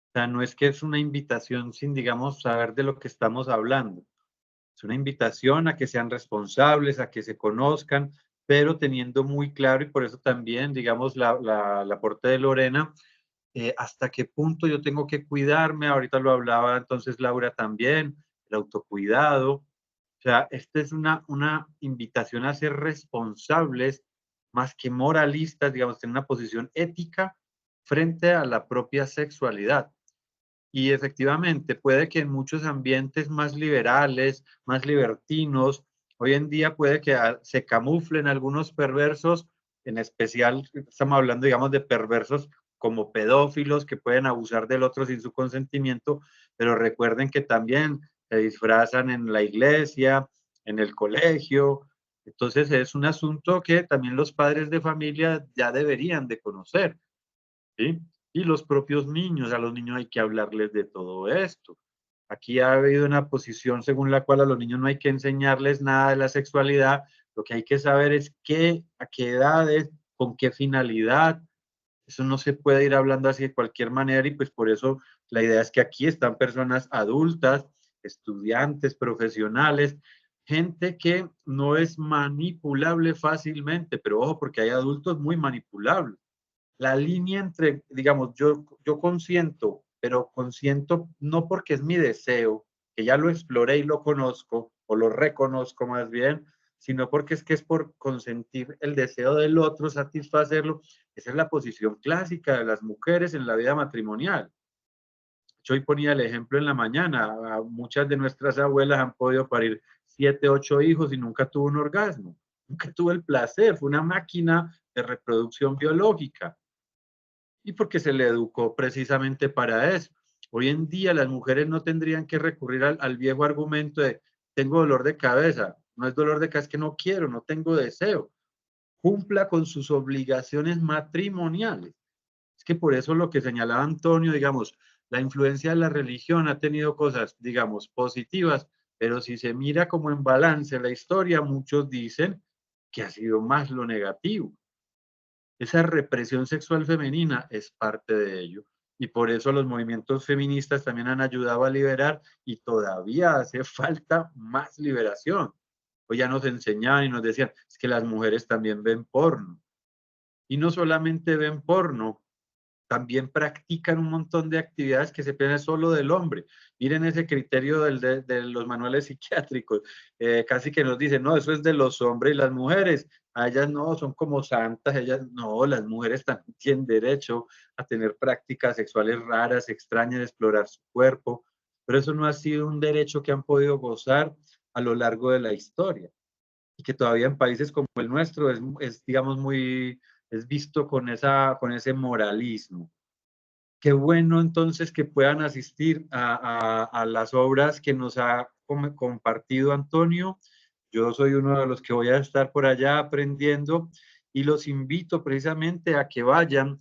O sea, no es que es una invitación sin, digamos, saber de lo que estamos hablando. Es una invitación a que sean responsables, a que se conozcan, pero teniendo muy claro, y por eso también, digamos, la aporte de Lorena, hasta qué punto yo tengo que cuidarme. Ahorita lo hablaba entonces Laura también, el autocuidado. O sea, esta es una invitación a ser responsables más que moralistas, digamos, tener una posición ética frente a la propia sexualidad. Y efectivamente, puede que en muchos ambientes más liberales, más libertinos, hoy en día puede que se camuflen algunos perversos, en especial estamos hablando, digamos, de perversos como pedófilos que pueden abusar del otro sin su consentimiento, pero recuerden que también se disfrazan en la iglesia, en el colegio. Entonces es un asunto que también los padres de familia ya deberían de conocer, ¿sí? Y los propios niños, a los niños hay que hablarles de todo esto. Aquí ha habido una posición según la cual a los niños no hay que enseñarles nada de la sexualidad, lo que hay que saber es a qué edades, con qué finalidad. Eso no se puede ir hablando así de cualquier manera, y pues por eso la idea es que aquí están personas adultas, estudiantes, profesionales, gente que no es manipulable fácilmente, pero ojo, porque hay adultos muy manipulables. La línea entre, digamos, yo consiento, pero consiento no porque es mi deseo, que ya lo exploré y lo conozco, o lo reconozco más bien, sino porque es que es por consentir el deseo del otro, satisfacerlo. Esa es la posición clásica de las mujeres en la vida matrimonial. Yo hoy ponía el ejemplo en la mañana, muchas de nuestras abuelas han podido parir 7, 8 hijos y nunca tuvo un orgasmo, nunca tuvo el placer, fue una máquina de reproducción biológica. Y porque se le educó precisamente para eso. Hoy en día las mujeres no tendrían que recurrir al viejo argumento de tengo dolor de cabeza, no es dolor de cabeza, es que no quiero, no tengo deseo. Cumpla con sus obligaciones matrimoniales. Es que por eso lo que señalaba Antonio, digamos, la influencia de la religión ha tenido cosas, digamos, positivas, pero si se mira como en balance la historia, muchos dicen que ha sido más lo negativo. Esa represión sexual femenina es parte de ello. Y por eso los movimientos feministas también han ayudado a liberar y todavía hace falta más liberación. Hoy ya nos enseñaban y nos decían, es que las mujeres también ven porno. Y no solamente ven porno, también practican un montón de actividades que se pierden solo del hombre. Miren ese criterio de los manuales psiquiátricos, casi que nos dicen, no, eso es de los hombres y las mujeres, a ellas no, son como santas, ellas no, las mujeres también tienen derecho a tener prácticas sexuales raras, extrañas, de explorar su cuerpo, pero eso no ha sido un derecho que han podido gozar a lo largo de la historia y que todavía en países como el nuestro es digamos, es visto con ese moralismo. Qué bueno entonces que puedan asistir a las obras que nos ha compartido Antonio. Yo soy uno de los que voy a estar por allá aprendiendo y los invito precisamente a que vayan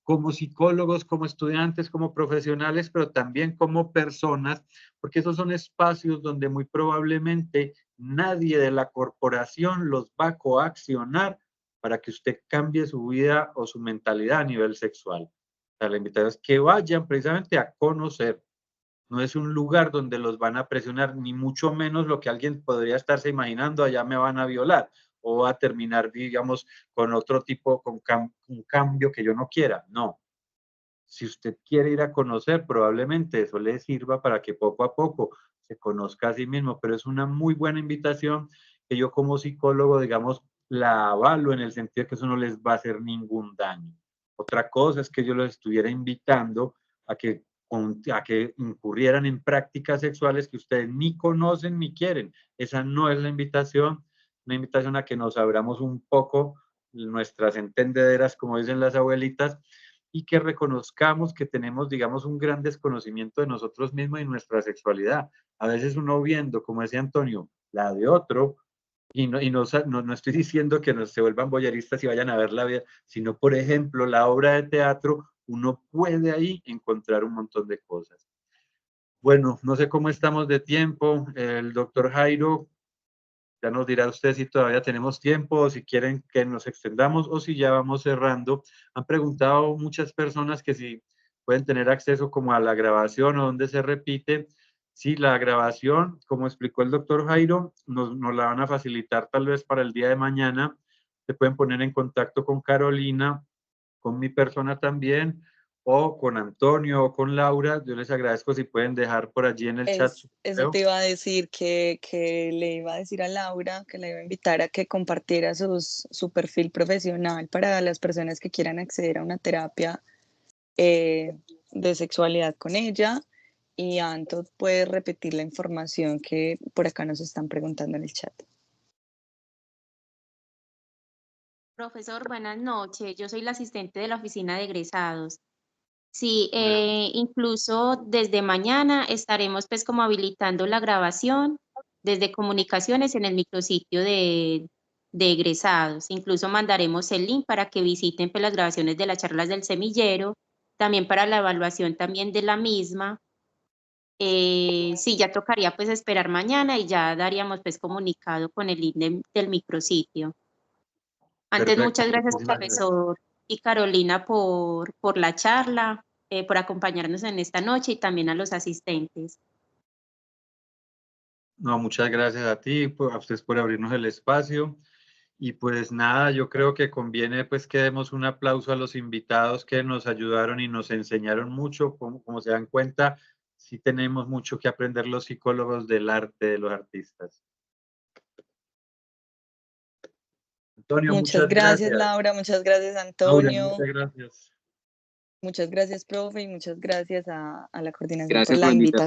como psicólogos, como estudiantes, como profesionales, pero también como personas, porque esos son espacios donde muy probablemente nadie de la corporación los va a coaccionar para que usted cambie su vida o su mentalidad a nivel sexual. O sea, la invitación es que vayan precisamente a conocer. No es un lugar donde los van a presionar, ni mucho menos lo que alguien podría estarse imaginando, allá me van a violar o va a terminar, digamos, con otro tipo, con un cambio que yo no quiera. No. Si usted quiere ir a conocer, probablemente eso le sirva para que poco a poco se conozca a sí mismo, pero es una muy buena invitación que yo como psicólogo, digamos, la avalo en el sentido de que eso no les va a hacer ningún daño. Otra cosa es que yo los estuviera invitando a que incurrieran en prácticas sexuales que ustedes ni conocen ni quieren. Esa no es la invitación, una invitación a que nos abramos un poco nuestras entendederas, como dicen las abuelitas, y que reconozcamos que tenemos, digamos, un gran desconocimiento de nosotros mismos y nuestra sexualidad. A veces uno viendo, como decía Antonio, la de otro, y no estoy diciendo que se vuelvan voyeristas y vayan a ver la vida, sino, por ejemplo, la obra de teatro, uno puede ahí encontrar un montón de cosas. Bueno, no sé cómo estamos de tiempo. El doctor Jairo ya nos dirá usted si todavía tenemos tiempo o si quieren que nos extendamos o si ya vamos cerrando. Han preguntado muchas personas que si pueden tener acceso como a la grabación o donde se repite. Sí, la grabación, como explicó el doctor Jairo, nos la van a facilitar tal vez para el día de mañana. Se pueden poner en contacto con Carolina, con mi persona también, o con Antonio o con Laura. Yo les agradezco si pueden dejar por allí en el chat su Eso correo. te iba a decir que le iba a decir a Laura, que le iba a invitar a que compartiera su perfil profesional para las personas que quieran acceder a una terapia de sexualidad con ella. Y Anto puede repetir la información que por acá nos están preguntando en el chat. Profesor, buenas noches. Yo soy la asistente de la oficina de egresados. Sí, incluso desde mañana estaremos pues como habilitando la grabación desde comunicaciones en el micrositio de egresados. Incluso mandaremos el link para que visiten pues las grabaciones de las charlas del semillero, también para la evaluación también de la misma. Sí, ya tocaría pues esperar mañana y ya daríamos pues comunicado con el link del micrositio. Antes, Perfecto, muchas gracias, muchísimas gracias. profesor y Carolina, por la charla, por acompañarnos en esta noche y también a los asistentes. No, muchas gracias a ti, a ustedes por abrirnos el espacio. Y pues nada, yo creo que conviene pues que demos un aplauso a los invitados que nos ayudaron y nos enseñaron mucho. Como se dan cuenta, sí tenemos mucho que aprender los psicólogos del arte de los artistas. Antonio, Muchas muchas gracias, gracias. Laura. Muchas gracias, Laura, Antonio. muchas gracias. Muchas gracias, profe, y muchas gracias a la coordinación Gracias por la por la invitación. invitación.